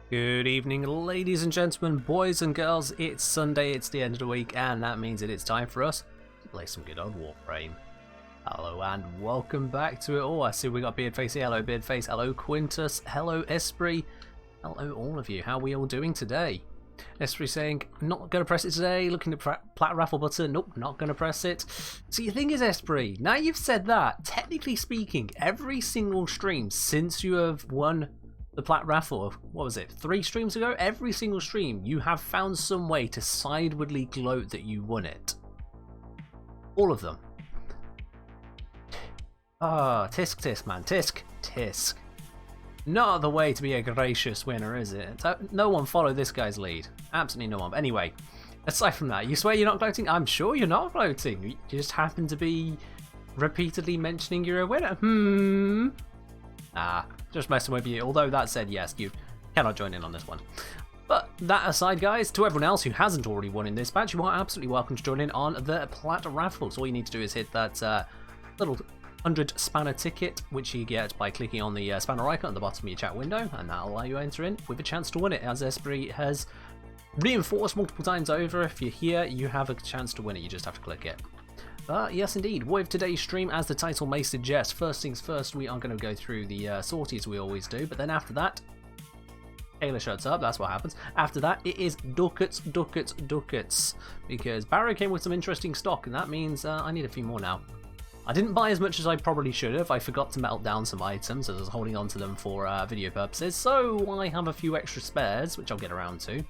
Good evening, ladies and gentlemen, boys and girls. It's Sunday, it's the end of the week, and that means that it's time for us to play some good old Warframe. Hello and welcome back to it all. I see we got Beardface here. Hello Beardface, hello Quintus, hello Esprit, hello all of you. How are we all doing today? Esprit saying, not going to press it today, looking at plat raffle button, nope, not going to press it. See, the thing is, Esprit, now you've said that, technically speaking, every single stream since you have won the plat raffle, what was it, 3 streams ago? Every single stream, you have found some way to sidewardly gloat that you won it. All of them. Ah, tisk tisk, man, tisk tisk. Not the way to be a gracious winner, is it? No one followed this guy's lead. Absolutely no one. But anyway, aside from that, you swear you're not gloating? I'm sure you're not gloating. You just happen to be repeatedly mentioning you're a winner. Just messing with you. Although that said, yes, you cannot join in on this one. But that aside, guys, to everyone else who hasn't already won in this match, you are absolutely welcome to join in on the plat raffles. All you need to do is hit that little 100 spanner ticket, which you get by clicking on the spanner icon at the bottom of your chat window, and that'll allow you to enter in with a chance to win it. As Esprit has reinforced multiple times over, if you're here, you have a chance to win it. You just have to click it. Yes, indeed. With today's stream, as the title may suggest, first things first, we are going to go through the sorties we always do, but then after that, Ayla shuts up, that's what happens. After that, it is ducats, ducats, ducats, because Baro came with some interesting stock, and that means I need a few more now. I didn't buy as much as I probably should have. I forgot to melt down some items as I was holding on to them for video purposes, so I have a few extra spares, which I'll get around to.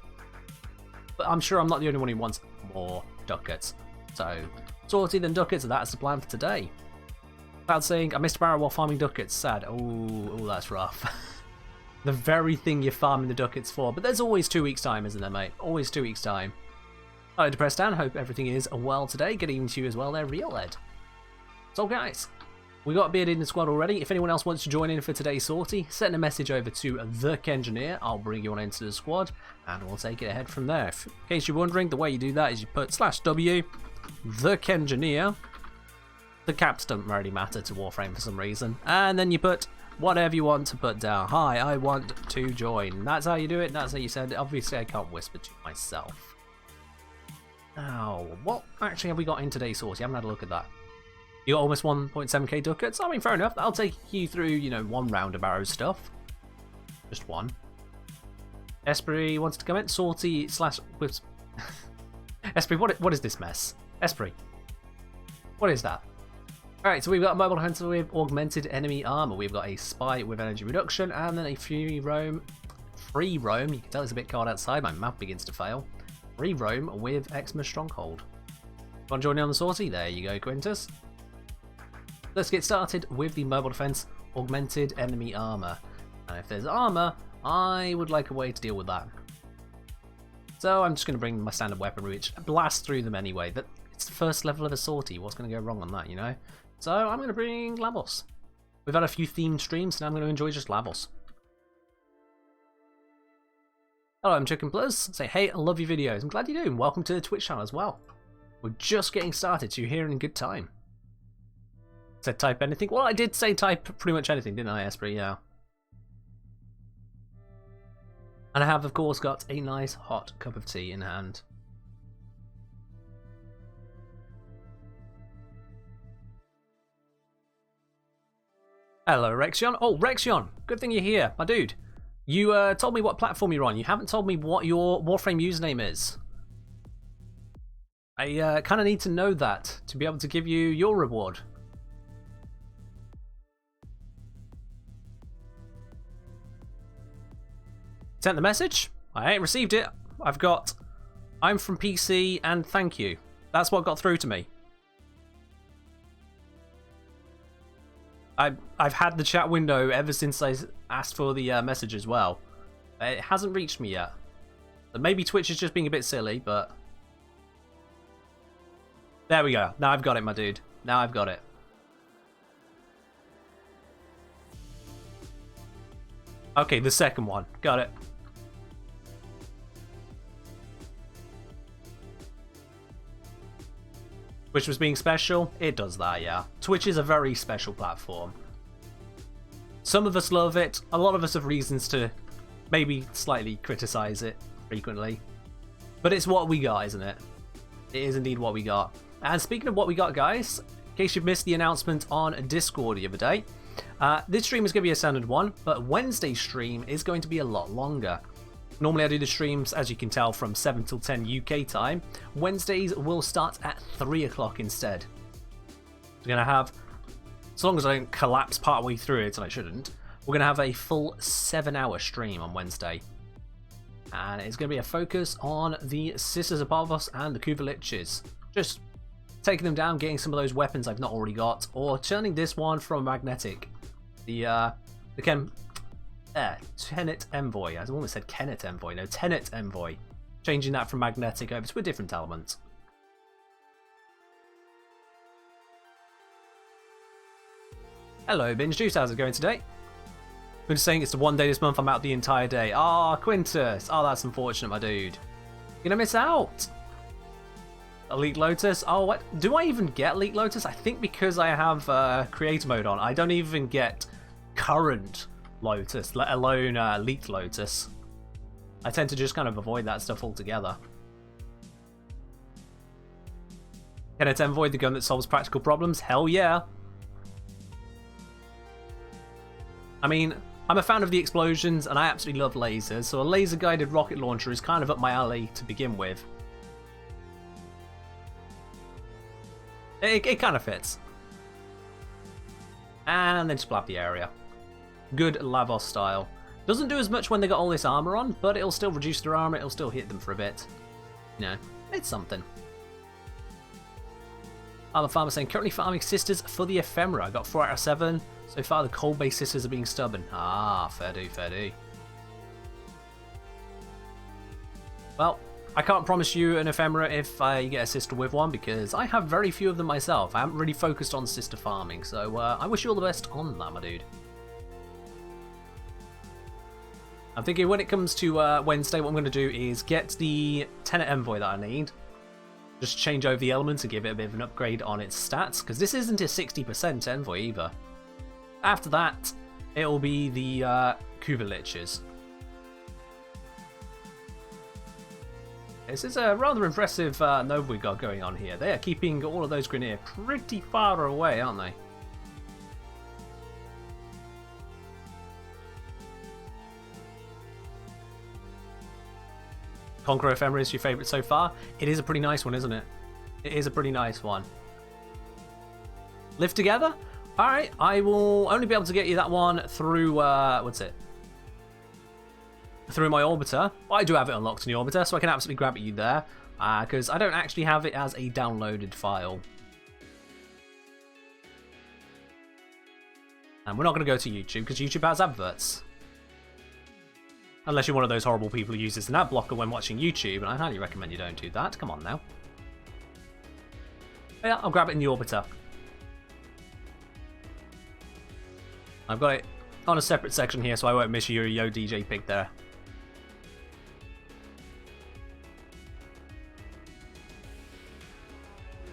But I'm sure I'm not the only one who wants more ducats. So, sorted and ducats, that's the plan for today. Cloud saying, I missed Baro while farming ducats. Sad. Oh, that's rough. The very thing you're farming the ducats for. But there's always 2 weeks' time, isn't there, mate? Always 2 weeks' time. Hello, Depressed Dan. Hope everything is well today. Good evening to you as well there, Real Ed. So guys, we got a beard in the squad already. If anyone else wants to join in for today's sortie, send a message over to the Kengineer. I'll bring you on into the squad and we'll take it ahead from there. In case you're wondering, the way you do that is you put /W, the Kengineer. The caps don't really matter to Warframe for some reason. And then you put whatever you want to put down. Hi, I want to join. That's how you do it. That's how you send it. Obviously, I can't whisper to myself. Now, what actually have we got in today's sortie? I haven't had a look at that. You got almost 1.7k ducats. I mean, fair enough. I'll take you through, you know, one round of Baro stuff. Just one. Esprit wants to comment. Sortie / Esprit, what is this mess? Esprit, what is that? Alright, so we've got a mobile hunter with augmented enemy armor. We've got a spy with energy reduction, and then a free roam. You can tell it's a bit cold outside. My map begins to fail. Free roam with Xmas Stronghold. Want to join in on the sortie? There you go, Quintus. Let's get started with the mobile defense augmented enemy armor. And if there's armor, I would like a way to deal with that. So I'm just going to bring my standard weaponry, which blasts through them anyway. But it's the first level of a sortie. What's going to go wrong on that, you know? So I'm going to bring Lavos. We've had a few themed streams, and I'm going to enjoy just Lavos. Hello, I'm Chicken Plus. Say, hey, I love your videos. I'm glad you do, and welcome to the Twitch channel as well. We're just getting started, so you're here in good time. Said type anything. Well, I did say type pretty much anything, didn't I, Esprit? Yeah. And I have, of course, got a nice hot cup of tea in hand. Hello, Rexion. Oh, Rexion! Good thing you're here, my dude. You told me what platform you're on. You haven't told me what your Warframe username is. I kind of need to know that to be able to give you your reward. Sent the message? I ain't received it. I've got, I'm from PC and thank you. That's what got through to me. I've had the chat window ever since I asked for the message as well. It hasn't reached me yet. But maybe Twitch is just being a bit silly, but... There we go. Now I've got it, my dude. Now I've got it. Okay, the second one. Got it. Twitch was being special? It does that, yeah. Twitch is a very special platform. Some of us love it. A lot of us have reasons to maybe slightly criticize it frequently. But it's what we got, isn't it? It is indeed what we got. And speaking of what we got, guys, in case you've missed the announcement on Discord the other day, this stream is going to be a standard one, but Wednesday's stream is going to be a lot longer. Normally I do the streams, as you can tell, from 7 till 10 UK time. Wednesdays will start at 3 o'clock instead. We're going to have, as long as I don't collapse partway through it, and I shouldn't, we're going to have a full 7-hour stream on Wednesday. And it's going to be a focus on the Sisters of Parvos and the Kuvaliches. Just taking them down, getting some of those weapons I've not already got, or turning this one from magnetic. Tenet Envoy. I almost said Kennet Envoy. No, Tenet Envoy. Changing that from magnetic over to a different element. Hello, Binge Juice. How's it going today? Quintus saying it's the one day this month I'm out the entire day. Ah, Quintus. Oh, that's unfortunate, my dude. You're gonna miss out. Elite Lotus. Oh, what? Do I even get Elite Lotus? I think because I have creator mode on, I don't even get current Lotus, let alone Elite Lotus. I tend to just kind of avoid that stuff altogether. Can it avoid the gun that solves practical problems? Hell yeah. I mean, I'm a fan of the explosions and I absolutely love lasers, so a laser guided rocket launcher is kind of up my alley to begin with. It kind of fits. And then just blab the area. Good Lavos style. Doesn't do as much when they got all this armor on, but it'll still reduce their armor, it'll still hit them for a bit. You know, it's something. Armor Farmer saying, currently farming Sisters for the Ephemera. I got 4 out of 7. So far the coal-based Sisters are being stubborn. Ah, fair do, fair do. Well, I can't promise you an Ephemera if I get a Sister with one, because I have very few of them myself. I haven't really focused on Sister farming, so I wish you all the best on that, my dude. I'm thinking when it comes to Wednesday, what I'm going to do is get the Tenet Envoy that I need. Just change over the elements and give it a bit of an upgrade on its stats, because this isn't a 60% Envoy either. After that, it'll be the Kuvaliches. This is a rather impressive nova we've got going on here. They are keeping all of those Grineer pretty far away, aren't they? Conqueror Ephemera is your favourite so far? It is a pretty nice one, isn't it? It is a pretty nice one. Live together? Alright, I will only be able to get you that one through, what's it? Through my orbiter. Well, I do have it unlocked in the orbiter, so I can absolutely grab it you there. Because I don't actually have it as a downloaded file. And we're not going to go to YouTube, because YouTube has adverts. Unless you're one of those horrible people who uses an ad blocker when watching YouTube, and I highly recommend you don't do that. Come on now. But yeah, I'll grab it in the orbiter. I've got it on a separate section here, so I won't miss your Yo DJ pick there.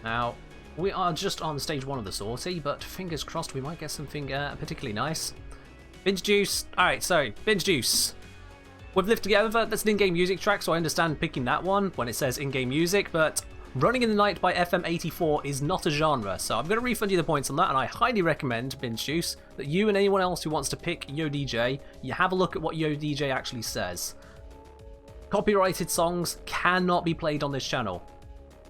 Now, we are just on stage 1 of the sortie, but fingers crossed we might get something particularly nice. Binge Juice. Alright, so, Binge Juice. We've lived together, that's an in-game music track, so I understand picking that one when it says in-game music, but Running in the Night by FM84 is not a genre, so I'm going to refund you the points on that, and I highly recommend, Binge Juice, that you and anyone else who wants to pick Yo DJ, you have a look at what Yo DJ actually says. Copyrighted songs cannot be played on this channel.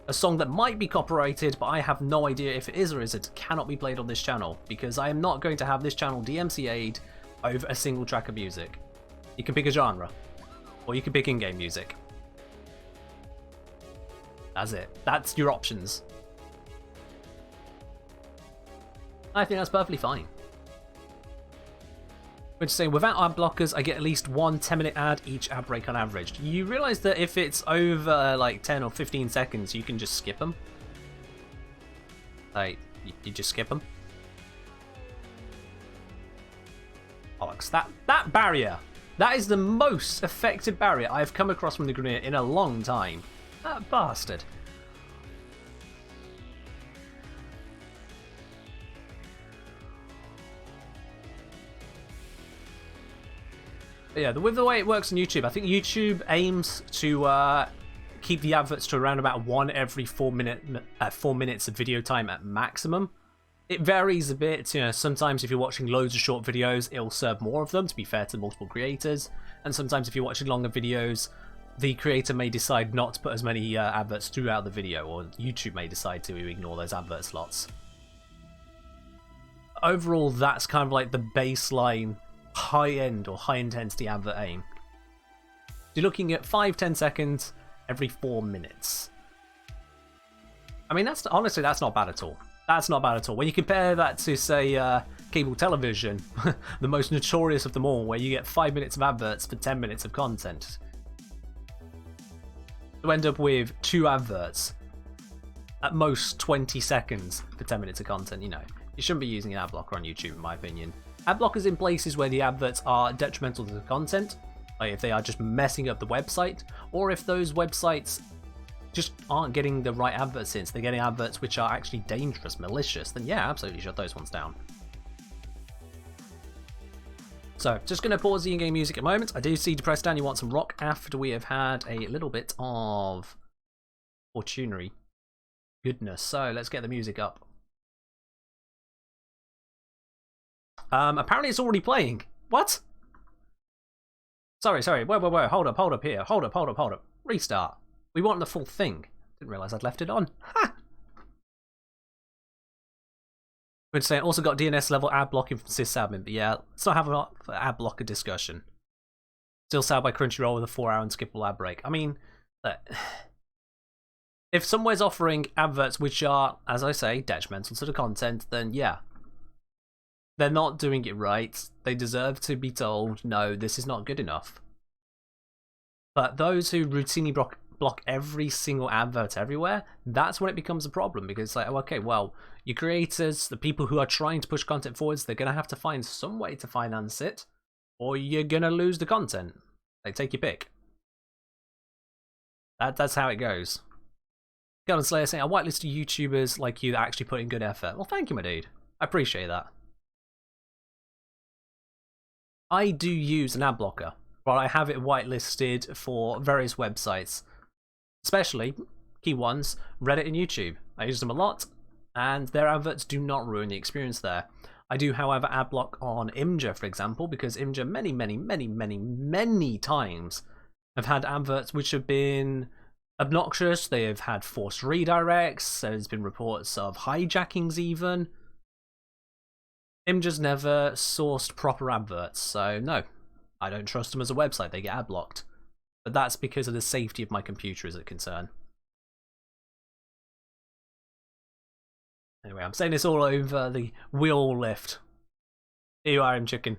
A song that might be copyrighted, but I have no idea if it is or isn't, cannot be played on this channel, because I am not going to have this channel DMCA'd over a single track of music. You can pick a genre, or you can pick in-game music. That's it. That's your options. I think that's perfectly fine. We're just saying, without ad blockers, I get at least one 10-minute ad each ad break on average. You realise that if it's over like 10 or 15 seconds, you can just skip them? Like, you just skip them? Bollocks. That barrier! That is the most effective barrier I've come across from the Grineer in a long time. That bastard. But yeah, with the way it works on YouTube, I think YouTube aims to keep the adverts to around about 1 every 4 minutes of video time at maximum. It varies a bit, you know, sometimes if you're watching loads of short videos, it'll serve more of them, to be fair to multiple creators, and sometimes if you're watching longer videos, the creator may decide not to put as many adverts throughout the video, or YouTube may decide to ignore those advert slots. Overall, that's kind of like the baseline high-end or high-intensity advert aim. You're looking at 5-10 seconds every 4 minutes. I mean, honestly, that's not bad at all. That's not bad at all. When you compare that to, say, cable television, the most notorious of them all, where you get 5 minutes of adverts for 10 minutes of content, you end up with 2 adverts, at most 20 seconds for 10 minutes of content. You know, you shouldn't be using an ad blocker on YouTube, in my opinion. Ad blockers in places where the adverts are detrimental to the content, like if they are just messing up the website, or if those websites just aren't getting the right adverts in, so they're getting adverts which are actually dangerous, malicious, then yeah, absolutely shut those ones down. So, just going to pause the in-game music at the moment. I do see Depressed Dan, you want some rock after we have had a little bit of Fortunery goodness. So, let's get the music up. Apparently it's already playing. What? Sorry, whoa, hold up here. Hold up. Restart. We want the full thing. Didn't realise I'd left it on. Ha! We'd say also got DNS level ad blocking from sysadmin, but yeah, let's not have an ad blocker discussion. Still sold by Crunchyroll with a 4-hour unskippable ad break. I mean, if somewhere's offering adverts which are, as I say, detrimental to the content, then yeah. They're not doing it right. They deserve to be told, no, this is not good enough. But those who routinely block every single advert everywhere, that's when it becomes a problem, because it's like, oh, okay, well, your creators, the people who are trying to push content forwards, they're going to have to find some way to finance it, or you're going to lose the content. Like, take your pick. That's how it goes. Golden Slayer saying, I whitelist YouTubers like you that actually put in good effort. Well, thank you, my dude. I appreciate that. I do use an ad blocker, but I have it whitelisted for various websites, especially key ones, Reddit and YouTube. I use them a lot, and their adverts do not ruin the experience there. I do, however, ad block on Imgur, for example, because Imgur many times have had adverts which have been obnoxious. They have had forced redirects. There's been reports of hijackings even. Imgur's never sourced proper adverts, so no, I don't trust them as a website. They get ad blocked. But that's because of the safety of my computer is a concern. Anyway, I'm saying this all over the wheel lift. Here you are, chicken.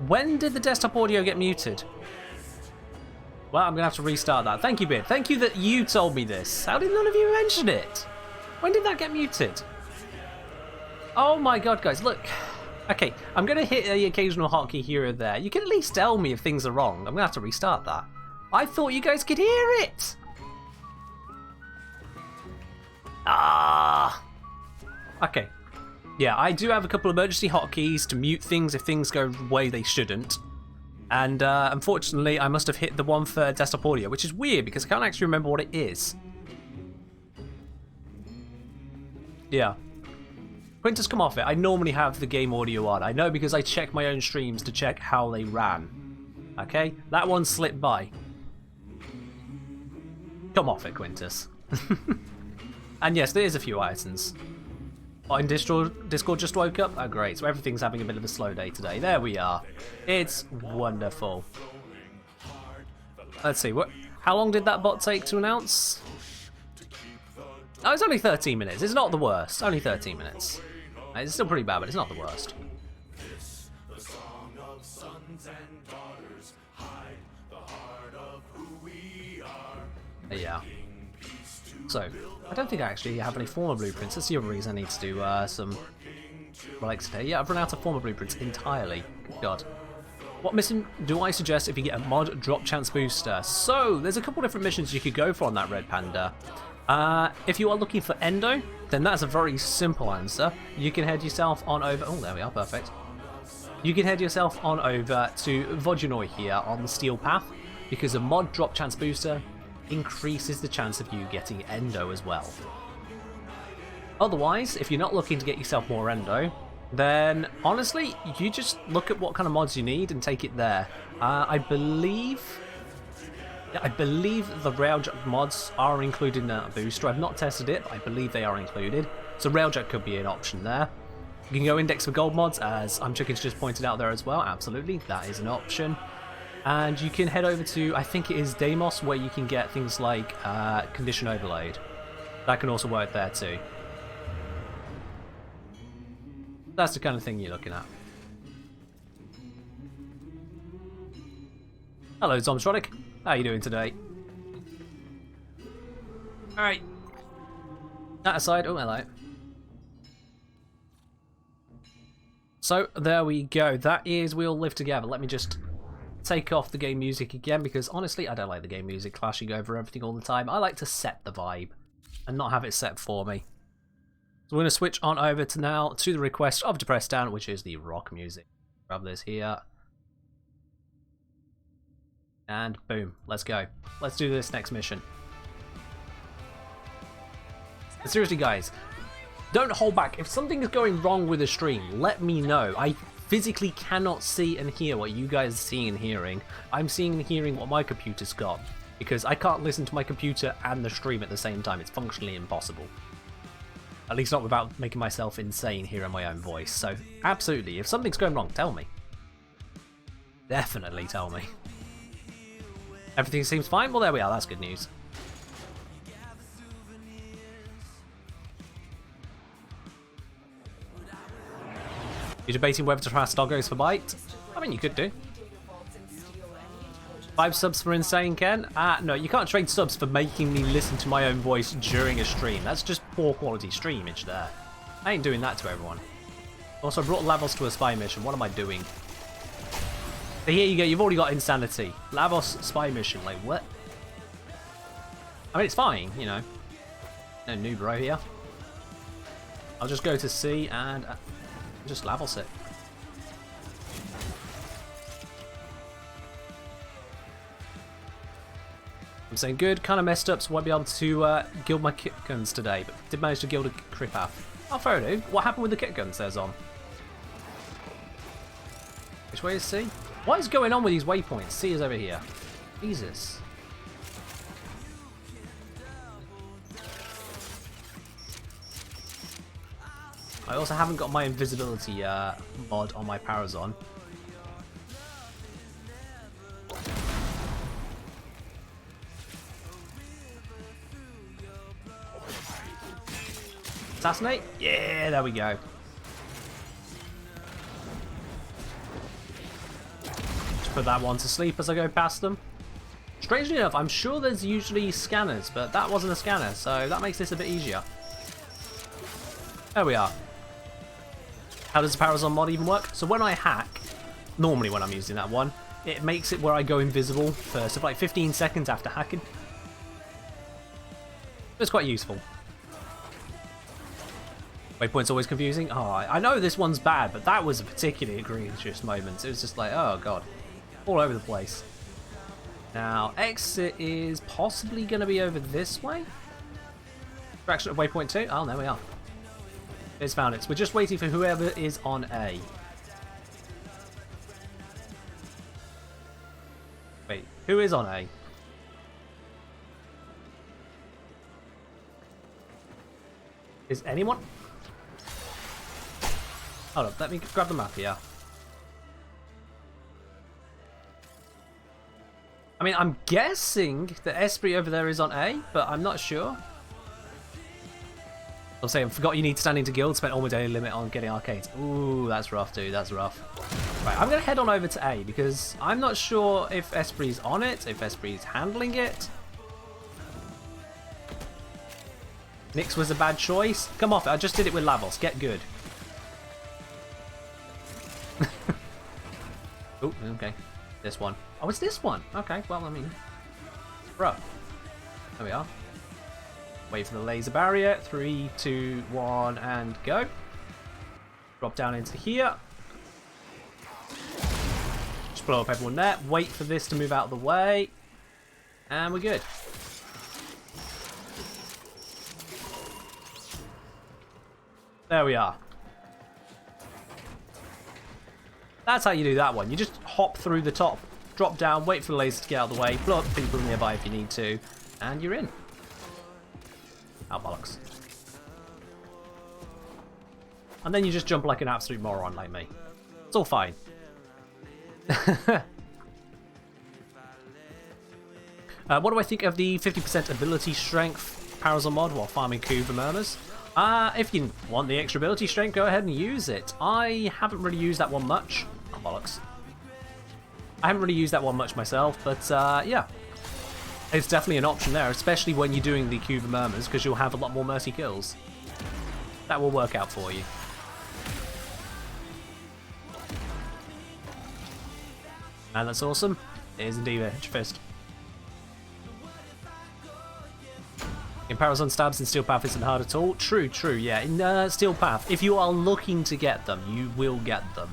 When did the desktop audio get muted? Well, I'm going to have to restart that. Thank you, Bid. Thank you that you told me this. How did none of you mention it? When did that get muted? Oh my god, guys, look. Okay, I'm going to hit the occasional hotkey here or there. You can at least tell me if things are wrong. I'm going to have to restart that. I thought you guys could hear it. Ah. Okay. Yeah, I do have a couple of emergency hotkeys to mute things if things go the way they shouldn't. And unfortunately, I must have hit the one for desktop audio, which is weird because I can't actually remember what it is. Yeah. Quintus, come off it. I normally have the game audio on. I know because I check my own streams to check how they ran. Okay? That one slipped by. Come off it, Quintus. And yes, there is a few items. Oh, and Discord just woke up? Oh, great. So everything's having a bit of a slow day today. There we are. It's wonderful. Let's see. How long did that bot take to announce? Oh, it's only 13 minutes. It's not the worst. Only 13 minutes. It's still pretty bad, but it's not the worst. Yeah. So, I don't think I actually have any former blueprints. That's the other reason I need to do some relics today. Yeah, I've run out of former blueprints entirely. Good God. What mission do I suggest if you get a mod drop chance booster? So, there's a couple different missions you could go for on that Red Panda. If you are looking for Endo, then that's a very simple answer. You can head yourself on over... Oh, there we are, perfect. You can head yourself on over to Vodunoi here on the Steel Path, because a mod drop chance booster increases the chance of you getting Endo as well. Otherwise, if you're not looking to get yourself more Endo, then honestly, you just look at what kind of mods you need and take it there. I believe the Railjack mods are included in that booster. I've not tested it, but I believe they are included. So Railjack could be an option there. You can go index for gold mods, as I'm Chickens just pointed out there as well. Absolutely, that is an option. And you can head over to, I think it is Deimos, where you can get things like Condition Overload. That can also work there too. That's the kind of thing you're looking at. Hello, Zomstronic. How are you doing today? Alright. That aside, oh, hello. So, there we go. That is We All Live Together. Let me just take off the game music again, because honestly, I don't like the game music clashing over everything all the time. I like to set the vibe and not have it set for me. So we're going to switch on over to now to the request of Depressed Down, which is the rock music. Grab this here. And boom, let's go. Let's do this next mission. But seriously guys, don't hold back. If something is going wrong with the stream, let me know. I physically cannot see and hear what you guys are seeing and hearing. I'm seeing and hearing what my computer's got, because I can't listen to my computer and the stream at the same time. It's functionally impossible. At least not without making myself insane hearing my own voice. So, absolutely, if something's going wrong, tell me. Definitely tell me. Everything seems fine? Well, there we are. That's good news. You're debating whether to try Stoggos for bite? I mean, you could do. 5 subs for Insane Ken? No, you can't trade subs for making me listen to my own voice during a stream. That's just poor quality streamage there. I ain't doing that to everyone. Also, I brought Lavos to a spy mission. What am I doing? But here you go, you've already got Insanity. Lavos spy mission, like what? I mean, it's fine, you know. No new bro here. I'll just go to C and just Lavos it. I'm saying good, kind of messed up, so won't be able to guild my kit guns today, but did manage to guild a Kripath. Oh, fair enough. What happened with the kit guns there's on? Which way is C? What is going on with these waypoints? C is over here. Jesus. I also haven't got my invisibility mod on my Parazon. Assassinate? Yeah, there we go. Just put that one to sleep as I go past them. Strangely enough, I'm sure there's usually scanners, but that wasn't a scanner, so that makes this a bit easier. There we are. How does the Parazon mod even work? So when I hack, normally when I'm using that one, it makes it where I go invisible for like 15 seconds after hacking. It's quite useful. Waypoint's always confusing. Oh, I know this one's bad, but that was a particularly egregious moment. It was just like, oh god, all over the place. Now, exit is possibly going to be over this way. Fraction of waypoint 2. Oh, there we are. It's found it. So we're just waiting for whoever is on A. Wait, who is on A? Is anyone? Hold up, let me grab the map here. I mean, I'm guessing that Esprit over there is on A, but I'm not sure. I'm saying, forgot you need standing to guild, spent all my daily limit on getting arcades. Ooh, that's rough, dude, that's rough. Right, I'm going to head on over to A, because I'm not sure if Esprit's on it, if Esprit's handling it. Nyx was a bad choice. Come off it, I just did it with Lavos, get good. Oh, okay. This one. Oh, it's this one. Okay, well, I mean... Bro. There we are. Wait for the laser barrier. 3, 2, 1, and go. Drop down into here. Just blow up everyone there. Wait for this to move out of the way. And we're good. There we are. That's how you do that one. You just hop through the top, drop down, wait for the laser to get out of the way, blow up people nearby if you need to, and you're in. Oh, bollocks. And then you just jump like an absolute moron like me. It's all fine. What do I think of the 50% ability strength Parasol mod while farming Kuva Murmurs? If you want the extra ability strength, go ahead and use it. I haven't really used that one much. Oh, bollocks. I haven't really used that one much myself, but yeah. It's definitely an option there, especially when you're doing the Kuva Murmurs, because you'll have a lot more mercy kills. That will work out for you. And that's awesome. It is indeed a Hitch Fist. In Parazon stabs in Steel Path isn't hard at all. True, yeah. In Steel Path, if you are looking to get them, you will get them.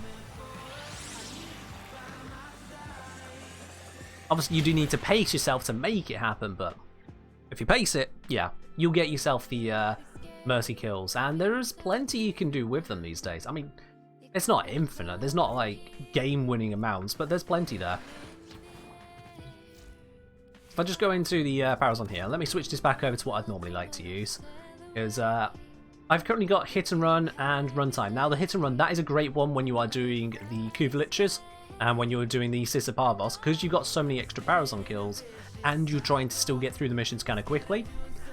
Obviously, you do need to pace yourself to make it happen, but if you pace it, yeah, you'll get yourself the mercy kills. And there is plenty you can do with them these days. I mean, it's not infinite. There's not, like, game-winning amounts, but there's plenty there. If I just go into the Parazon here, let me switch this back over to what I'd normally like to use. Because I've currently got hit and run and runtime. Now, the hit and run, that is a great one when you are doing the Kuva Liches and when you're doing the Sister Parvos, because you've got so many extra Parazon kills and you're trying to still get through the missions kind of quickly.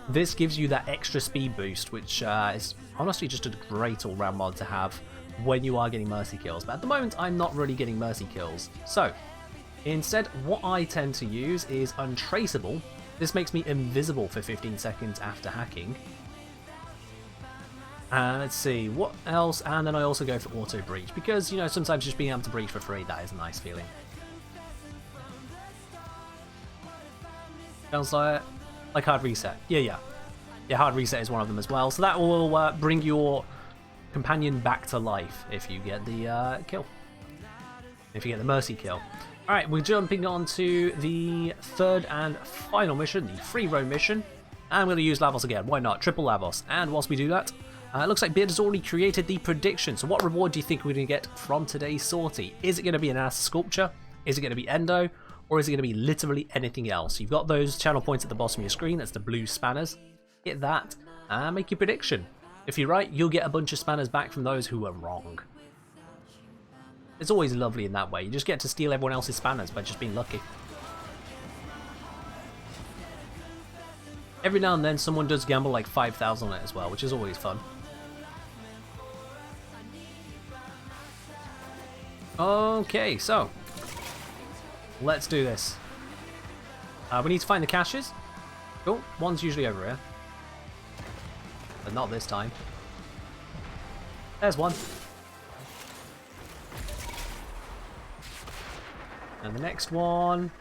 This gives you that extra speed boost, which is honestly just a great all-round mod to have when you are getting mercy kills. But at the moment, I'm not really getting mercy kills. So, instead, what I tend to use is Untraceable. This makes me invisible for 15 seconds after hacking. Let's see, what else? And then I also go for Auto Breach, because, you know, sometimes just being able to breach for free, that is a nice feeling. Sounds like Hard Reset. Yeah, Hard Reset is one of them as well. So that will bring your companion back to life if you get the kill. If you get the mercy kill. Alright, we're jumping on to the third and final mission, the free roam mission. And I'm going to use Lavos again, why not? Triple Lavos. And whilst we do that, it looks like Beard has already created the prediction. So what reward do you think we're going to get from today's sortie? Is it going to be an ass sculpture? Is it going to be endo? Or is it going to be literally anything else? You've got those channel points at the bottom of your screen, that's the blue spanners. Hit that and make your prediction. If you're right, you'll get a bunch of spanners back from those who were wrong. It's always lovely in that way. You just get to steal everyone else's spanners by just being lucky. Every now and then someone does gamble like 5,000 on it as well, which is always fun. Okay, so let's do this. We need to find the caches. Cool, one's usually over here. But not this time. There's one. And the next one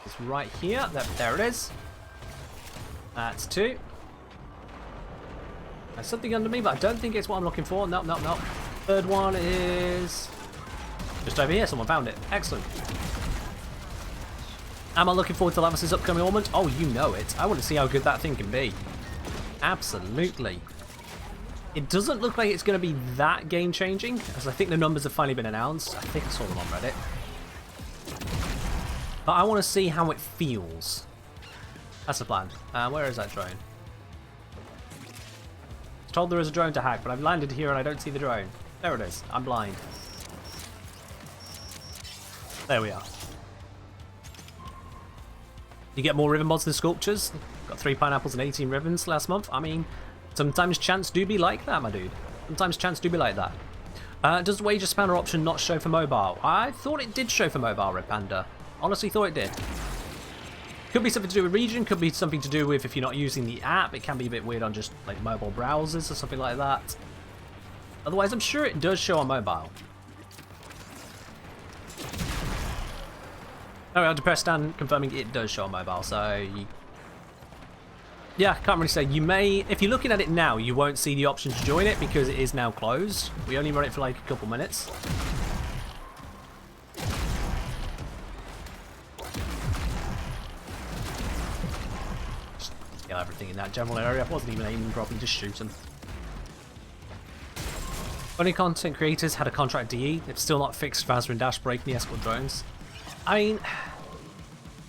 is right here. There it is. That's two. There's something under me, but I don't think it's what I'm looking for. Nope. Third one is just over here. Someone found it. Excellent. Am I looking forward to Lavos' upcoming ornament? Oh, you know it. I want to see how good that thing can be. Absolutely. It doesn't look like it's going to be that game-changing, as I think the numbers have finally been announced. I think I saw them on Reddit. But I want to see how it feels. That's the plan. Where is that drone? I was told there is a drone to hack, but I've landed here and I don't see the drone. There it is. I'm blind. There we are. You get more ribbon mods than sculptures. Got 3 pineapples and 18 ribbons last month. I mean, sometimes chance do be like that, my dude. Sometimes chance do be like that. Does wager spanner option not show for mobile? I thought it did show for mobile, Red Panda. Honestly thought it did. Could be something to do with region, could be something to do with if you're not using the app. It can be a bit weird on just like mobile browsers or something like that. Otherwise, I'm sure it does show on mobile. Oh, I had to press down confirming it does show on mobile, so you... Yeah, can't really say. You may, if you're looking at it now, you won't see the option to join it because it is now closed. We only run it for like a couple minutes. Just kill everything in that general area. I wasn't even aiming properly, just shoot them. Only content creators had a contract DE. It's still not fixed Vazra and Dash breaking the escort drones. I mean,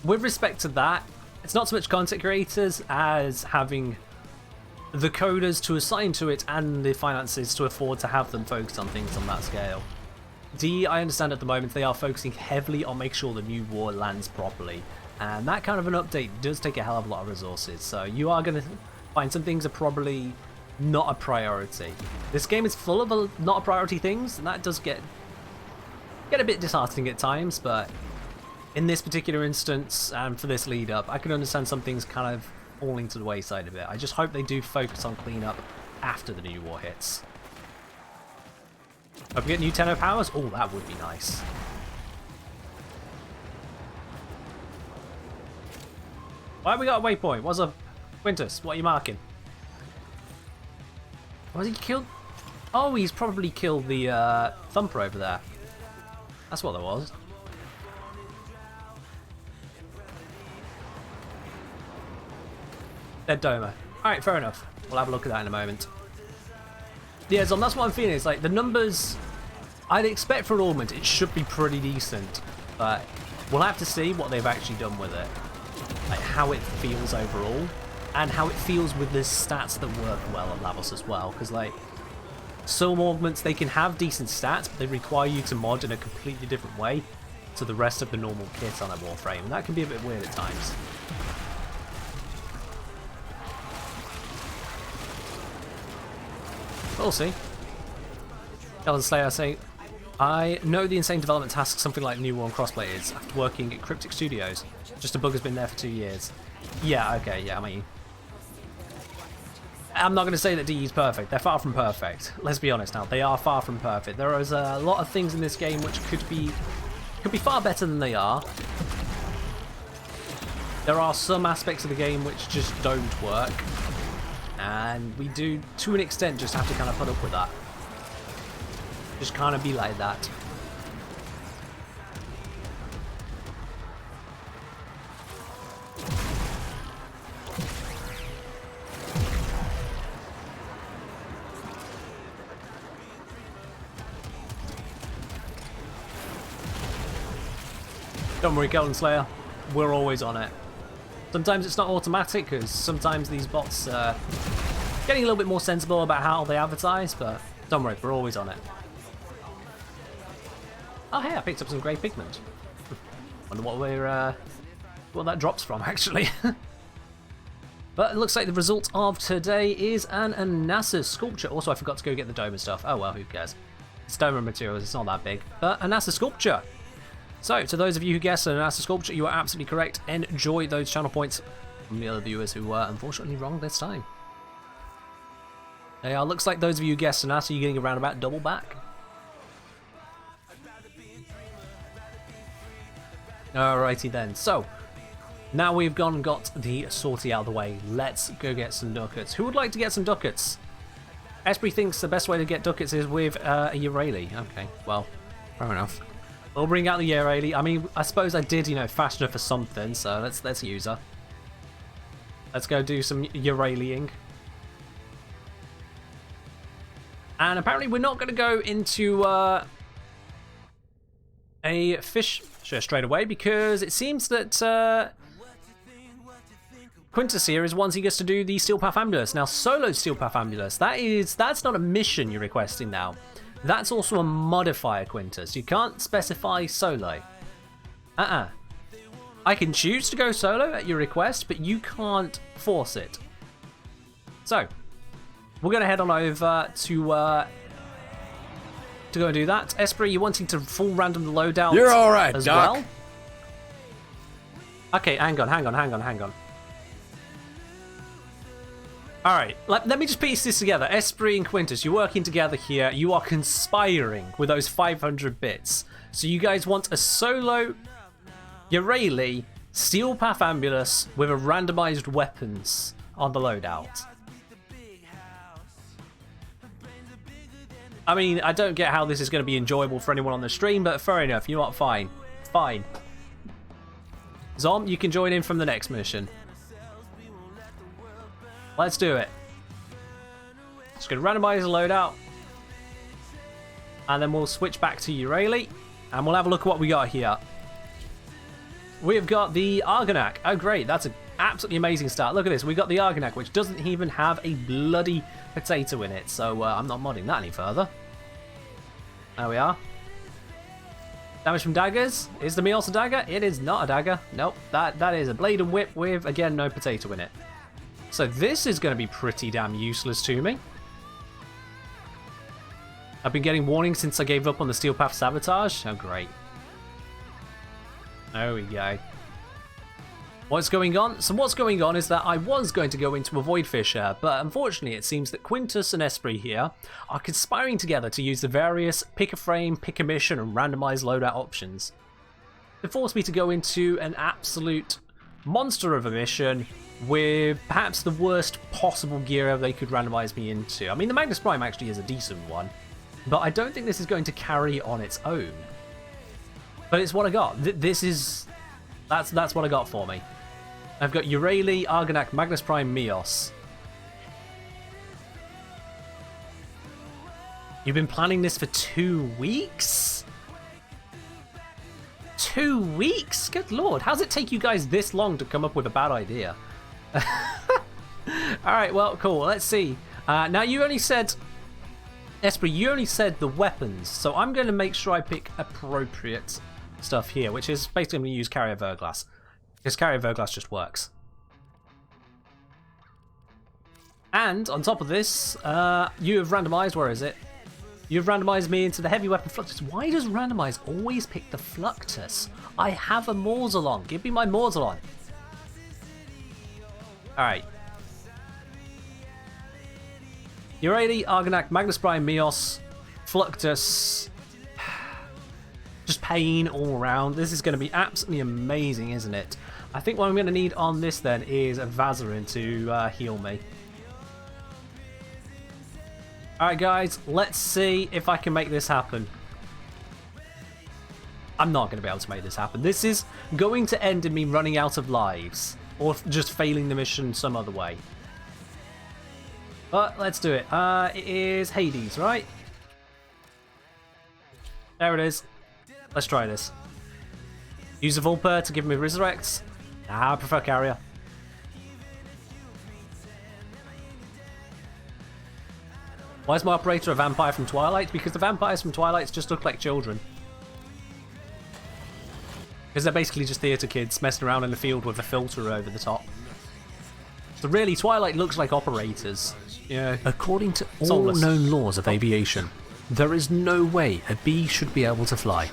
with respect to that, it's not so much content creators as having the coders to assign to it and the finances to afford to have them focus on things on that scale. DE, I understand at the moment they are focusing heavily on making sure the new war lands properly, and that kind of an update does take a hell of a lot of resources, so you are going to find some things are probably not a priority. This game is full of not a priority things, and that does get a bit disheartening at times, but in this particular instance, and for this lead up, I can understand some things kind of falling to the wayside a bit. I just hope they do focus on cleanup after the new war hits. Hope we get new 10 powers? Oh, that would be nice. Why have we got a waypoint? What's up? Quintus, what are you marking? Was he killed? Oh, he's probably killed the thumper over there. That's what there was. Dead Domer. Alright, fair enough. We'll have a look at that in a moment. Yeah, Zom, that's what I'm feeling. It's like the numbers I'd expect for an augment, it should be pretty decent. But we'll have to see what they've actually done with it. Like how it feels overall. And how it feels with the stats that work well on Lavos as well. Because like some augments, they can have decent stats, but they require you to mod in a completely different way to the rest of the normal kit on a Warframe. And that can be a bit weird at times. We'll see. Elden Slayer saying, I know the insane development task something like New War and Crossplay is after working at Cryptic Studios. Just a bug has been there for 2 years. Yeah, okay, yeah, I mean... I'm not going to say that DE is perfect. They're far from perfect. Let's be honest now. They are far from perfect. There is a lot of things in this game which could be far better than they are. There are some aspects of the game which just don't work. And we do, to an extent, just have to kind of put up with that. Just kind of be like that. Don't worry, Golden Slayer. We're always on it. Sometimes it's not automatic, because sometimes these bots are getting a little bit more sensible about how they advertise, but don't worry, we're always on it. Oh hey, I picked up some grey pigment. Wonder what that drops from, actually. But it looks like the result of today is an NASA sculpture. Also, I forgot to go get the dome and stuff. Oh well, who cares? It's dome materials, it's not that big. But a NASA sculpture. So, to those of you who guessed an NASA sculpture, you are absolutely correct. Enjoy those channel points from the other viewers who were unfortunately wrong this time. Yeah, looks like those of you who guessed an NASA, you're getting around about double back. Alrighty then, so now we've gone and got the sortie out of the way. Let's go get some ducats. Who would like to get some ducats? Esprit thinks the best way to get ducats is with a Eurali. Okay, well, fair enough. We'll bring out the Eurali. I mean, I suppose I did, you know, fashion her for something, so let's use her. Let's go do some Euraliing. And apparently we're not going to go into a fish straight away, because it seems that Quintus here is once he gets to do the Steel Path Ambulance. Now, solo Steel Path Ambulance, that's not a mission you're requesting now. That's also a modifier, Quintus. You can't specify solo. I can choose to go solo at your request, but you can't force it. So, we're going to head on over to go and do that. Esprit, you're wanting to full random the loadout. You're all right, as Doc. well? Okay, hang on. Alright, let me just piece this together. Esprit and Quintus, you're working together here. You are conspiring with those 500 bits. So you guys want a solo Yrayli Steel Path Ambulance with a randomized weapons on the loadout. I mean, I don't get how this is going to be enjoyable for anyone on the stream, but fair enough. You know what? Fine. Fine. Zom, you can join in from the next mission. Let's do it. Just going to randomize the loadout. And then we'll switch back to Yrayli. And we'll have a look at what we got here. We've got the Argonac. Oh, great. That's an absolutely amazing start. Look at this. We got the Argonac, which doesn't even have a bloody potato in it. So I'm not modding that any further. There we are. Damage from daggers. Is the Mios a dagger? It is not a dagger. Nope. That is a blade and whip with, again, no potato in it. So this is going to be pretty damn useless to me. I've been getting warnings since I gave up on the Steel Path Sabotage. Oh, great. There we go. What's going on? So what's going on is that I was going to go into a Void Fissure, but unfortunately it seems that Quintus and Esprit here are conspiring together to use the various pick a frame, pick a mission, and randomized loadout options to force me to go into an absolute monster of a mission with perhaps the worst possible gear they could randomize me into. I mean, the Magnus Prime actually is a decent one, but I don't think this is going to carry on its own. But it's what I got. That's what I got for me. I've got Yrayli, Argonac, Magnus Prime, Mios. You've been planning this for 2 weeks? 2 weeks? Good lord, how does it take you guys this long to come up with a bad idea? Alright, well, cool, let's see. Now, you only said... Esprit, you only said the weapons, so I'm going to make sure I pick appropriate stuff here, which is basically I'm going to use Carrier Verglass. Because Carrier Verglass just works. And, on top of this, you have randomized, where is it? You've randomized me into the heavy weapon Fluctus. Why does randomize always pick the Fluctus? I have a Morzelon. Give me my Morzelon. Alright. Yrayli, Argonac, Magnus Prime, Mios, Fluctus. Just pain all around. This is going to be absolutely amazing, isn't it? I think what I'm going to need on this then is a Vazarin to heal me. Alright guys, let's see if I can make this happen. I'm not going to be able to make this happen. This is going to end in me running out of lives. Or just failing the mission some other way. But let's do it. It is Hades, right? There it is. Let's try this. Use a Vulpur to give me Resurrects. Nah, I prefer Carrier. Why is my operator a vampire from Twilight? Because the vampires from Twilight just look like children. Because they're basically just theatre kids messing around in the field with a filter over the top. So really, Twilight looks like operators. Yeah. According to all known laws of aviation, there is no way a bee should be able to fly.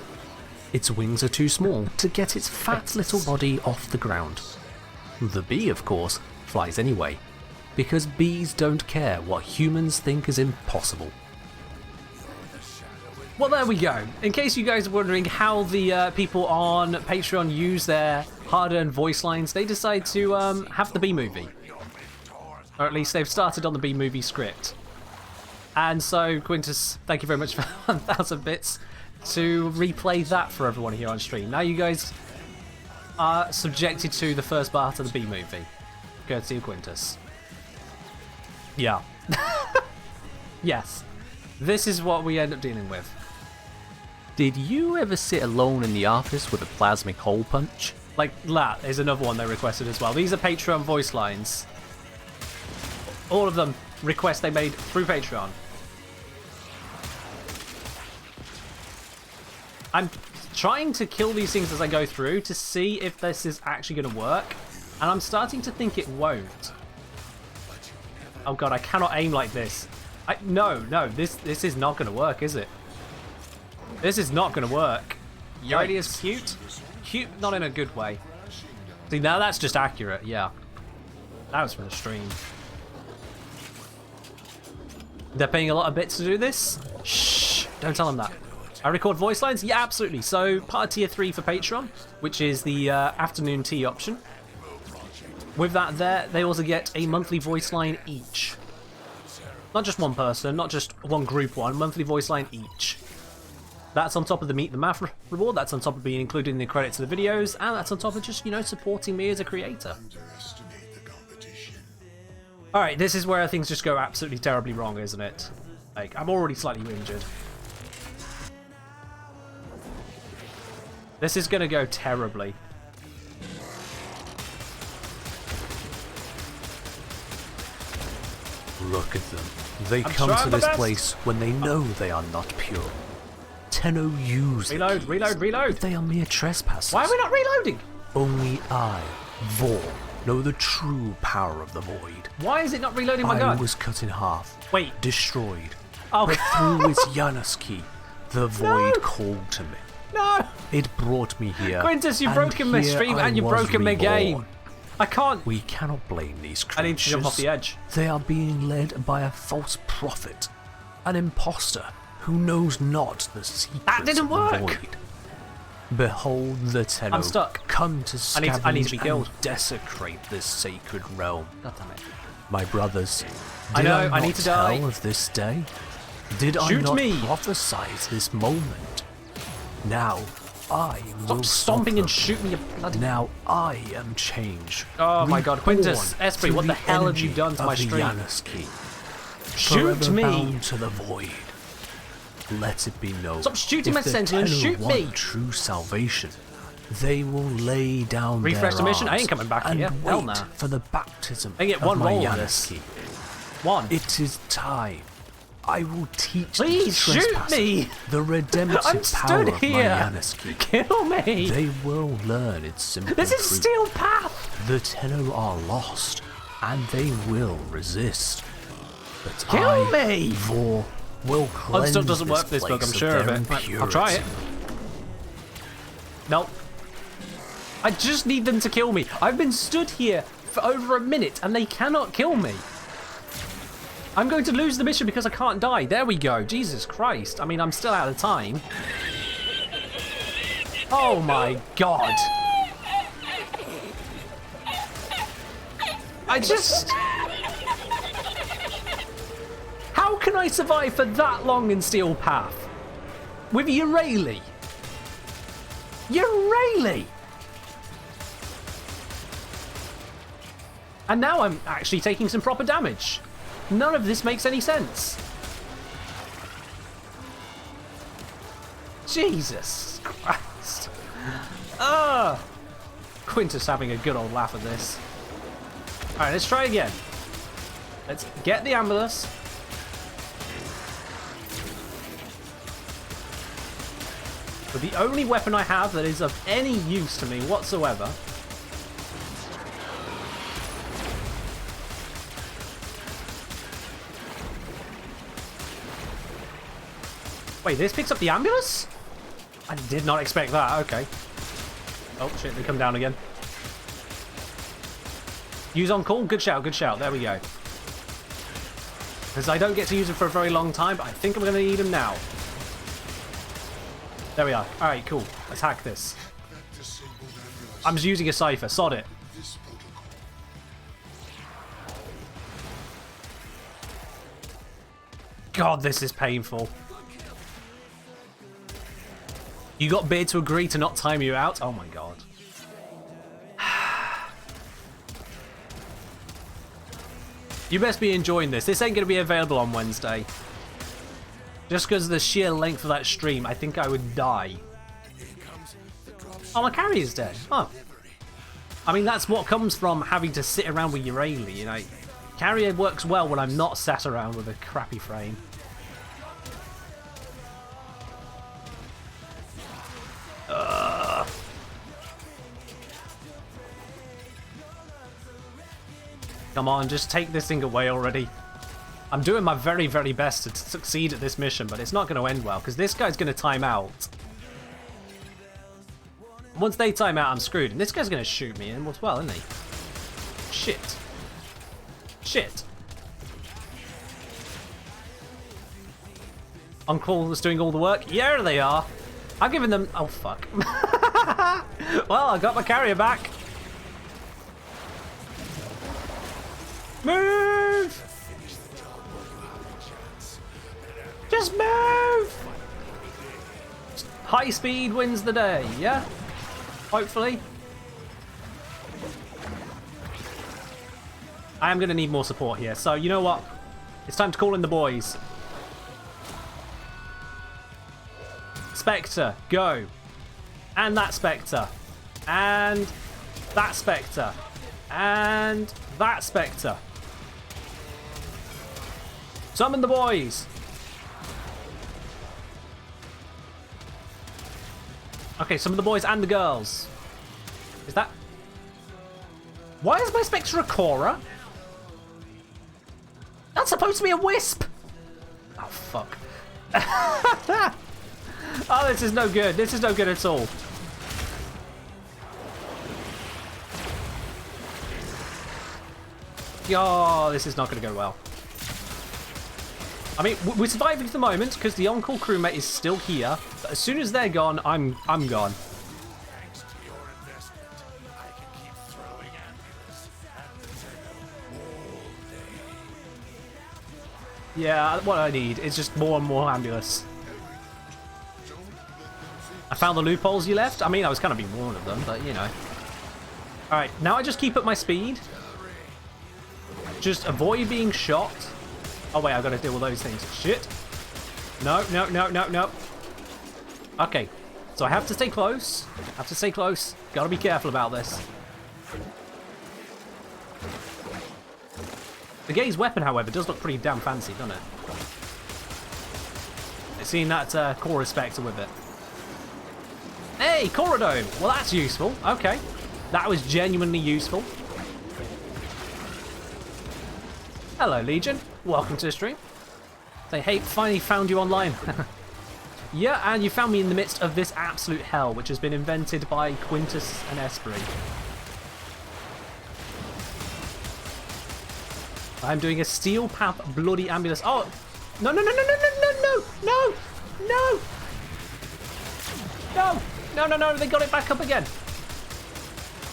Its wings are too small to get its fat little body off the ground. The bee, of course, flies anyway, because bees don't care what humans think is impossible. Well, there we go. In case you guys are wondering how the people on Patreon use their hard-earned voice lines, they decide to have the B-movie. Or at least they've started on the B-movie script. And so, Quintus, thank you very much for 1,000 bits to replay that for everyone here on stream. Now you guys are subjected to the first part of the B-movie, courtesy of Quintus. Yeah. Yes. This is what we end up dealing with. Did you ever sit alone in the office with a plasmic hole punch? Like that is another one they requested as well. These are Patreon voice lines. All of them requests they made through Patreon. I'm trying to kill these things as I go through to see if this is actually going to work. And I'm starting to think it won't. Oh god, I cannot aim like this. No, this is not going to work, is it? This is not going to work. Yrayli is cute. Cute, not in a good way. See, now that's just accurate, yeah. That was from the stream. They're paying a lot of bits to do this? Shh, don't tell them that. I record voice lines? Yeah, absolutely. So part of tier 3 for Patreon, which is the afternoon tea option. With that there, they also get a monthly voice line each. Not just one person, not just one group one, monthly voice line each. That's on top of the Meet the Math reward, that's on top of being included in the credits of the videos, and that's on top of just, you know, supporting me as a creator. Alright, this is where things just go absolutely terribly wrong, isn't it? Like, I'm already slightly injured. This is gonna go terribly. Look at them. They come to this place when they know they are not pure. Tenno use Reload, reload, reload! They are mere trespassers. Why are we not reloading? Only I, Vor, know the true power of the Void. Why is it not reloading my gun? I was cut in half. Wait. Destroyed. Oh, but through its Yanaski, the Void called to me. No! It brought me here. Quintus, you've broken my stream and you've broken my game. I can't. We cannot blame these creatures. I need to jump off the edge. They are being led by a false prophet, an imposter who knows not the secrets that didn't work. Of the Void. Behold the Tenno. I'm stuck. Come to scavenge I need to be killed. and desecrate this sacred realm. God damn it. My brothers, I know, I need to die. Tell of this day? Did I not prophesize this moment? Now I will stop stomping and shoot me, you bloody. Now I am changed. Oh my god, Quintus, Esprit, what the hell have you done to my stream? Shoot me! Bound to the Void. Let it be known. Stop shooting my sentinel and shoot me! True salvation. They will lay down refresh their the mission. I arms ain't coming back and here. Wait Hell nah. for the baptism. I get one of my roll of this. One. It is time. I will teach Please shoot me! The redemptive I'm power stood here. of my Yanaski. Kill me! They will learn its simple This is truth. steel path! The Tenno are lost, and they will resist. But Kill I, me! Vor, will cleanse Unstuck doesn't work this book, I'm sure of it. I'll try it. Nope. I just need them to kill me. I've been stood here for over a minute, and they cannot kill me. I'm going to lose the mission because I can't die. There we go. Jesus Christ. I mean, I'm still out of time. Oh my god. I just... How can I survive for that long in Steel Path? With Eurali? Eurali! And now I'm actually taking some proper damage. None of this makes any sense. Jesus Christ. Quintus having a good old laugh at this. Alright, let's try again. Let's get the ambulance. With the only weapon I have that is of any use to me whatsoever. Wait, this picks up the ambulance? I did not expect that, okay. Oh shit, they come down again. Use on call? Good shout, there we go. Because I don't get to use it for a very long time, but I think I'm going to need them now. There we are. Alright, cool. Let's hack this. I'm just using a cipher, sod it. God, this is painful. You got Beard to agree to not time you out? Oh my god. You best be enjoying this. This ain't going to be available on Wednesday. Just because of the sheer length of that stream, I think I would die. Oh, my carrier's dead. Oh. I mean, that's what comes from having to sit around with Eurali, you know. Carrier works well when I'm not sat around with a crappy frame. Come on, just take this thing away already. I'm doing my very, very best to succeed at this mission, but it's not going to end well, because this guy's going to time out. Once they time out, I'm screwed. And this guy's going to shoot me as well, isn't he? Shit. Shit. On-call was doing all the work. Yeah, they are. I've given them... Oh, fuck. Well, I got my carrier back. Move! Just move! High speed wins the day, yeah? Hopefully. I am going to need more support here, so you know what? It's time to call in the boys. Spectre, go. And that Spectre. And that Spectre. And that Spectre. Summon the boys. Okay, summon the boys and the girls. Is that... Why is my Spectre a Cora? That's supposed to be a Wisp. Oh, fuck. Oh, this is no good. This is no good at all. Oh, this is not going to go well. I mean, we're surviving at the moment because the on-call crewmate is still here. But as soon as they're gone, I'm gone. Yeah, what I need is just more and more ambulance. I found the loopholes you left. I mean, I was kind of being warned of them, but you know. Alright, now I just keep up my speed. Just avoid being shot. Oh wait, I've got to deal with those things. Shit. No, no, no, no, no. Okay, so I have to stay close. Have to stay close. Gotta be careful about this. The gay's weapon, however, does look pretty damn fancy, doesn't it? I've seen that Cora Spectre with it. Hey, Coradome! Well, that's useful. Okay. That was genuinely useful. Hello, Legion. Welcome to the stream. Say, hey, finally found you online. Yeah, and you found me in the midst of this absolute hell, which has been invented by Quintus and Esprit. I'm doing a Steel Path Bloody Ambulance. Oh! No, no, no, no, no, no, no, no, no! No! No, no, no, they got it back up again.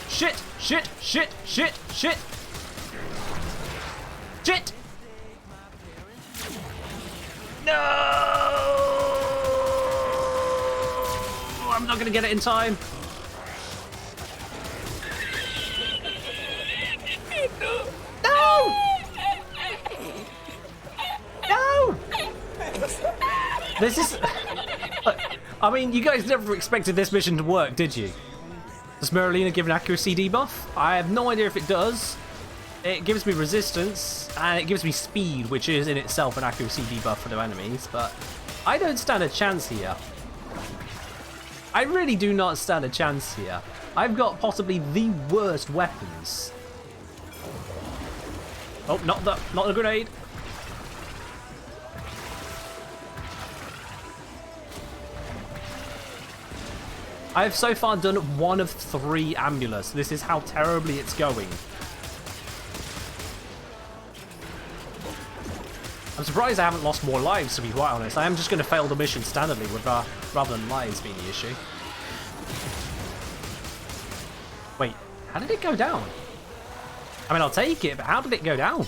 Shit, shit, shit, shit, shit. Shit! No! I'm not going to get it in time. No! No! This is... I mean, you guys never expected this mission to work, did you? Does Merlina give an accuracy debuff? I have no idea if it does. It gives me resistance, and it gives me speed, which is in itself an accuracy debuff for the enemies, but I don't stand a chance here. I really do not stand a chance here. I've got possibly the worst weapons. Oh, not the grenade. I've so far done 1 of 3 Ambulus. This is how terribly it's going. I'm surprised I haven't lost more lives, to be quite honest. I am just going to fail the mission standardly with, rather than lives being the issue. Wait, how did it go down? I mean, I'll take it, but how did it go down?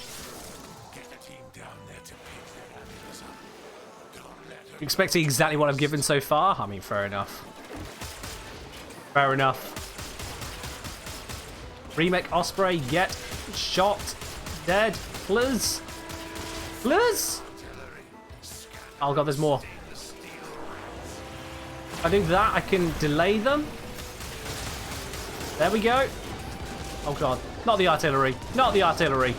You expecting exactly what I've given so far? I mean, fair enough. Fair enough. Remake Osprey, get shot, dead, please. Please. Oh god, there's more. If I do that, I can delay them. There we go. Oh god, not the artillery, not the artillery.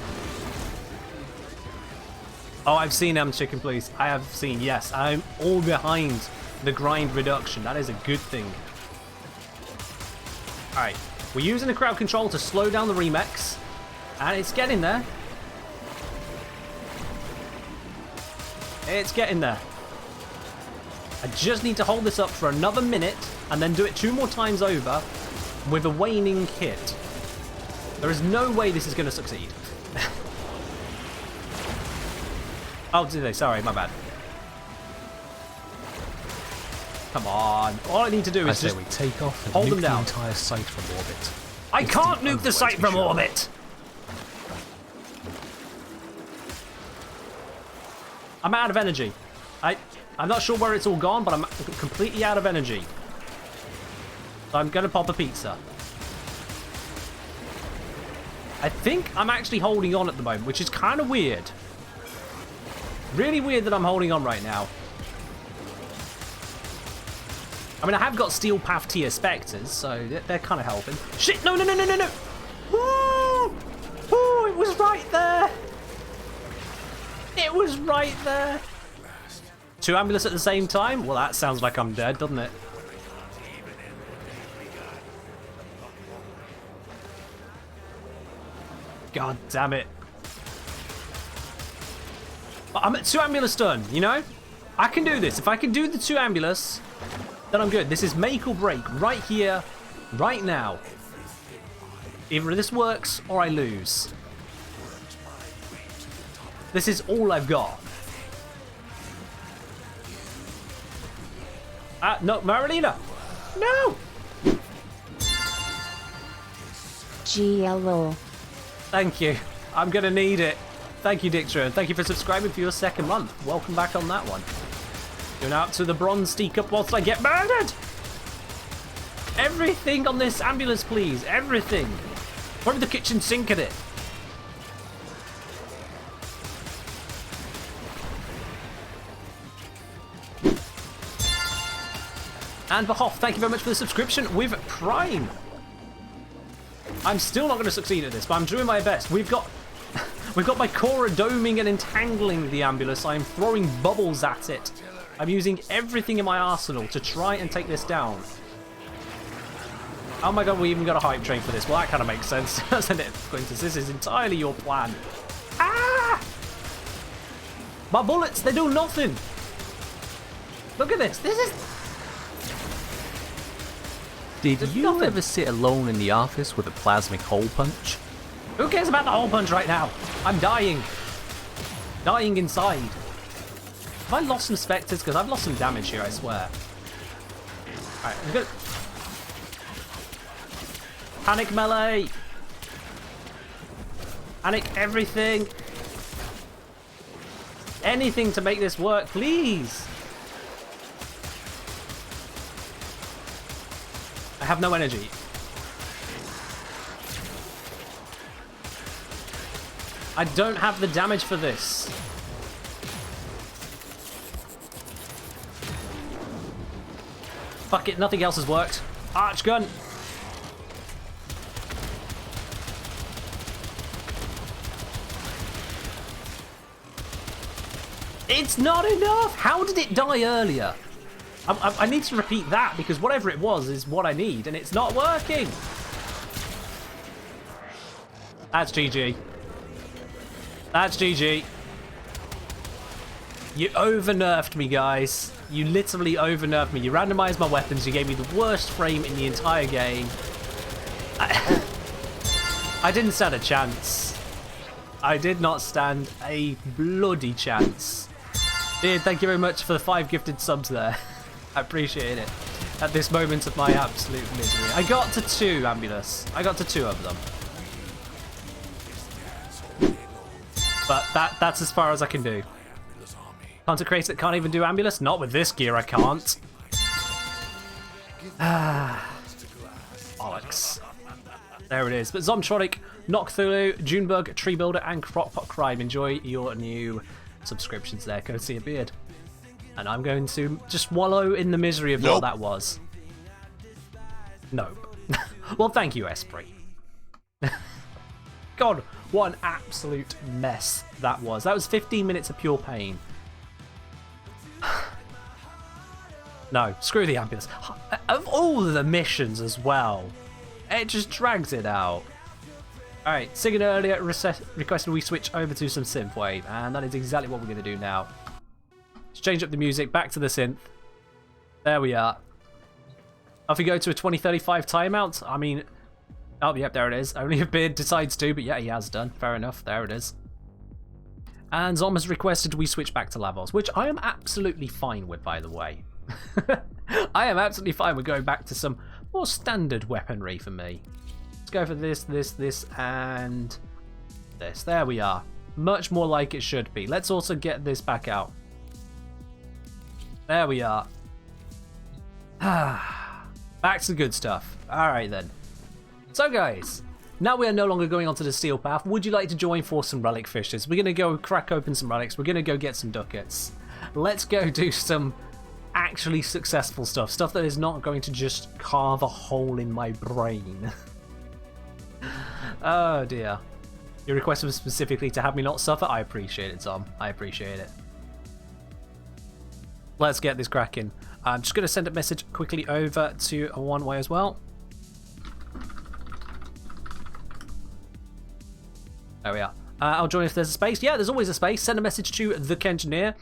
Oh, I've seen chicken, please. I have seen, yes. I'm all behind the grind reduction. That is a good thing. Alright, we're using the crowd control to slow down the remix, and it's getting there. It's getting there. I just need to hold this up for another minute, and then do it 2 more times over with a waning kit. There is no way this is going to succeed. Oh, did they? Sorry, my bad. Come on. All I need to do is just we take off and hold nuke them down. the entire site from orbit. I can't nuke the site from orbit! I'm out of energy. I'm not sure where it's all gone, but I'm completely out of energy. So I'm gonna pop a pizza. I think I'm actually holding on at the moment, which is kind of weird. Really weird that I'm holding on right now. I mean, I have got Steel Path tier Spectres, so they're kind of helping. Shit! No, no, no, no, no, no! Woo! Woo! It was right there! It was right there! 2 ambulances at the same time? Well, that sounds like I'm dead, doesn't it? God damn it. I'm at 2 ambulance done, you know? I can do this. If I can do the 2 ambulance, then I'm good. This is make or break right here, right now. Either this works or I lose. This is all I've got. No, Marilena! No! GLO. Thank you. I'm gonna need it. Thank you, Dixter, and thank you for subscribing for your 2nd month. Welcome back on that one. Going out to the bronze teacup whilst I get murdered! Everything on this ambulance, please. Everything. Throw the kitchen sink at it. And Bahoff, thank you very much for the subscription with Prime. I'm still not going to succeed at this, but I'm doing my best. We've got my Cora doming and entangling the ambulance. I'm throwing bubbles at it. I'm using everything in my arsenal to try and take this down. Oh my god, we even got a hype train for this. Well, that kind of makes sense, doesn't it, Quintus? This is entirely your plan. Ah! My bullets, they do nothing. Look at this. This is... Did you ever sit alone in the office with a plasmic hole punch? Who cares about the hole punch right now? I'm dying. Dying inside. Have I lost some spectres? Because I've lost some damage here, I swear. Alright, I'm good. Panic melee. Panic everything. Anything to make this work, please. I have no energy. I don't have the damage for this. Fuck it, nothing else has worked. Arch gun. It's not enough! How did it die earlier? I need to repeat that because whatever it was is what I need and it's not working. That's GG. That's GG. You over-nerfed me, guys. You literally over-nerfed me. You randomized my weapons. You gave me the worst frame in the entire game. I didn't stand a chance. I did not stand a bloody chance. Beard, thank you very much for the 5 gifted subs there. I appreciate it. At this moment of my absolute misery. I got to 2, Ambulus. I got to 2 of them. But that's as far as I can do. Consecrate that can't even do Ambulus? Not with this gear, I can't. Bollocks. There it is. But Zomtronic, Nocthulu, Junebug, Tree Builder, and Crockpot Crime. Enjoy your new subscriptions there. Go see a beard. And I'm going to just wallow in the misery of what that was. Nope. Well, thank you, Esprit. God, what an absolute mess that was. That was 15 minutes of pure pain. No, screw the ambulance. Of all the missions as well, it just drags it out. Alright, Sigan earlier requested we switch over to some synthwave, and that is exactly what we're going to do now. Let's change up the music, back to the synth. There we are. If we go to a 2035 timeout, I mean... Oh, yep, there it is. Only if Beard decides to, but yeah, he has done. Fair enough, there it is. And Zom has requested we switch back to Lavos, which I am absolutely fine with, by the way. I am absolutely fine with going back to some more standard weaponry for me. Let's go for this, and this. There we are. Much more like it should be. Let's also get this back out. There we are. Back to the good stuff. Alright then. So guys, now we are no longer going onto the steel path. Would you like to join for some relic fishes? We're going to go crack open some relics. We're going to go get some ducats. Let's go do some actually successful stuff. Stuff that is not going to just carve a hole in my brain. Oh dear. Your request was specifically to have me not suffer. I appreciate it, Tom. I appreciate it. Let's get this cracking. I'm just going to send a message quickly over to a one-way as well. There we are. I'll join if there's a space. Yeah, there's always a space. Send a message to the Kengineer.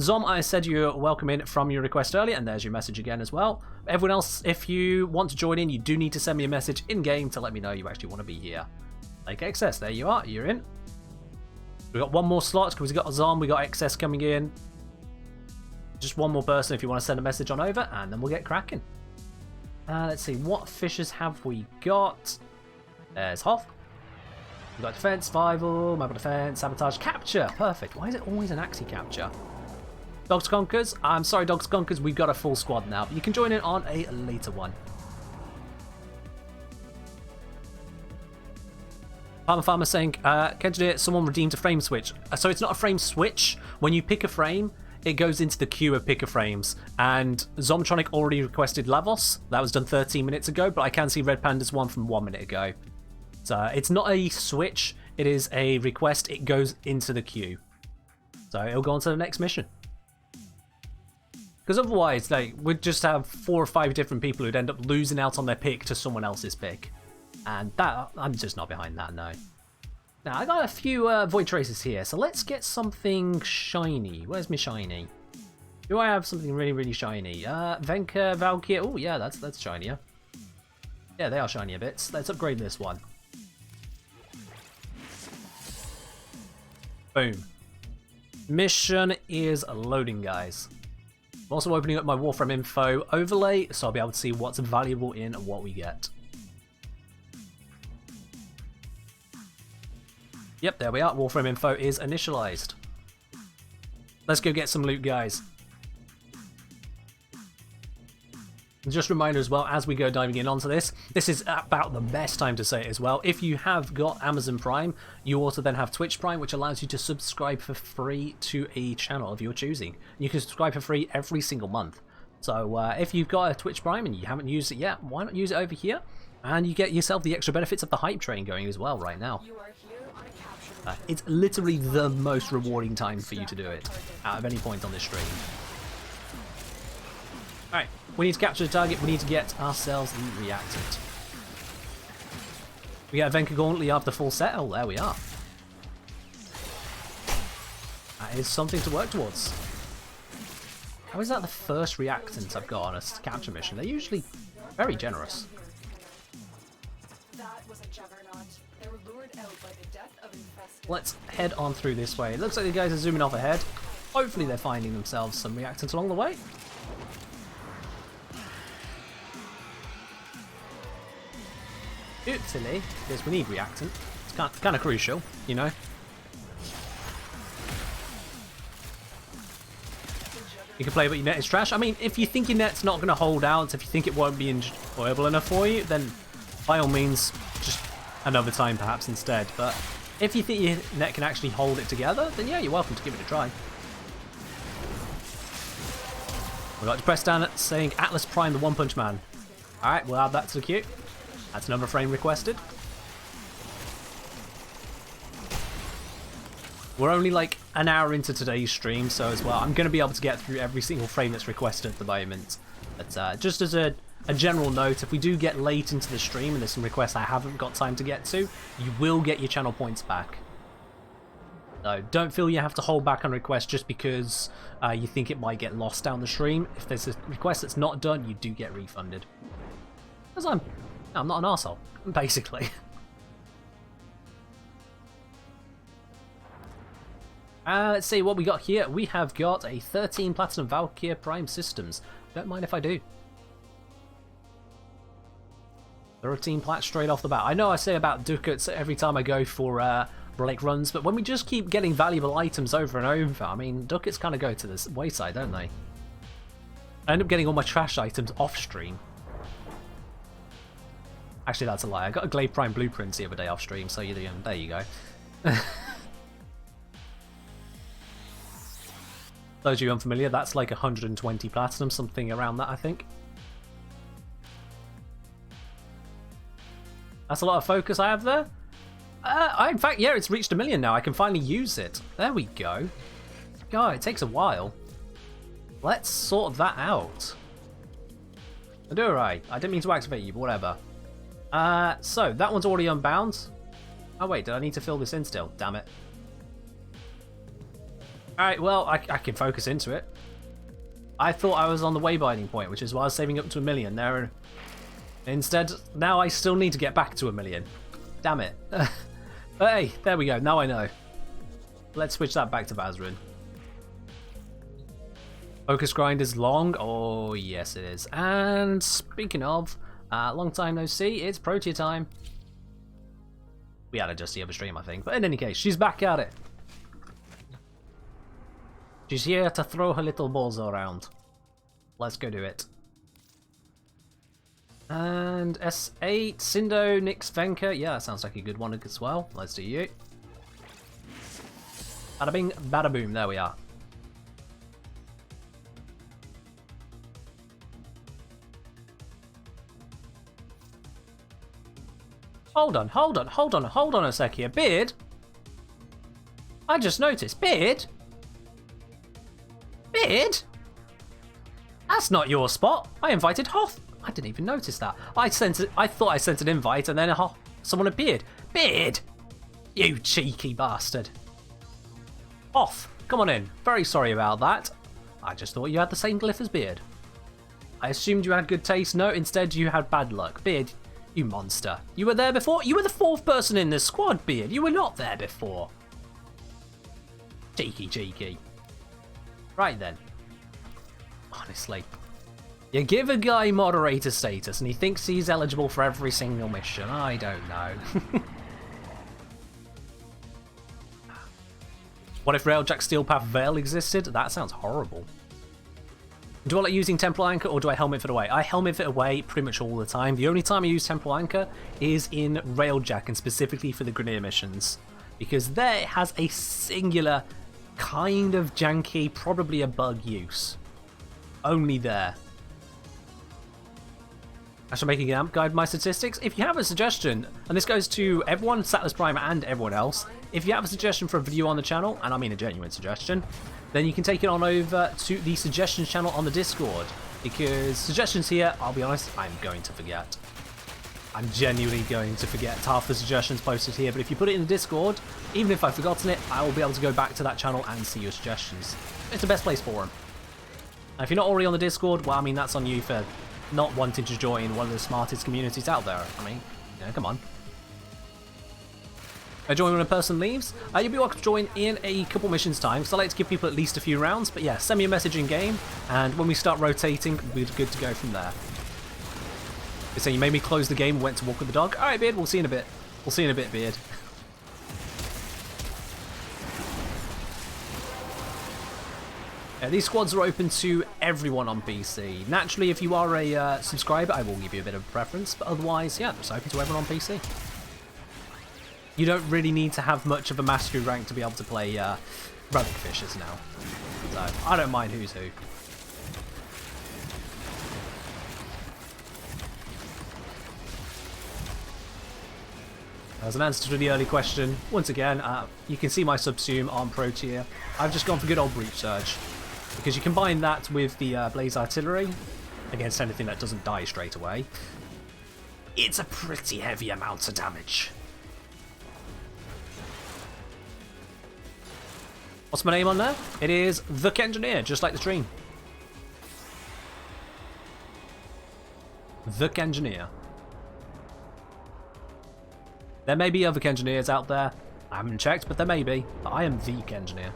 Zom, I said you're welcome in from your request earlier, and there's your message again as well. Everyone else, if you want to join in, you do need to send me a message in-game to let me know you actually want to be here. Like XS, there you are. You're in. We've got one more slot because we've got Zom, we got XS coming in. Just one more person if you want to send a message on over, and then we'll get cracking. Let's see, what fishes have we got? There's Hoff. We've got defense, survival, map of defense, sabotage, capture. Perfect. Why is it always an axie capture? Dogs Conkers. I'm sorry, Dogs Conkers. We've got a full squad now, but you can join in on a later one. Farmer saying, Kenjideer, someone redeemed a frame switch. So it's not a frame switch. When you pick a frame, it goes into the queue of picker frames. And Zomtronic already requested Lavos. That was done 13 minutes ago, but I can see Red Panda's one from 1 minute ago. So it's not a switch, it is a request. It goes into the queue. So it'll go on to the next mission. Because otherwise, like, we'd just have 4 or 5 different people who'd end up losing out on their pick to someone else's pick. And that, I'm just not behind that, no. Now, I got a few Void Tracers here, so let's get something shiny. Where's my shiny? Do I have something really, really shiny? Venka, Valkyrie, oh yeah, that's shinier. Yeah, they are shinier bits. Let's upgrade this one. Boom. Mission is loading, guys. I'm also opening up my Warframe info overlay, so I'll be able to see what's valuable in what we get. Yep, there we are. Warframe info is initialized. Let's go get some loot, guys. And just a reminder as well, as we go diving in onto this, this is about the best time to say it as well. If you have got Amazon Prime, you also then have Twitch Prime, which allows you to subscribe for free to a channel of your choosing. You can subscribe for free every single month. So if you've got a Twitch Prime and you haven't used it yet, why not use it over here? And you get yourself the extra benefits of the hype train going as well right now. It's literally the most rewarding time for you to do it out of any point on this stream. Alright, we need to capture the target, we need to get ourselves the reactant. We get a Venka Gauntlet after full set. Oh, there we are. That is something to work towards. How is that the first reactant I've got on a capture mission? They're usually very generous. That was a juggernaut. They were lured out by the death of infested. Let's head on through this way. It looks like the guys are zooming off ahead. Hopefully they're finding themselves some reactants along the way. Hopefully, because we need reactant. It's kind of crucial, you know. You can play, but your net is trash. I mean, if you think your net's not going to hold out, if you think it won't be enjoyable enough for you, then by all means, just another time perhaps instead. But if you think your net can actually hold it together, then yeah, you're welcome to give it a try. We've got to press down it saying Atlas Prime the One Punch Man. Alright, we'll add that to the queue. That's another frame requested. We're only like an hour into today's stream, so as well, I'm going to be able to get through every single frame that's requested at the moment. But just as a general note, if we do get late into the stream and there's some requests I haven't got time to get to, you will get your channel points back. So don't feel you have to hold back on requests just because you think it might get lost down the stream. If there's a request that's not done, you do get refunded. Because I'm not an arsehole, basically. Let's see what we got here. We have got a 13 Platinum Valkyr Prime Systems. Don't mind if I do. 13 plat straight off the bat. I know I say about ducats every time I go for relic runs, but when we just keep getting valuable items over and over, I mean, ducats kind of go to the wayside, don't they? I end up getting all my trash items off stream. Actually, that's a lie. I got a Glaive Prime Blueprints the other day off stream, so there you go. Those of you unfamiliar, that's like 120 platinum, something around that, I think. That's a lot of focus I have there. In fact, yeah, it's reached 1 million now. I can finally use it. There we go. God, it takes a while. Let's sort that out. I do alright. I didn't mean to activate you, but whatever. So, that one's already unbound. Oh wait, did I need to fill this in still? Damn it. Alright, well, I can focus into it. I thought I was on the waybinding point, which is why I was saving up to 1 million. There. Instead, now I still need to get back to 1 million. Damn it. But hey, there we go. Now I know. Let's switch that back to Bazrin. Focus grind is long. Oh, yes, it is. And speaking of, long time no see, it's Protea time. We had it just the other stream, I think. But in any case, she's back at it. She's here to throw her little balls around. Let's go do it. And S8, Sindo, Nix, Venka. Yeah, that sounds like a good one as well. Let's do you. Bada bing, bada boom. There we are. Hold on a sec here. Beard? I just noticed. Beard? Beard? That's not your spot. I invited Hoth. I didn't even notice that. I thought I sent an invite and then someone appeared. Beard! You cheeky bastard. Hoth, come on in. Very sorry about that. I just thought you had the same glyph as Beard. I assumed you had good taste. No, instead you had bad luck. Beard, you monster. You were there before? You were the 4th person in this squad, Beard. You were not there before. Cheeky. Right then. Honestly. You give a guy moderator status and he thinks he's eligible for every single mission. I don't know. What if Railjack Steelpath Veil existed? That sounds horrible. Do I like using Temple Anchor or do I Helmet Fit Away? I Helmet Fit Away pretty much all the time. The only time I use Temple Anchor is in Railjack and specifically for the Grineer missions. Because there it has a singular kind of janky, probably a bug use. Only there. After making an amp guide my statistics, if you have a suggestion, and this goes to everyone, Satless Prime and everyone else, if you have a suggestion for a video on the channel, and I mean a genuine suggestion, then you can take it on over to the suggestions channel on the Discord, because suggestions here, I'll be honest, I'm going to forget. I'm genuinely going to forget half the suggestions posted here, but if you put it in the Discord, even if I've forgotten it, I will be able to go back to that channel and see your suggestions. It's the best place for them. And if you're not already on the Discord, well, I mean, that's on you for not wanting to join one of the smartest communities out there. I mean, yeah, come on. I join when a person leaves. You'll be welcome to join in a couple missions time, so I like to give people at least a few rounds, but yeah, send me a message in game, and when we start rotating, we're good to go from there. They say you made me close the game and went to walk with the dog. Alright, Beard, we'll see in a bit. We'll see in a bit, Beard. Yeah, these squads are open to everyone on PC. Naturally, if you are a subscriber, I will give you a bit of preference, but otherwise, yeah, it's open to everyone on PC. You don't really need to have much of a mastery rank to be able to play relic fishers now. So, I don't mind who's who. As an answer to the early question, once again, you can see my subsume on Pro tier. I've just gone for good old Breach Surge. Because you combine that with the Blaze Artillery against anything that doesn't die straight away. It's a pretty heavy amount of damage. What's my name on there? It is The Engineer, just like the stream. The Engineer. There may be other engineers out there. I haven't checked, but there may be. But I am the Engineer.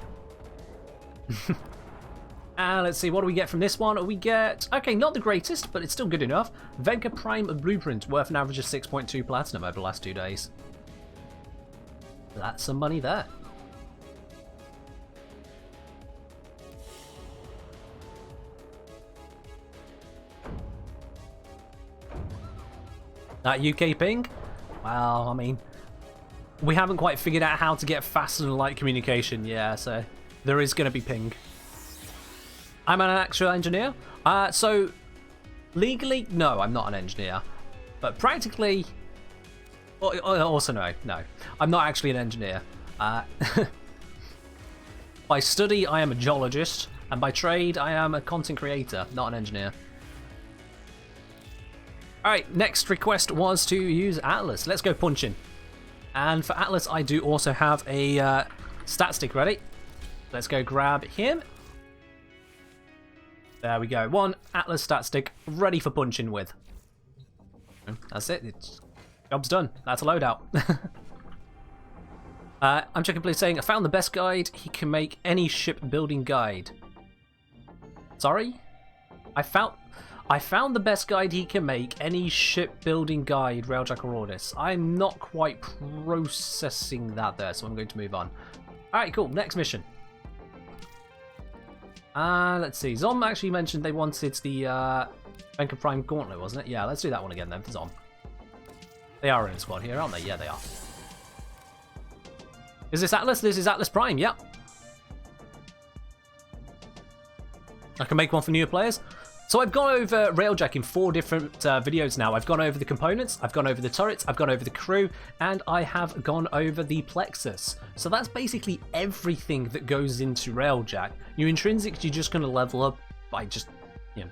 And let's see, what do we get from this one? We get, okay, not the greatest, but it's still good enough. Venka Prime Blueprint, worth an average of 6.2 platinum over the last 2 days. That's some money there. That UK ping? Well, I mean, we haven't quite figured out how to get faster than light communication, yeah, so there is going to be ping. I'm an actual engineer. So, legally, no, I'm not an engineer. But practically, also no, I'm not actually an engineer. By study, I am a geologist, and by trade, I am a content creator, not an engineer. Alright, next request was to use Atlas. Let's go punching. And for Atlas, I do also have a stat stick ready. Let's go grab him. There we go. One Atlas stat stick ready for punching with. That's it. Job's done. That's a loadout. I'm checking please saying, I found the best guide he can make any ship building guide. Sorry? I found the best guide he can make any ship building guide, Railjack or Ordis. I'm not quite processing that there, so I'm going to move on. Alright, cool. Next mission. Let's see. Zom actually mentioned they wanted the Venka Prime Gauntlet, wasn't it? Yeah, let's do that one again then for Zom. They are in the squad here, aren't they? Yeah, they are. Is this Atlas? This is Atlas Prime, yeah. I can make one for newer players. So I've gone over Railjack in 4 different videos now. I've gone over the components, I've gone over the turrets, I've gone over the crew, and I have gone over the plexus. So that's basically everything that goes into Railjack. Your intrinsics, you're just going to level up by just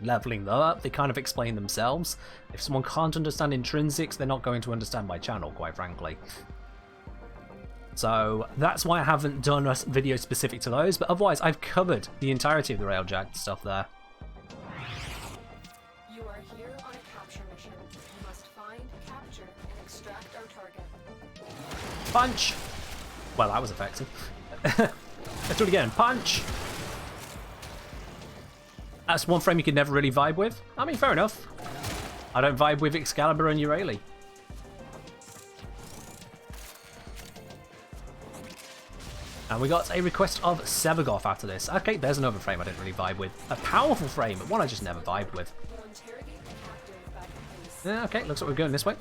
leveling them up. They kind of explain themselves. If someone can't understand intrinsics, they're not going to understand my channel, quite frankly. So that's why I haven't done a video specific to those, but otherwise I've covered the entirety of the Railjack stuff there. Punch! Well, that was effective. Let's do it again. Punch! That's one frame you could never really vibe with. I mean, fair enough. I don't vibe with Excalibur and Eurali. And we got a request of Sebagoth after this. Okay, there's another frame I didn't really vibe with. A powerful frame, but one I just never vibed with. Yeah, okay, looks like we're going this way.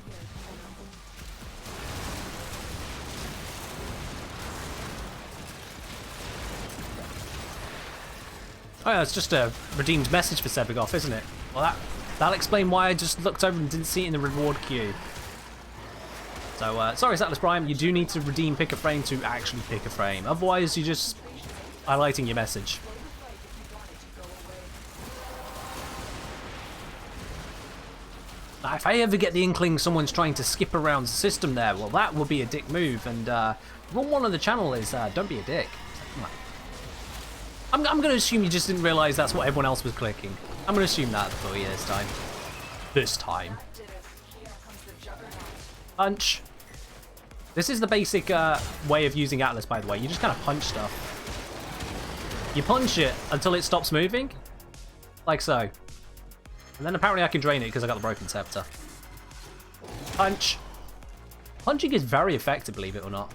Oh yeah, it's just a redeemed message for Sebagoth, isn't it? Well, that'll explain why I just looked over and didn't see it in the reward queue. So, sorry, Atlas Prime, you do need to redeem pick a frame to actually pick a frame. Otherwise, you're just highlighting your message. Now, if I ever get the inkling someone's trying to skip around the system there, well, that would be a dick move. And rule 1 on the channel is don't be a dick. I'm going to assume you just didn't realise that's what everyone else was clicking. I'm going to assume that for you this time. This time. Punch. This is the basic way of using Atlas, by the way. You just kind of punch stuff. You punch it until it stops moving. Like so. And then apparently I can drain it because I got the broken scepter. Punch. Punching is very effective, believe it or not.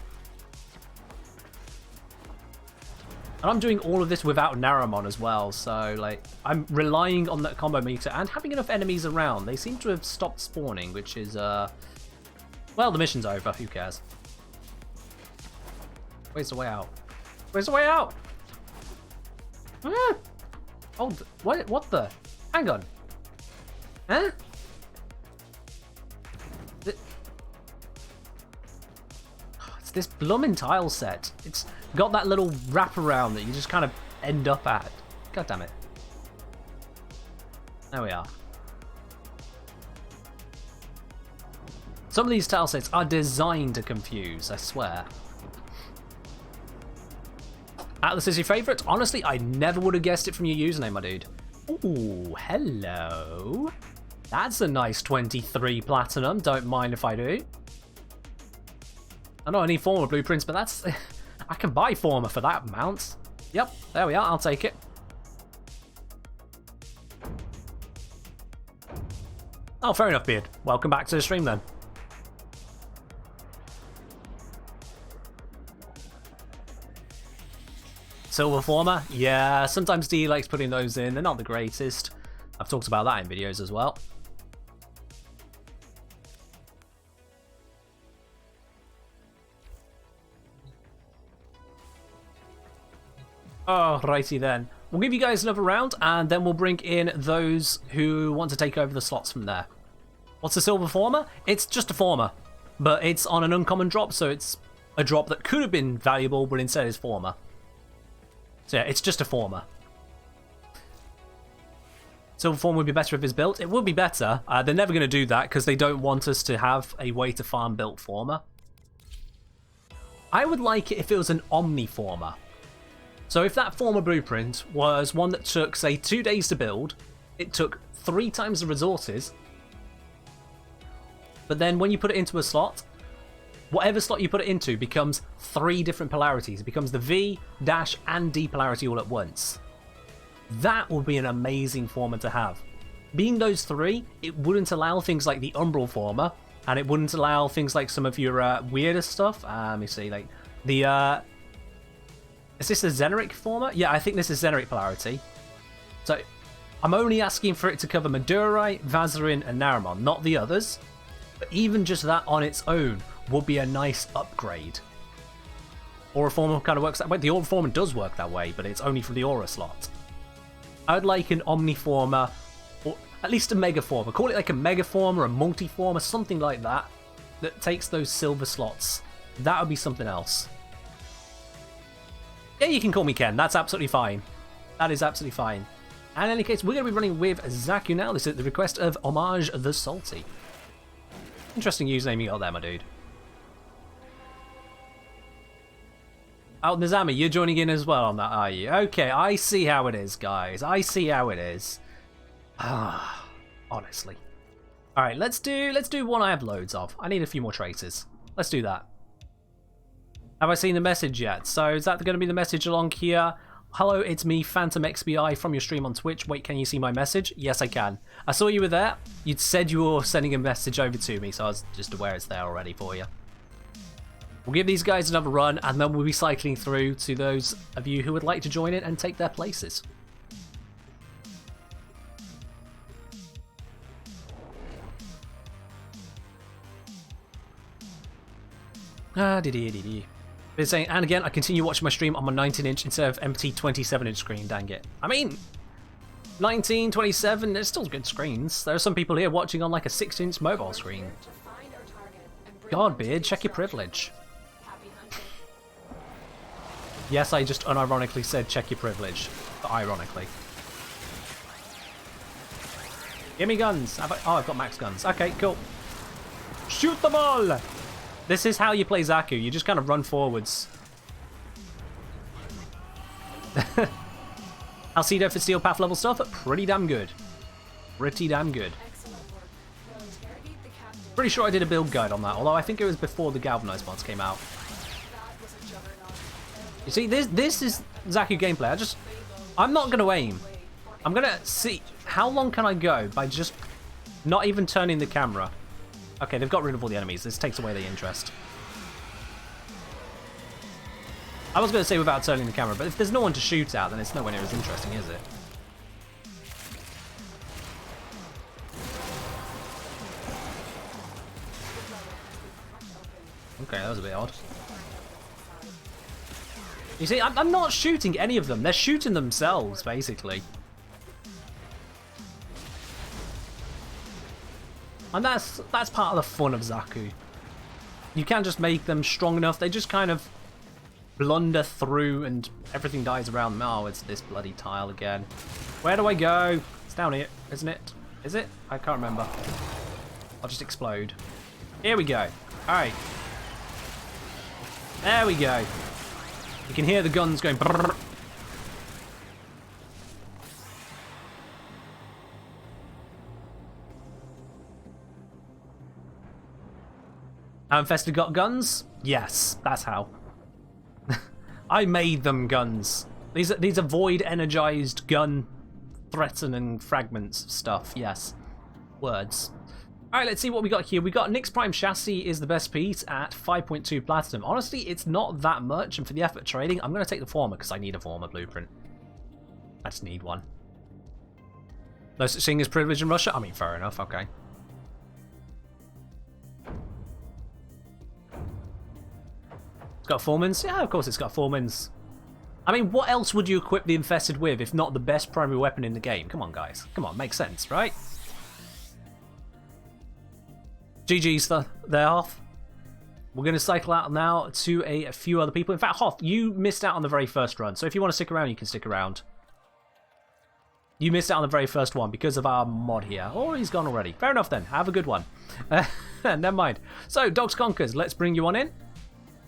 And I'm doing all of this without Naramon as well, so like I'm relying on that combo meter and having enough enemies around. They seem to have stopped spawning, which is well, the mission's over, who cares? Where's the way out? Where's the way out? Ah! Oh, what the? Hang on. Huh? It's this blooming tile set. It's got that little wraparound that you just kind of end up at. God damn it. There we are. Some of these tile sets are designed to confuse, I swear. Atlas is your favourite? Honestly, I never would have guessed it from your username, my dude. Ooh, hello. That's a nice 23 platinum. Don't mind if I do. I know I need Former blueprints, but that's... I can buy Former for that amount. Yep, there we are. I'll take it. Oh, fair enough, Beard. Welcome back to the stream then. Silver Former? Yeah, sometimes D likes putting those in. They're not the greatest. I've talked about that in videos as well. Oh, righty then. We'll give you guys another round, and then we'll bring in those who want to take over the slots from there. What's a Silver Former? It's just a Former, but it's on an uncommon drop, so it's a drop that could have been valuable, but instead is Former. So yeah, it's just a Former. Silver Former would be better if it's built. It would be better. They're never going to do that because they don't want us to have a way to farm built Former. I would like it if it was an Omni Former. So if that Former blueprint was one that took, say, 2 days to build, it took 3 times the resources, but then when you put it into a slot, whatever slot you put it into becomes 3 different polarities. It becomes the V, dash, and D polarity all at once. That would be an amazing Former to have. Being those 3, it wouldn't allow things like the Umbral Former, and it wouldn't allow things like some of your weirder stuff. Let me see, like the... Is this a Xeneric Former? Yeah, I think this is Xeneric polarity. So, I'm only asking for it to cover Madurai, Vazarin, and Naramon, not the others. But even just that on its own would be a nice upgrade. Aura Former kind of works that way. The Aura Former does work that way, but it's only for the Aura slot. I would like an Omni Former, or at least a Mega Former. Call it like a Mega Former, a Multi Former, something like that, that takes those silver slots. That would be something else. Yeah, you can call me Ken. That's absolutely fine. That is absolutely fine. And in any case, we're going to be running with Zaku now. This is at the request of Homage the Salty. Interesting username you got there, my dude. Oh, Nazami, you're joining in as well on that, are you? Okay, I see how it is, guys. I see how it is. Ah, honestly. All right, let's do one I have loads of. I need a few more traitors. Let's do that. Have I seen the message yet? So is that going to be the message along here? Hello, it's me, Phantom XBI from your stream on Twitch. Wait, can you see my message? Yes, I can. I saw you were there. You'd said you were sending a message over to me, so I was just aware it's there already for you. We'll give these guys another run, and then we'll be cycling through to those of you who would like to join in and take their places. Been saying, and again, I continue watching my stream on my 19-inch instead of empty 27-inch screen, dang it. I mean, 19, 27, there's still good screens. There are some people here watching on like a 6-inch mobile screen. God, Beard, check your privilege. Yes, I just unironically said check your privilege, but ironically. Give me guns. Oh, I've got max guns. Okay, cool. Shoot them all! This is how you play Zaku. You just kind of run forwards. Alcedo for Steel Path level stuff, pretty damn good. Pretty damn good. Pretty sure I did a build guide on that, although I think it was before the Galvanized mods came out. You see, this is Zaku gameplay. I'm not going to aim. I'm going to see how long can I go by just not even turning the camera. Okay, they've got rid of all the enemies. This takes away the interest. I was going to say without turning the camera, but if there's no one to shoot at, then it's nowhere near as interesting, is it? Okay, that was a bit odd. You see, I'm not shooting any of them. They're shooting themselves, basically. And that's part of the fun of Zaku. You can't just make them strong enough. They just kind of blunder through and everything dies around them. Oh, it's this bloody tile again. Where do I go? It's down here, isn't it? Is it? I can't remember. I'll just explode. Here we go. Alright. There we go. You can hear the guns going brrr. How Infested got guns? Yes, that's how. I made them guns. These are void energized gun threatening fragments stuff. Yes, words. All right, let's see what we got here. We got Nyx Prime Chassis is the best piece at 5.2 platinum. Honestly, it's not that much, and for the effort trading, I'm going to take the former because I need a former blueprint. I just need one. No such thing as privilege in Russia? I mean, fair enough, okay. It's got Foreman's? Yeah, of course it's got Foreman's. I mean, what else would you equip the Infested with if not the best primary weapon in the game? Come on, guys. Come on, makes sense, right? GG's there, Hoff. We're going to cycle out now to a few other people. In fact, Hoff, you missed out on the very first run, so if you want to stick around, you can stick around. You missed out on the very first one because of our mod here. Oh, he's gone already. Fair enough then. Have a good one. Never mind. So, Dogs Conkers, let's bring you on in.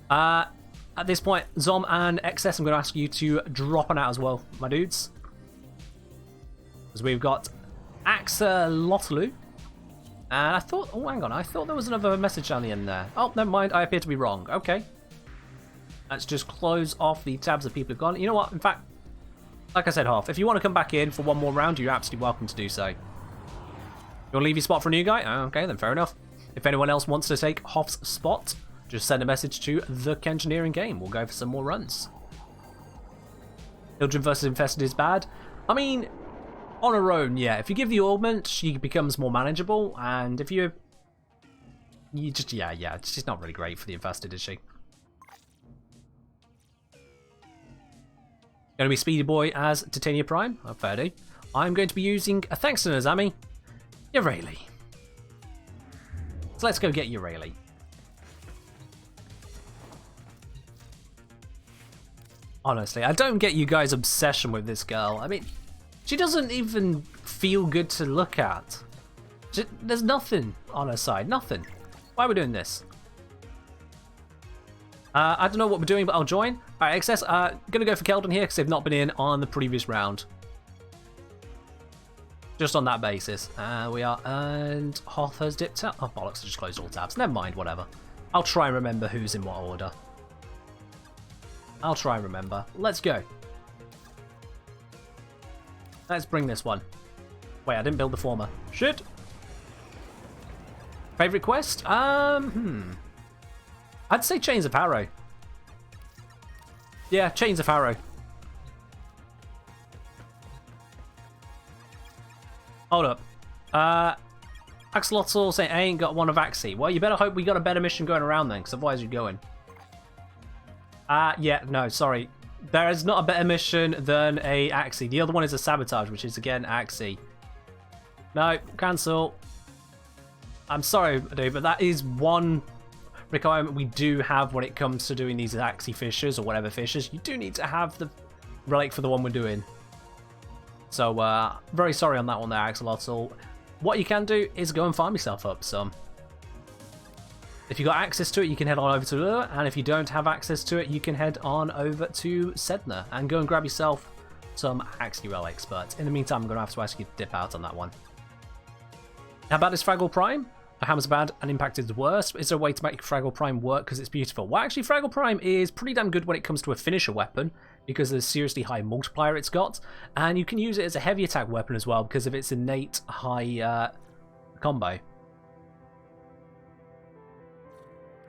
At this point, Zom and XS, I'm going to ask you to drop on out as well, my dudes. Because we've got Axolotlu. And I thought, oh, hang on, I thought there was another message down the end there. Oh, never mind, I appear to be wrong. Okay. Let's just close off the tabs that people have gone. You know what, in fact, like I said, Hoff, if you want to come back in for one more round, you're absolutely welcome to do so. You want to leave your spot for a new guy? Okay, then fair enough. If anyone else wants to take Hoff's spot, just send a message to the Kengineering game. We'll go for some more runs. Children versus Infested is bad. I mean, on her own, yeah. If you give the augment, she becomes more manageable, and if you just, yeah, she's not really great for the Infested, is she? Going to be Speedy Boy as Titania Prime. Oh, fair do. I'm going to be using a thanks to Nazami, Urayli. So let's go get Urayli. Honestly, I don't get you guys' obsession with this girl. I mean, she doesn't even feel good to look at. There's nothing on her side, nothing. Why are we doing this? I don't know what we're doing, but I'll join. Alright, XS, gonna go for Keldon here because they've not been in on the previous round. Just on that basis. We are, and Hoth has dipped out. Oh, bollocks, I just closed all tabs. Never mind, whatever. I'll try and remember who's in what order. I'll try and remember. Let's go. Let's bring this one. Wait, I didn't build the former. Shit. Favorite quest? I'd say Chains of Harrow. Yeah, Chains of Harrow. Hold up. Axolotl saying I ain't got one of Axie. Well, you better hope we got a better mission going around then, because otherwise you're going. Yeah, no, sorry. There is not a better mission than a Axie. The other one is a Sabotage, which is again Axie. No, cancel. I'm sorry, dude, but that is one requirement we do have when it comes to doing these Axie fishes or whatever fishes. You do need to have the relic for the one we're doing. So, very sorry on that one there, Axolotl. What you can do is go and farm yourself up some. If you've got access to it, you can head on over to Lure, and if you don't have access to it, you can head on over to Sedna and go and grab yourself some Axie relics. But in the meantime, I'm going to have to ask you to dip out on that one. How bad is Fraggle Prime? Hammer's bad and Impact is worse. Is there a way to make Fraggle Prime work because it's beautiful? Well, actually, Fraggle Prime is pretty damn good when it comes to a finisher weapon because of the seriously high multiplier it's got, and you can use it as a heavy attack weapon as well because of its innate high combo.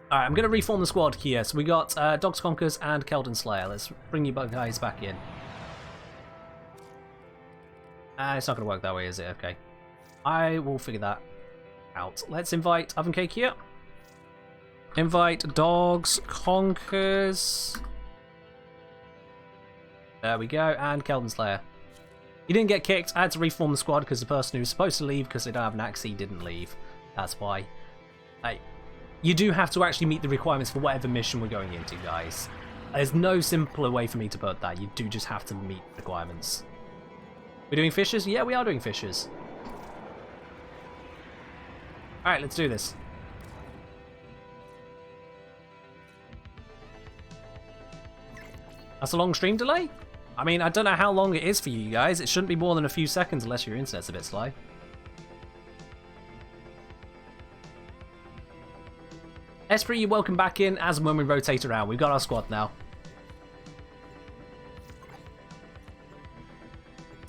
Alright, I'm going to reform the squad here. So we got Dogs Conkers and Keldon Slayer. Let's bring you both guys back in. It's not going to work that way, is it? Okay. I will figure that out. Let's invite Oven Cake here. Invite Dogs Conkers. There we go. And Keldon Slayer. He didn't get kicked. I had to reform the squad because the person who was supposed to leave because they don't have an Axie didn't leave. That's why. You do have to actually meet the requirements for whatever mission we're going into, guys. There's no simpler way for me to put that. You do just have to meet the requirements. We're doing fishers? Yeah, we are doing fishers. Alright, let's do this. That's a long stream delay? I mean, I don't know how long it is for you guys. It shouldn't be more than a few seconds unless your internet's a bit slow. Esprit, you're welcome back in as and when we rotate around. We've got our squad now.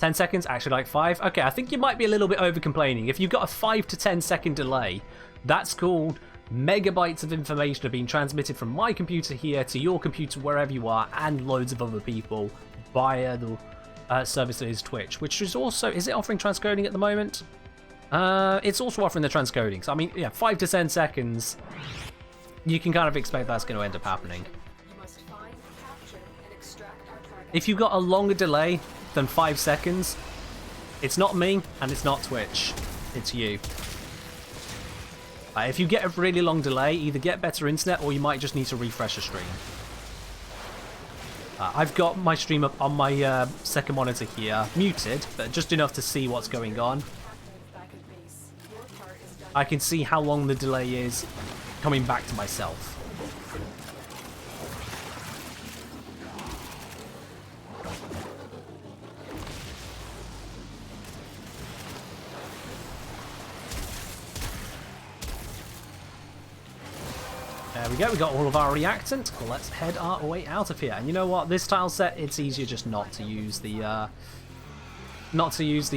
10 seconds, actually like 5. Okay, I think you might be a little bit over complaining. If you've got a 5 to 10 second delay, that's called megabytes of information are being transmitted from my computer here to your computer wherever you are, and loads of other people via the service that is Twitch, which is also, is it offering transcoding at the moment? It's also offering the transcoding. So I mean, yeah, 5 to 10 seconds, you can kind of expect that's going to end up happening. You must find, capture, and extract our target. If you've got a longer delay than 5 seconds, it's not me and it's not Twitch, it's you. If you get a really long delay, either get better internet or you might just need to refresh the stream. I've got my stream up on my second monitor here, muted, but just enough to see what's going on. Back at base. Your part is done. I can see how long the delay is coming back to myself. There we go, we got all of our reactant. Let's head our way out of here. And you know what? This tile set, it's easier just not to use the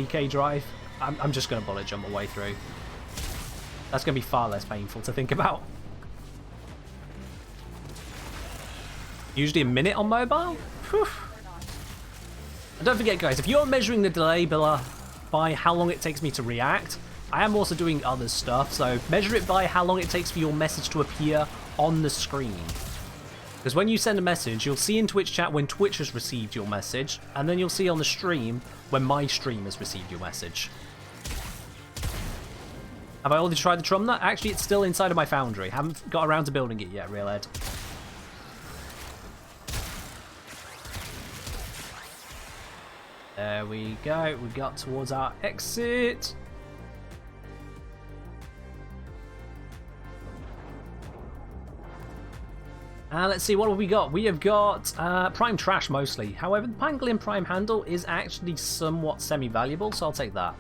K drive. I'm just gonna bullet jump my way through. That's gonna be far less painful to think about. Usually a minute on mobile? Whew. And don't forget, guys, if you're measuring the delay by how long it takes me to react, I am also doing other stuff, so measure it by how long it takes for your message to appear on the screen. Because when you send a message, you'll see in Twitch chat when Twitch has received your message, and then you'll see on the stream when my stream has received your message. Have I already tried the Trumna? Actually, it's still inside of my foundry. Haven't got around to building it yet, real Ed. There we go. We got towards our exit. Let's see, what have we got? We have got Prime Trash mostly. However, the Pangolin Prime Handle is actually somewhat semi-valuable, so I'll take that.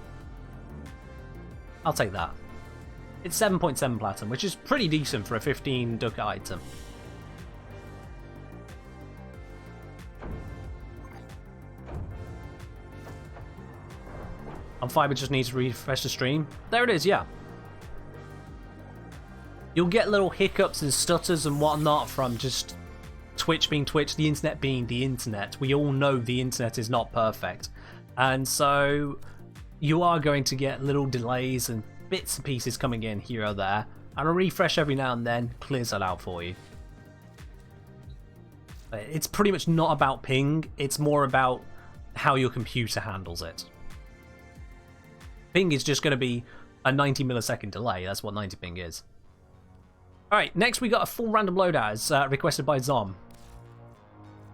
I'll take that. It's 7.7 platinum, which is pretty decent for a 15 ducat item. On Fiber just needs to refresh the stream. There it is, yeah. You'll get little hiccups and stutters and whatnot from just Twitch being Twitch, the internet being the internet. We all know the internet is not perfect. And so you are going to get little delays and bits and pieces coming in here or there. And a refresh every now and then clears that out for you. It's pretty much not about ping, it's more about how your computer handles it. Ping is just going to be a 90 millisecond delay, that's what 90 ping is. Alright, next we got a full random loadout as requested by Zom.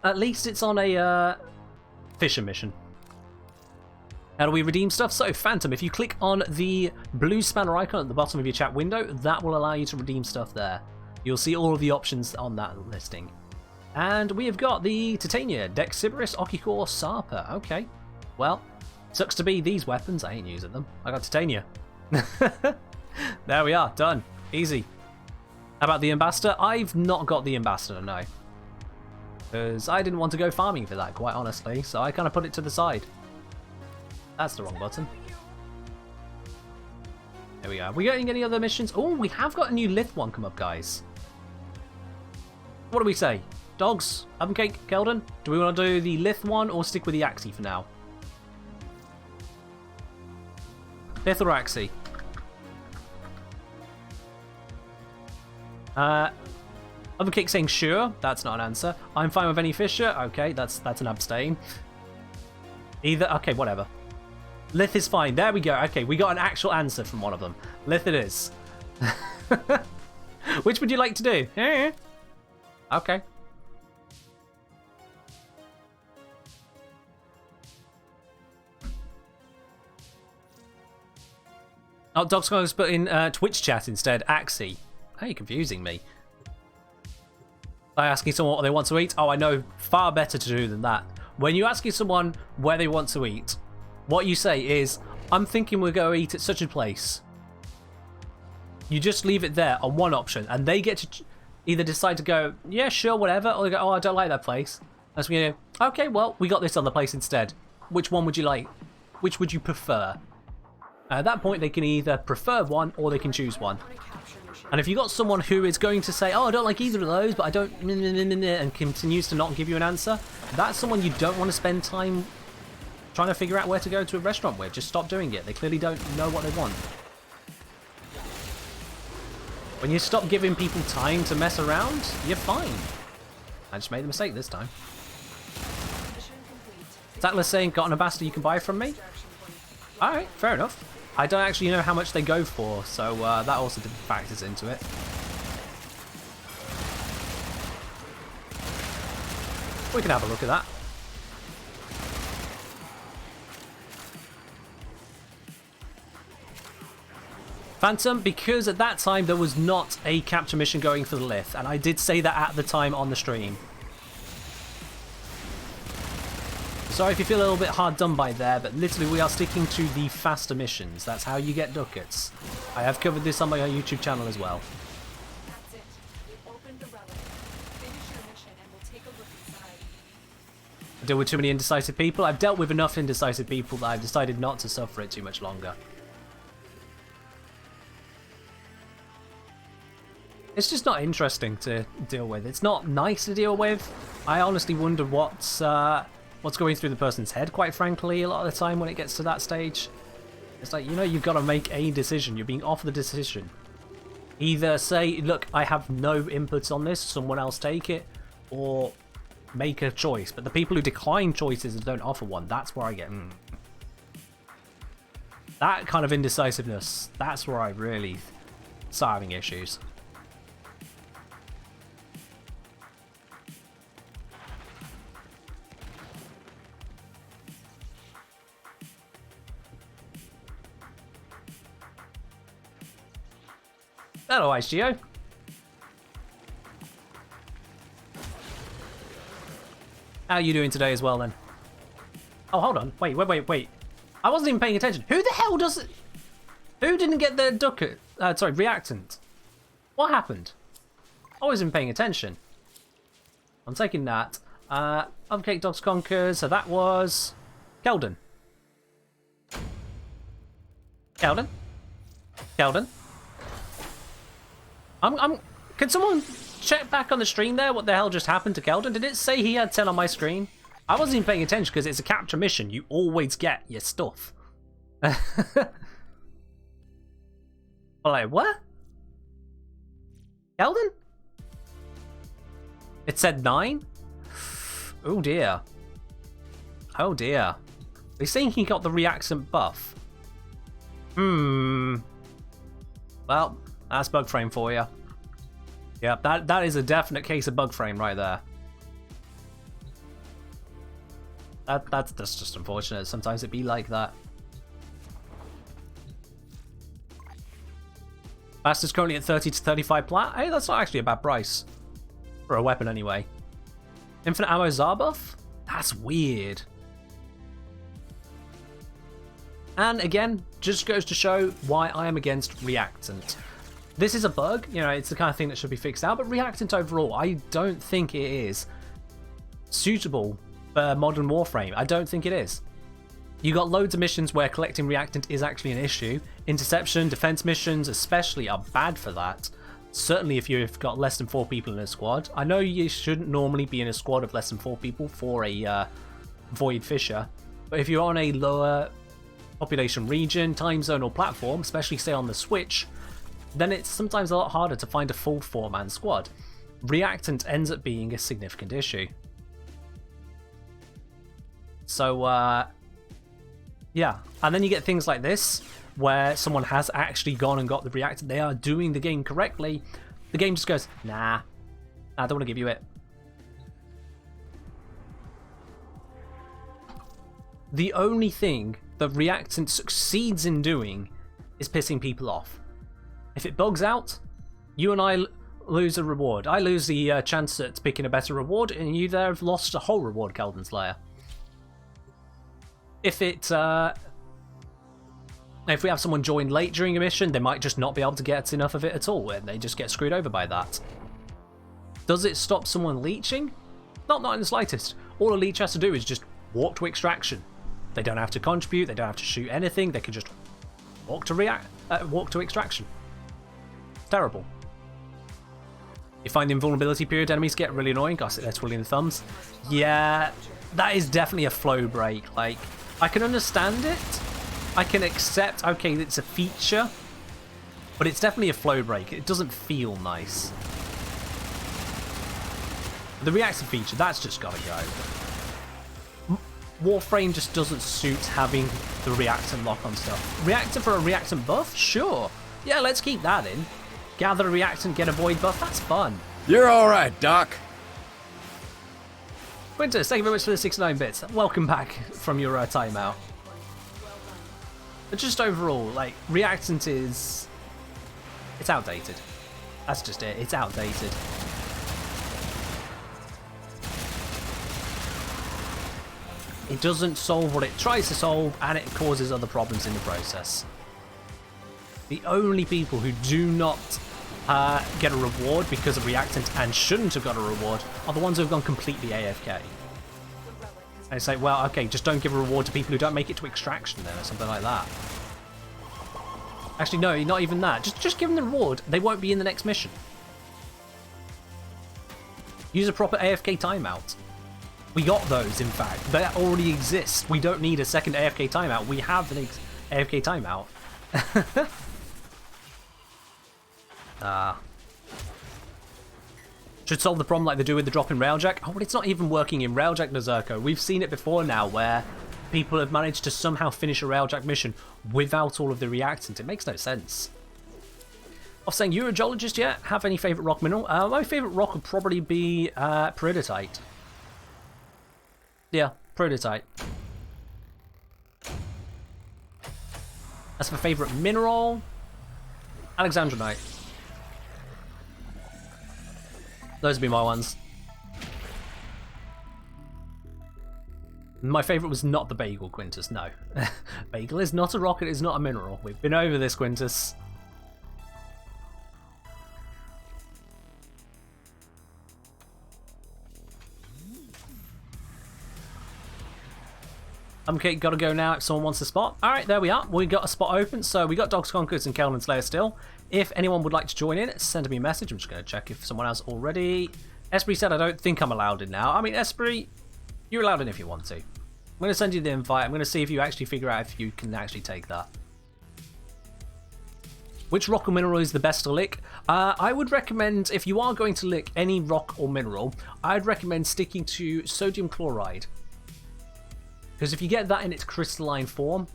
At least it's on a Fisher mission. How do we redeem stuff? So, Phantom, if you click on the blue spanner icon at the bottom of your chat window, that will allow you to redeem stuff there. You'll see all of the options on that listing. And we have got the Titania, Dexiberus, Okicore, Sarpa. Okay, well, sucks to be these weapons. I ain't using them. I got Titania. There we are, done. Easy. How about the Ambassador? I've not got the Ambassador, no. Because I didn't want to go farming for that, quite honestly, so I kind of put it to the side. That's the wrong button. There we are. Are we getting any other missions? Oh, we have got a new Lith one come up, guys. What do we say? Dogs? Oven Cake? Keldon? Do we want to do the Lith one or stick with the Axie for now? Lith or Axie? Other Kick saying sure, that's not an answer. I'm fine with any Fisher, okay, that's an abstain. Either, okay, whatever. Lith is fine, there we go, okay, we got an actual answer from one of them. Lith it is. Which would you like to do? Okay. Oh, Doc's going to put in Twitch chat instead, Axie. How are you confusing me? By asking someone what they want to eat? Oh, I know far better to do than that. When you're asking someone where they want to eat, what you say is, I'm thinking we'll go eat at such a place. You just leave it there on one option, and they get to either decide to go, yeah, sure, whatever, or they go, oh, I don't like that place. That's when you go, okay, well, we got this other place instead. Which one would you like? Which would you prefer? At that point, they can either prefer one or they can choose one. And if you've got someone who is going to say, oh, I don't like either of those, but I don't, and continues to not give you an answer, that's someone you don't want to spend time trying to figure out where to go to a restaurant with. Just stop doing it. They clearly don't know what they want. When you stop giving people time to mess around, you're fine. I just made a mistake this time. Atlas saying, got an ambassador you can buy from me? Alright, fair enough. I don't actually know how much they go for, so that also factors into it. We can have a look at that. Phantom, because at that time there was not a capture mission going for the Lith, and I did say that at the time on the stream. Sorry if you feel a little bit hard done by there, but literally we are sticking to the faster missions. That's how you get ducats. I have covered this on my YouTube channel as well. That's it. We've opened the relic. Finish your mission and we'll take a look inside. I deal with too many indecisive people. I've dealt with enough indecisive people that I've decided not to suffer it too much longer. It's just not interesting to deal with. It's not nice to deal with. I honestly wonder what's going through the person's head, quite frankly, a lot of the time when it gets to that stage. It's like, you know, you've got to make a decision. You're being offered the decision. Either say, look, I have no inputs on this, someone else take it, or make a choice. But the people who decline choices and don't offer one, that's where I get... That kind of indecisiveness, that's where I really start having issues. Hello, ICO. How are you doing today as well, then? Oh, hold on. Wait. I wasn't even paying attention. Who the hell does it? Who didn't get their ducat? Sorry, reactant. What happened? I wasn't paying attention. I'm taking that. Upcake Dogs Conquer. So that was Keldon. Keldon. Can someone check back on the stream there what the hell just happened to Keldon? Did it say he had 10 on my screen? I wasn't even paying attention because it's a capture mission. You always get your stuff. Like, what? Keldon? It said 9? Oh dear. Oh dear. They're saying he got the reaccent buff. Well, that's bug frame for you. Yeah, that is a definite case of bug frame right there. That's just unfortunate. Sometimes it be like that. Fastest currently at 30 to 35 plat. Hey, that's not actually a bad price. For a weapon anyway. Infinite ammo Zarbuff? That's weird. And again, just goes to show why I am against reactant. This is a bug, you know, it's the kind of thing that should be fixed out, but reactant overall, I don't think it is suitable for modern Warframe. I don't think it is. You got loads of missions where collecting reactant is actually an issue. Interception, defense missions especially are bad for that. Certainly if you've got less than 4 people in a squad. I know you shouldn't normally be in a squad of less than 4 people for a Void Fisher, but if you're on a lower population region, time zone or platform, especially say on the Switch, then it's sometimes a lot harder to find a full 4-man squad. Reactant ends up being a significant issue. So, yeah. And then you get things like this, where someone has actually gone and got the reactant. They are doing the game correctly. The game just goes, nah, I don't want to give you it. The only thing that reactant succeeds in doing is pissing people off. If it bugs out, you and I lose a reward. I lose the chance at picking a better reward, and you there have lost a whole reward, Keldon Slayer. If it, if we have someone join late during a mission, they might just not be able to get enough of it at all, and they just get screwed over by that. Does it stop someone leeching? Not in the slightest. All a leech has to do is just walk to extraction. They don't have to contribute. They don't have to shoot anything. They can just walk to extraction. It's terrible. You find the invulnerability period enemies get really annoying. I sit there twiddling the thumbs. Yeah, that is definitely a flow break. Like, I can understand it. I can accept, okay, it's a feature, but it's definitely a flow break. It doesn't feel nice. The reactive feature, that's just gotta go. Warframe just doesn't suit having the reactant lock on stuff. Reactant for a reactant buff? Sure. Yeah, let's keep that in. Gather a reactant, get a void buff, that's fun. You're alright, Doc. Quintus, thank you very much for the 69 bits. Welcome back from your timeout. But just overall, like, reactant is... it's outdated. That's just it, it's outdated. It doesn't solve what it tries to solve, and it causes other problems in the process. The only people who do not get a reward because of reactant and shouldn't have got a reward are the ones who have gone completely AFK. I say, well, okay, just don't give a reward to people who don't make it to extraction then, or something like that. Actually, no, not even that. Just give them the reward. They won't be in the next mission. Use a proper AFK timeout. We got those, in fact. They already exist. We don't need a second AFK timeout. We have an AFK timeout. Should solve the problem like they do with the drop in Railjack. Oh, but it's not even working in Railjack, Nazirko. We've seen it before now where people have managed to somehow finish a Railjack mission without all of the reactant. It makes no sense. Off saying, you're a geologist yet? Have any favourite rock mineral? My favourite rock would probably be peridotite. Yeah, peridotite. That's my favourite mineral. Alexandronite. Those would be my ones. My favourite was not the bagel, Quintus, no. Bagel is not a rock, it is not a mineral. We've been over this, Quintus. Okay, gotta go now if someone wants a spot. Alright, there we are. We got a spot open, so we got Dogs Conquerors and Kelvin Slayer still. If anyone would like to join in, send me a message. I'm just going to check if someone has already. Esprit said I don't think I'm allowed in now. I mean, Esprit, you're allowed in if you want to. I'm going to send you the invite. I'm going to see if you actually figure out if you can actually take that. Which rock or mineral is the best to lick? I would recommend, if you are going to lick any rock or mineral, I'd recommend sticking to sodium chloride. Because if you get that in its crystalline form,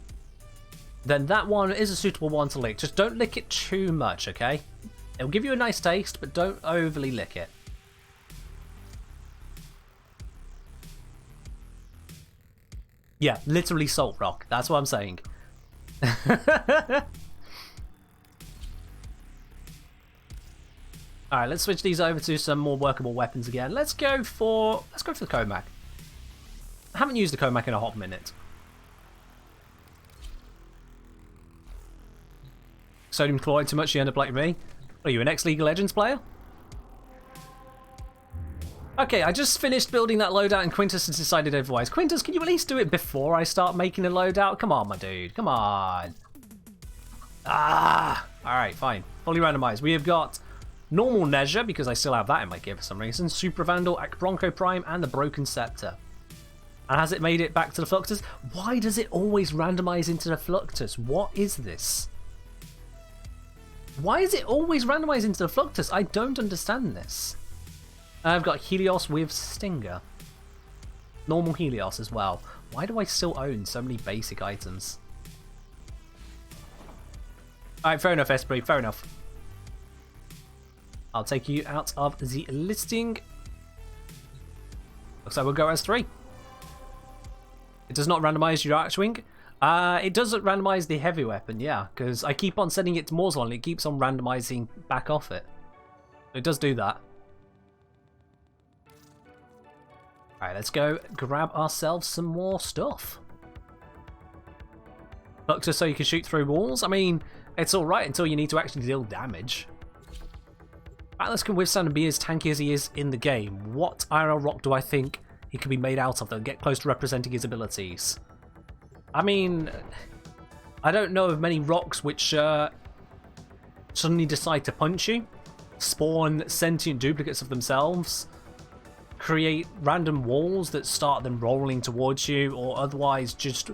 then that one is a suitable one to lick. Just don't lick it too much, okay? It'll give you a nice taste, but don't overly lick it. Yeah, literally salt rock. That's what I'm saying. Alright, let's switch these over to some more workable weapons again. Let's go for the Comac. I haven't used the Comac in a hot minute. Sodium chloride too much, you end up like me. Are you an ex-League of Legends player? Okay, I just finished building that loadout and Quintus has decided otherwise. Quintus, can you at least do it before I start making a loadout? Come on, my dude. Come on. Alright, fine. Fully randomized. We have got normal Nezha, because I still have that in my gear for some reason. Super Vandal, Bronco Prime, and the Broken Scepter. And has it made it back to the Fluctus? Why does it always randomize into the Fluctus? What is this? Why is it always randomized into the Fluctus? I don't understand this. I've got Helios with Stinger. Normal Helios as well. Why do I still own so many basic items? Alright, fair enough, Esprit, fair enough. I'll take you out of the listing. Looks like we'll go as 3. It does not randomize your Archwing. It doesn't randomize the heavy weapon, yeah, because I keep on sending it to Morzol and it keeps on randomizing back off it. It does do that. Alright, let's go grab ourselves some more stuff. Fluxus so you can shoot through walls? I mean, it's alright until you need to actually deal damage. Atlas can withstand and be as tanky as he is in the game. What IRL rock do I think he can be made out of that will get close to representing his abilities? I mean, I don't know of many rocks which suddenly decide to punch you, spawn sentient duplicates of themselves, create random walls that start them rolling towards you, or otherwise just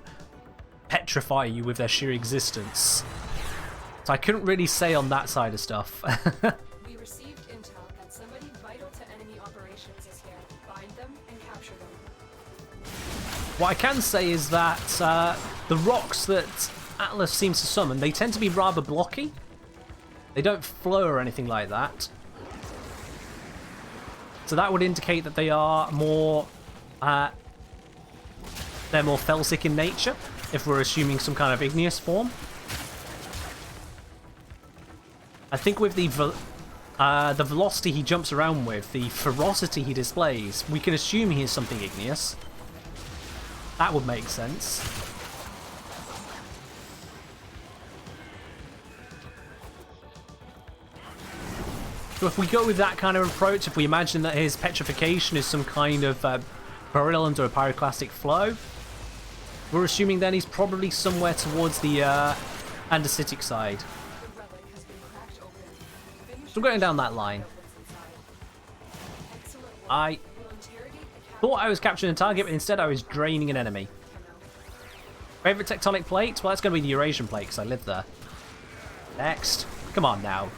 petrify you with their sheer existence. So I couldn't really say on that side of stuff. We received intel that somebody vital to enemy operations is here. Find them and capture them. What I can say is that the rocks that Atlas seems to summon, they tend to be rather blocky. They don't flow or anything like that. So that would indicate that they are more they're more felsic in nature, if we're assuming some kind of igneous form. I think with the velocity he jumps around with, the ferocity he displays, we can assume he is something igneous. That would make sense. So if we go with that kind of approach, if we imagine that his petrification is some kind of virulent or pyroclastic flow, we're assuming then he's probably somewhere towards the andesitic side. The relic has been cracked open. So we're going down that line. Excellent work. I We'll interrogate the thought I was capturing a target, but instead I was draining an enemy. Favorite tectonic plate? Well, that's going to be the Eurasian plate, because I live there. Next. Come on now.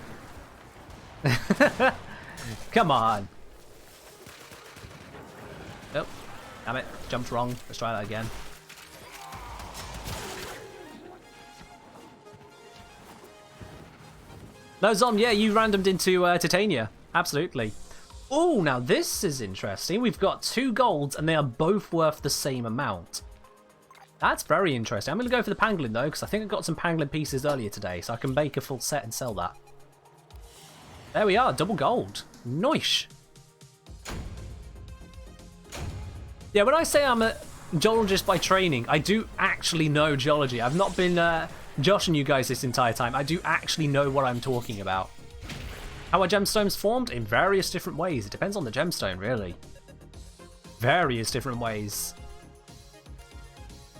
Come on. Nope. Damn it. Jumped wrong. Let's try that again. No, Zom, yeah, you randomed into Titania. Absolutely. Oh, now this is interesting. We've got 2 golds, and they are both worth the same amount. That's very interesting. I'm going to go for the pangolin, though, because I think I got some pangolin pieces earlier today, so I can make a full set and sell that. There we are, double gold. Nice. Yeah, when I say I'm a geologist by training, I do actually know geology. I've not been joshing you guys this entire time. I do actually know what I'm talking about. How are gemstones formed? In various different ways. It depends on the gemstone, really. Various different ways.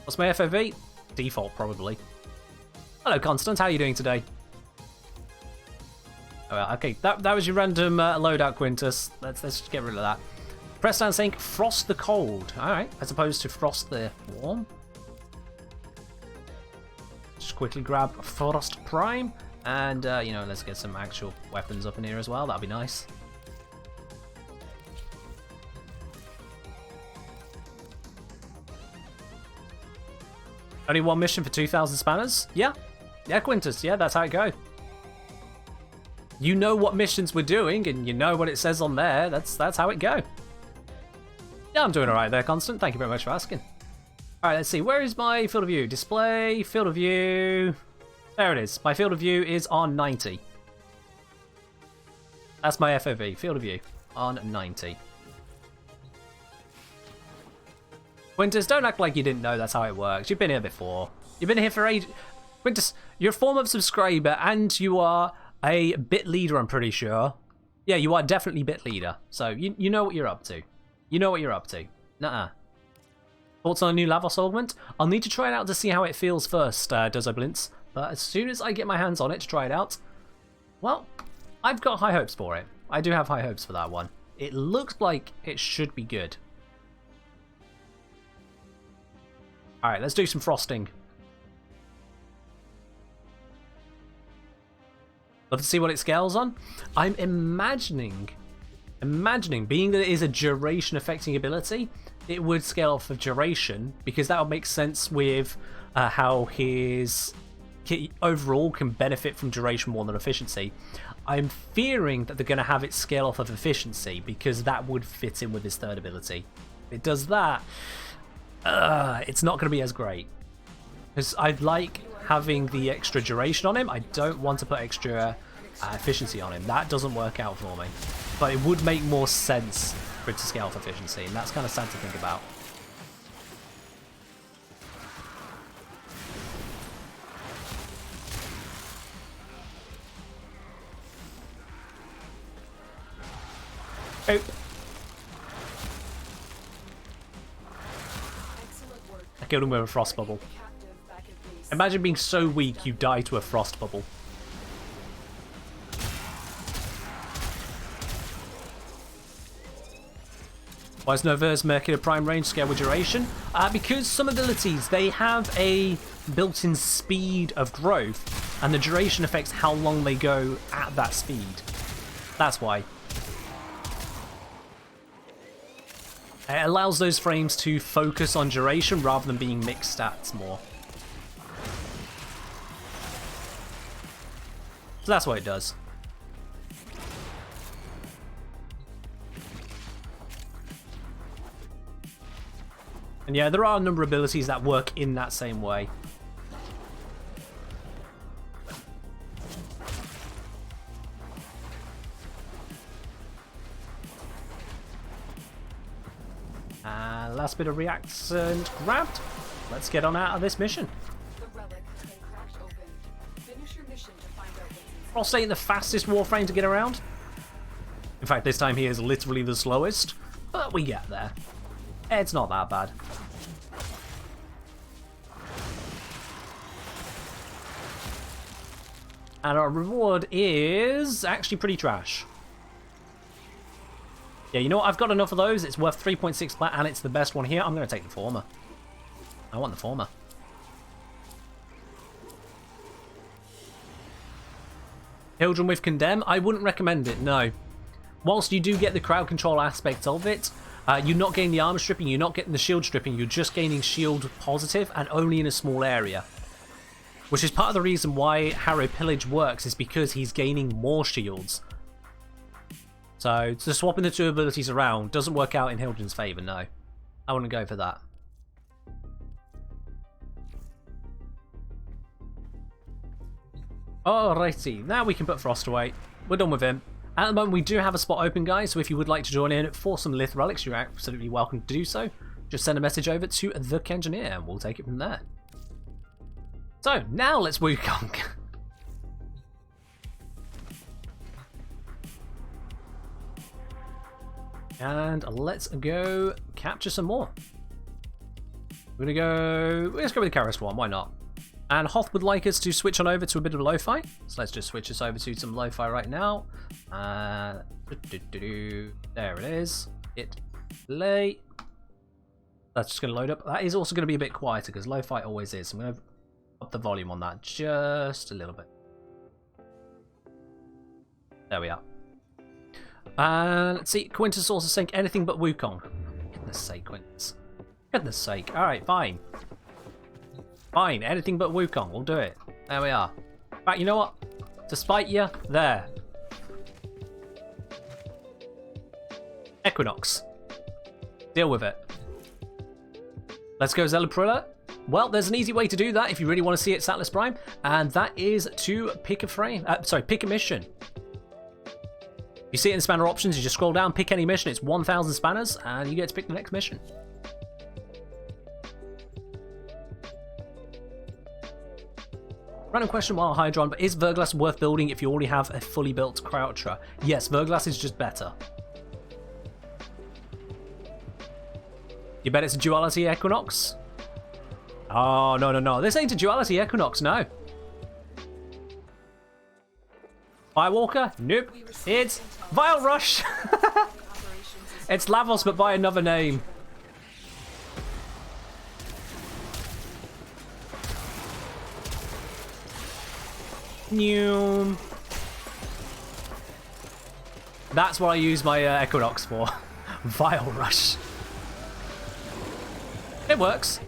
What's my FOV? Default, probably. Hello, Constance. How are you doing today? Oh, well, okay, that was your random loadout, Quintus. Let's just get rid of that. Press down saying frost the cold. Alright, as opposed to frost the warm. Just quickly grab Frost Prime. And, you know, let's get some actual weapons up in here as well. That'd be nice. Only 1 mission for 2,000 spanners? Yeah. Yeah, Quintus. Yeah, that's how it goes. You know what missions we're doing, and you know what it says on there. That's how it go. Yeah, I'm doing alright there, Constant. Thank you very much for asking. Alright, let's see. Where is my field of view? Display, field of view. There it is. My field of view is on 90. That's my FOV. Field of view on 90. Quintus, don't act like you didn't know that's how it works. You've been here before. You've been here for ages. Quintus, you're a former subscriber, and you are a bit leader, I'm pretty sure. Yeah, you are definitely bit leader. So you know what you're up to. You know what you're up to. Nuh-uh. Thoughts on a new Lavos augment? I'll need to try it out to see how it feels first, Dozoblintz. But as soon as I get my hands on it to try it out, well, I've got high hopes for it. I do have high hopes for that one. It looks like it should be good. Alright, let's do some frosting. Love to see what it scales on. I'm imagining, being that it is a duration affecting ability, it would scale off of duration, because that would make sense with how his kit overall can benefit from duration more than efficiency. I'm fearing that they're going to have it scale off of efficiency, because that would fit in with his third ability. If it does that, it's not going to be as great. Because I like having the extra duration on him. I don't want to put extra efficiency on him. That doesn't work out for me. But it would make more sense for it to scale off efficiency, and that's kind of sad to think about. Oh. Excellent work. I killed him with a frost bubble. Imagine being so weak you die to a frost bubble. Why is Nova's Mercury Prime range scale with duration? Because some abilities, they have a built-in speed of growth, and the duration affects how long they go at that speed. That's why. It allows those frames to focus on duration rather than being mixed stats more. So that's what it does. And yeah, there are a number of abilities that work in that same way. Last bit of reactant grabbed. Let's get on out of this mission. The relic has been cracked open. Finish your mission to find out what's inside. Frost ain't the fastest Warframe to get around. In fact, this time he is literally the slowest, but we get there. It's not that bad. And our reward is actually pretty trash. Yeah, you know what? I've got enough of those. It's worth 3.6 plat, and it's the best one here. I'm going to take the former. I want the former. Children with Condemn? I wouldn't recommend it, no. Whilst you do get the crowd control aspect of it, you're not getting the armor stripping, you're not getting the shield stripping, you're just gaining shield positive and only in a small area. Which is part of the reason why Harrow Pillage works, is because he's gaining more shields. So swapping the two abilities around doesn't work out in Hildren's favour, no. I wouldn't go for that. Alrighty, now we can put Frost away. We're done with him. At the moment we do have a spot open, guys, so if you would like to join in for some Lith Relics, you're absolutely welcome to do so. Just send a message over to the Kengineer and we'll take it from there. So, now let's Wukong. And let's go capture some more. Let's go with the Karis one, why not? And Hoth would like us to switch on over to a bit of lo-fi. So let's just switch us over to some lo-fi right now. There it is. Hit play. That's just going to load up. That is also going to be a bit quieter because lo-fi always is. I'm going to up the volume on that just a little bit. There we are. Let's see, Quintus also saying anything but Wukong. Goodness sake, Quintus. Goodness sake. Alright, fine. Fine, anything but Wukong. We'll do it. There we are. Right, you know what? To spite you, there. Equinox. Deal with it. Let's go Zelaprilla. Well, there's an easy way to do that if you really want to see it, Satlas Prime, and that is to pick a frame. Pick a mission. You see it in the spanner options, you just scroll down, pick any mission, it's 1,000 spanners, and you get to pick the next mission. Random question while Hydron, but is Verglass worth building if you already have a fully built Croucher? Yes, Verglass is just better. You bet it's a Duality Equinox? Oh, no. This ain't a Duality Equinox, no. Firewalker? Nope. It's Vile Rush! It's Lavos, but by another name. New. That's what I use my Equinox for. Vile Rush. It works.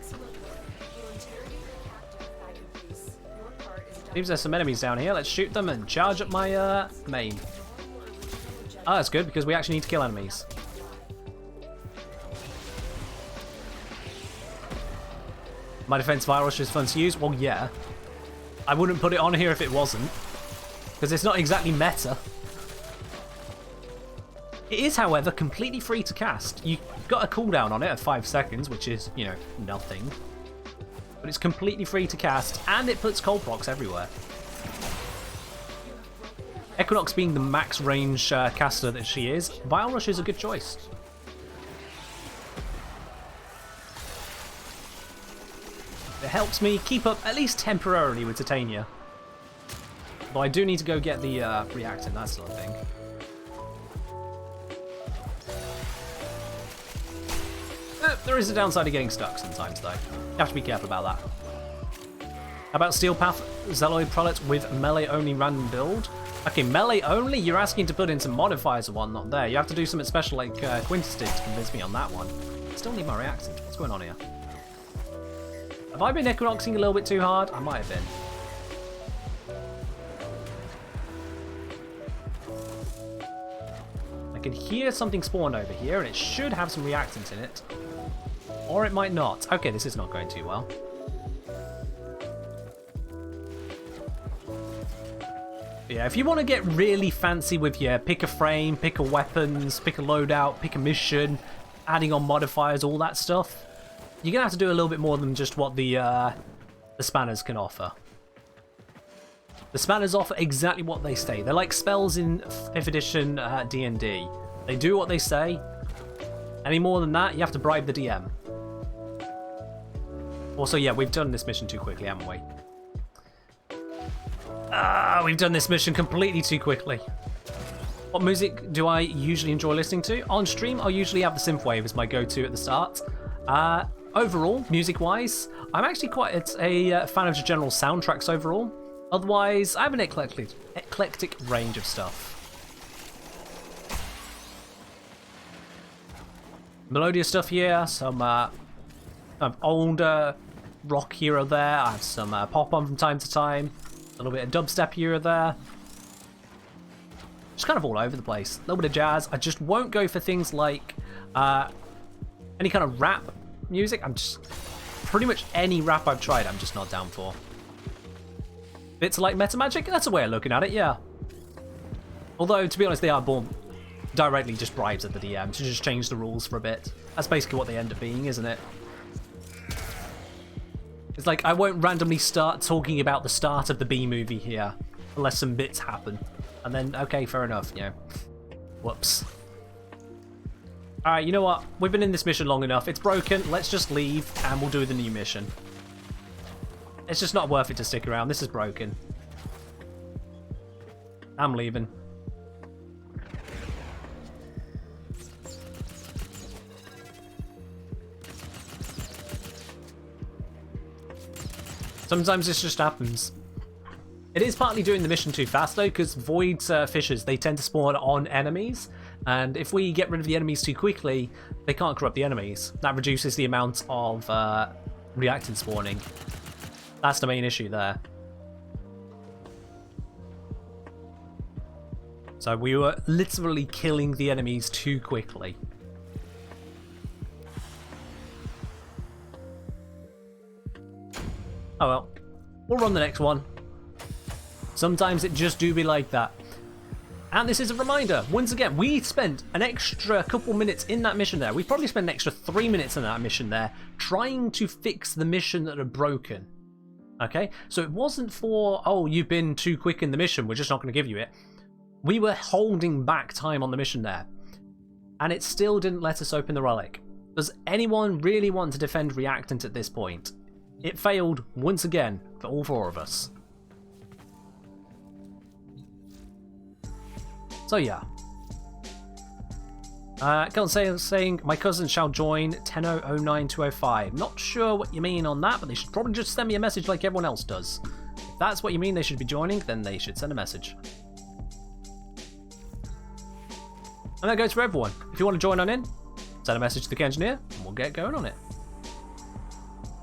Seems there's some enemies down here. Let's shoot them and charge up my main. Oh, that's good because we actually need to kill enemies. My defense virus is fun to use. Well, yeah. I wouldn't put it on here if it wasn't, because it's not exactly meta. It is, however, completely free to cast. You've got a cooldown on it of 5 seconds, which is, you know, nothing. But it's completely free to cast, and it puts cold procs everywhere. Equinox being the max range caster that she is, Vile Rush is a good choice. helps me keep up, at least temporarily, with Titania. But I do need to go get the reactant, that's the thing. There is a downside of getting stuck sometimes, though. You have to be careful about that. How about Steel Path Zealoid Prelate with melee-only random build? Okay, melee-only? You're asking to put in some modifiers and whatnot there. You have to do something special like Quintus did to convince me on that one. Still need my reactant. What's going on here? Have I been equinoxing a little bit too hard? I might have been. I can hear something spawned over here, and it should have some reactant in it. Or it might not. Okay, this is not going too well. Yeah, if you want to get really fancy with your pick a frame, pick a weapons, pick a loadout, pick a mission, adding on modifiers, all that stuff, you're gonna have to do a little bit more than just what the spanners can offer. The spanners offer exactly what they say. They're like spells in 5th edition D&D. They do what they say. Any more than that, you have to bribe the DM. Also, yeah, we've done this mission too quickly, haven't we? We've done this mission completely too quickly. What music do I usually enjoy listening to? On stream, I'll usually have the synthwave as my go-to at the start. Overall, music-wise, I'm actually quite a fan of the general soundtracks overall. Otherwise, I have an eclectic range of stuff. Melodious stuff here, some older rock here or there. I have some pop on from time to time. A little bit of dubstep here or there. Just kind of all over the place. A little bit of jazz. I just won't go for things like any kind of rap music. I'm just... pretty much any rap I've tried, I'm just not down for. Bits like Meta Magic? That's a way of looking at it, yeah. Although, to be honest, they are born directly just bribes at the DM to just change the rules for a bit. That's basically what they end up being, isn't it? It's like, I won't randomly start talking about the start of the B movie here, unless some bits happen. And then, okay, fair enough, you know. Whoops. Alright, you know what? We've been in this mission long enough. It's broken. Let's just leave, and we'll do the new mission. It's just not worth it to stick around. This is broken. I'm leaving. Sometimes this just happens. It is partly doing the mission too fast though, because void fissures, they tend to spawn on enemies, and if we get rid of the enemies too quickly, they can't corrupt the enemies. That reduces the amount of reactant spawning. That's the main issue there. So we were literally killing the enemies too quickly. Oh well, we'll run the next one. Sometimes it just do be like that. And this is a reminder, once again, we spent an extra couple minutes in that mission there. We probably spent an extra 3 minutes in that mission there, trying to fix the mission that had broken. Okay, so it wasn't for, oh, you've been too quick in the mission, we're just not going to give you it. We were holding back time on the mission there, and it still didn't let us open the relic. Does anyone really want to defend Reactant at this point? It failed once again for all 4 of us. So yeah. Saying my cousin shall join 1009-205. Not sure what you mean on that, but they should probably just send me a message like everyone else does. If that's what you mean they should be joining, then they should send a message. And that goes for everyone. If you want to join on in, send a message to the engineer, and we'll get going on it.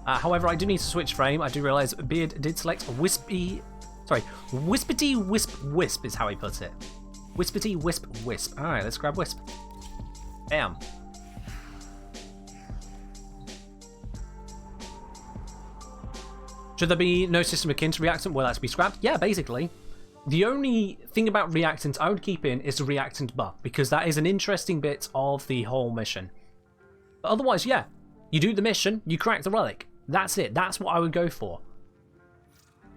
However, I do need to switch frame. I do realise Beard did select Wispity Wisp Wisp is how he puts it. Wispity Wisp Wisp. Alright, let's grab Wisp. Bam. Should there be no system akin to Reactant? Will that to be scrapped? Yeah, basically. The only thing about Reactant I would keep in is the Reactant buff, because that is an interesting bit of the whole mission. But otherwise, yeah. You do the mission, you crack the relic. That's it. That's what I would go for.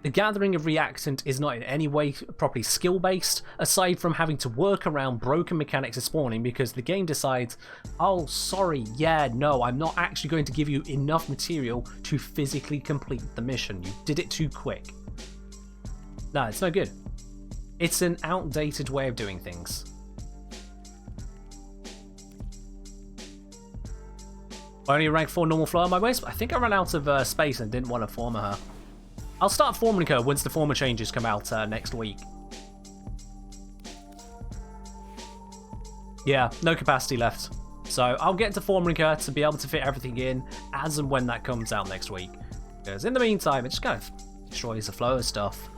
The gathering of reactant is not in any way properly skill-based, aside from having to work around broken mechanics of spawning because the game decides, oh, sorry, yeah, no, I'm not actually going to give you enough material to physically complete the mission. You did it too quick. No, it's no good. It's an outdated way of doing things. Only rank 4 normal flow on my waist, but I think I ran out of space and didn't want to former her. I'll start forming her once the former changes come out next week. Yeah, no capacity left. So I'll get to forming her to be able to fit everything in as and when that comes out next week. Because in the meantime, it just kind of destroys the flow of stuff.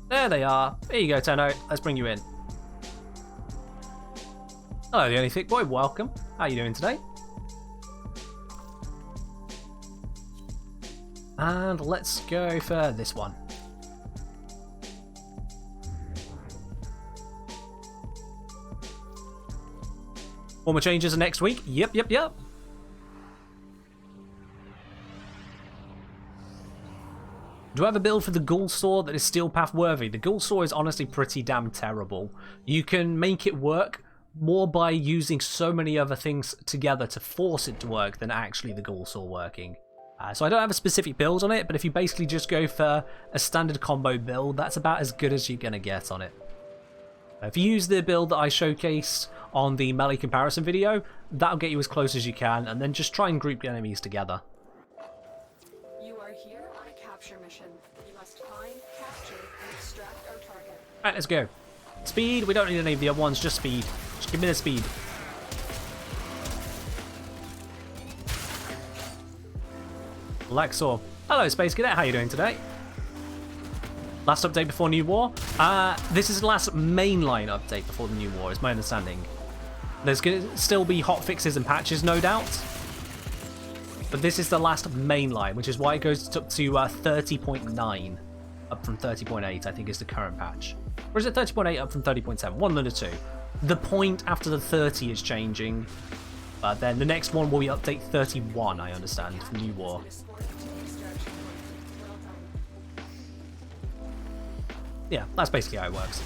There they are. Here you go, Tenno. Let's bring you in. Hello, the only thick boy. Welcome. How are you doing today? And let's go for this one. Former changes are next week. Yep. Do I have a build for the Ghoul Saw that is Steel Path worthy? The Ghoul Saw is honestly pretty damn terrible. You can make it work more by using so many other things together to force it to work than actually the Ghoul Saw working. So I don't have a specific build on it, but if you basically just go for a standard combo build, that's about as good as you're going to get on it. If you use the build that I showcased on the melee comparison video, that'll get you as close as you can, and then just try and group enemies together. You are here on a capture mission. You must find, capture, and extract our target. Right, let's go. Speed, we don't need any of the other ones, just speed. Just give me the speed. Lexor. Hello, Space Cadet. How are you doing today? Last update before New War? This is the last mainline update before the New War, is my understanding. There's going to still be hot fixes and patches, no doubt. But this is the last mainline, which is why it goes up to 30.9. Up from 30.8, I think, is the current patch. Or is it 30.8 up from 30.7? One of the two. The point after the 30 is changing. But then the next one will be update 31, I understand, for New War. Yeah, that's basically how it works.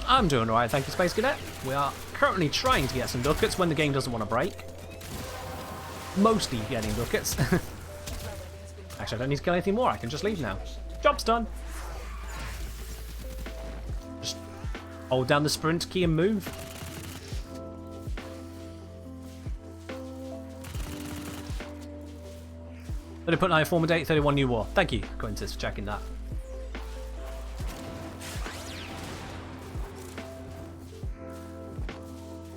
I'm doing alright, thank you, Space Cadet. We are currently trying to get some ducats when the game doesn't want to break. Mostly getting ducats. Actually, I don't need to kill anything more, I can just leave now. Job's done. Just hold down the sprint key and move. They put 9 former date, 31 New War. Thank you, Quintus, for checking that.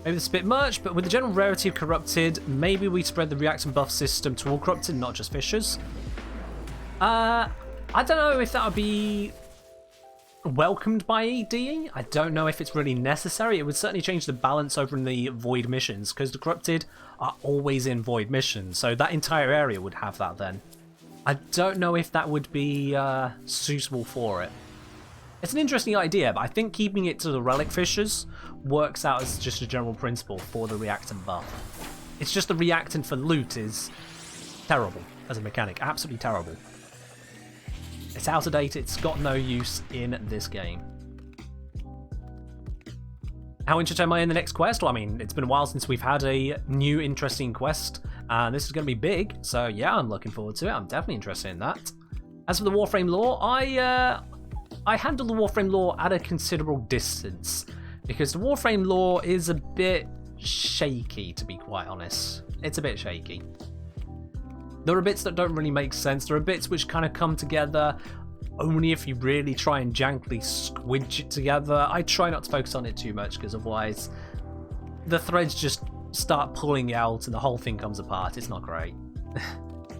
Maybe this is a bit much, but with the general rarity of Corrupted, maybe we spread the react and buff system to all Corrupted, not just Fishers. I don't know if that would be welcomed by EDE. I don't know if it's really necessary. It would certainly change the balance over in the Void missions, because the Corrupted are always in Void missions, so that entire area would have that then. I don't know if that would be suitable for it. It's an interesting idea, but I think keeping it to the Relic Fishers works out as just a general principle for the reactant buff. It's just the reactant for loot is terrible as a mechanic, absolutely terrible. It's out of date, it's got no use in this game. How interested am I in the next quest? Well, I mean, it's been a while since we've had a new interesting quest, and this is going to be big, so yeah, I'm looking forward to it. I'm definitely interested in that. As for the Warframe lore, I handle the Warframe lore at a considerable distance, because the Warframe lore is a bit shaky, to be quite honest. It's a bit shaky. There are bits that don't really make sense. There are bits which kind of come together only if you really try and jankily squidge it together. I try not to focus on it too much, because otherwise the threads just start pulling out and the whole thing comes apart. It's not great.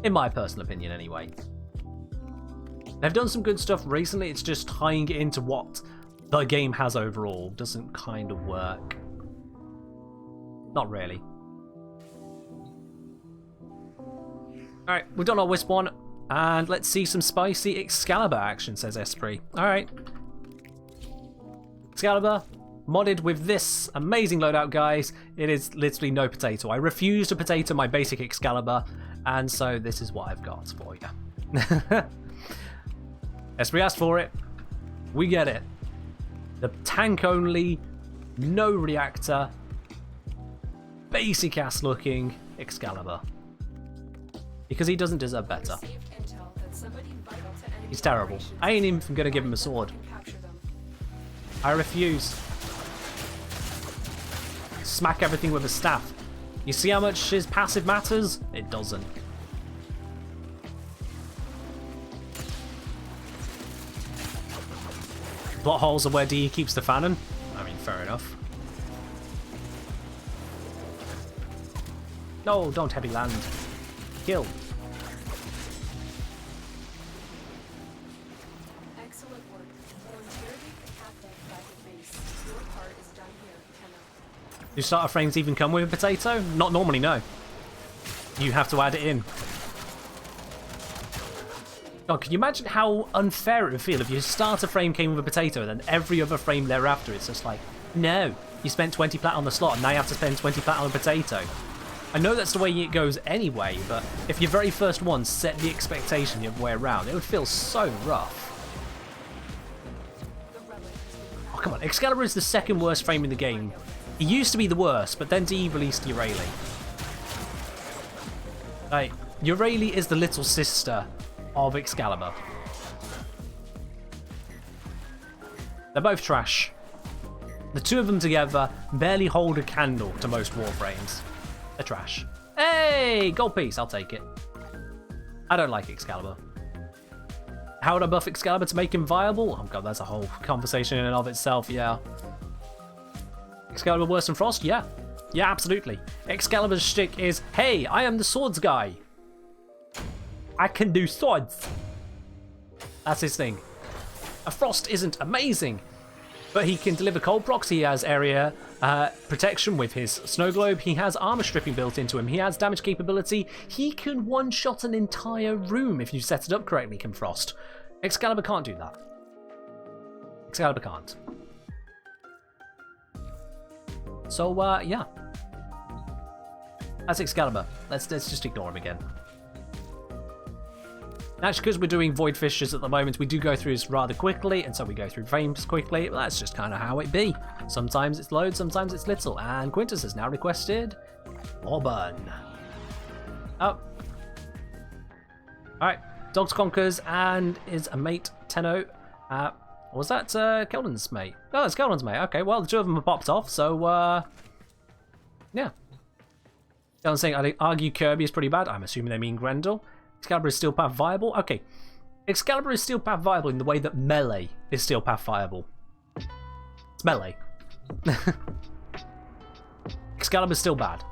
In my personal opinion, anyway. They've done some good stuff recently, it's just tying it into what the game has overall doesn't kind of work. Not really. Alright, we've done our Wisp one, and let's see some spicy Excalibur action, says Esprit. Alright. Excalibur, modded with this amazing loadout, guys. It is literally no potato. I refuse to potato my basic Excalibur, And so this is what I've got for you. As we asked for it, we get it. The tank only, no reactor, basic ass looking Excalibur. Because he doesn't deserve better. He's terrible. I ain't even gonna give him a sword. I refuse. Smack everything with a staff. You see how much his passive matters? It doesn't. Plot holes are where DE keeps the fannin. I mean, fair enough. No, don't heavy land. Kill. Excellent work. You'll interrogate the captain back at base. Your part is done here, Kenna. Do starter frames even come with a potato? Not normally, no. You have to add it in. God, can you imagine how unfair it would feel if your starter frame came with a potato and then every other frame thereafter it's just like, no, you spent 20 plat on the slot and now you have to spend 20 plat on a potato. I know that's the way it goes anyway, but if your very first one set the expectation the other way around, it would feel so rough. Oh, come on. Excalibur is the second worst frame in the game. He used to be the worst, but then DE released Euryale. Like, Euryale is the little sister of Excalibur. They're both trash. The two of them together barely hold a candle to most Warframes. They're trash. Hey! Gold piece, I'll take it. I don't like Excalibur. How would I buff Excalibur to make him viable? Oh god, that's a whole conversation in and of itself, yeah. Excalibur worse than Frost? Yeah. Yeah, absolutely. Excalibur's shtick is, hey, I am the swords guy. I can do swords. That's his thing. A Frost isn't amazing, but he can deliver cold procs. He has area protection with his snow globe. He has armor stripping built into him. He has damage capability. He can one-shot an entire room if you set it up correctly, can Frost. Excalibur can't do that. Excalibur can't. So, yeah. That's Excalibur. Let's just ignore him again. Actually, because we're doing Void Fissures at the moment, we do go through this rather quickly, and so we go through frames quickly. Well, that's just kind of how it be. Sometimes it's loads, sometimes it's little. And Quintus has now requested Auburn. Oh. Alright. Dogs Conkers and is a mate, Tenno. Was that Keldon's mate? Oh, it's Keldon's mate. Okay, well, the two of them have popped off, so, yeah. Keldon's saying, I'd argue Kirby is pretty bad. I'm assuming they mean Grendel. Excalibur is steel path viable? Okay. Excalibur is steel path viable in the way that melee is steel path viable. It's melee. Excalibur's still bad.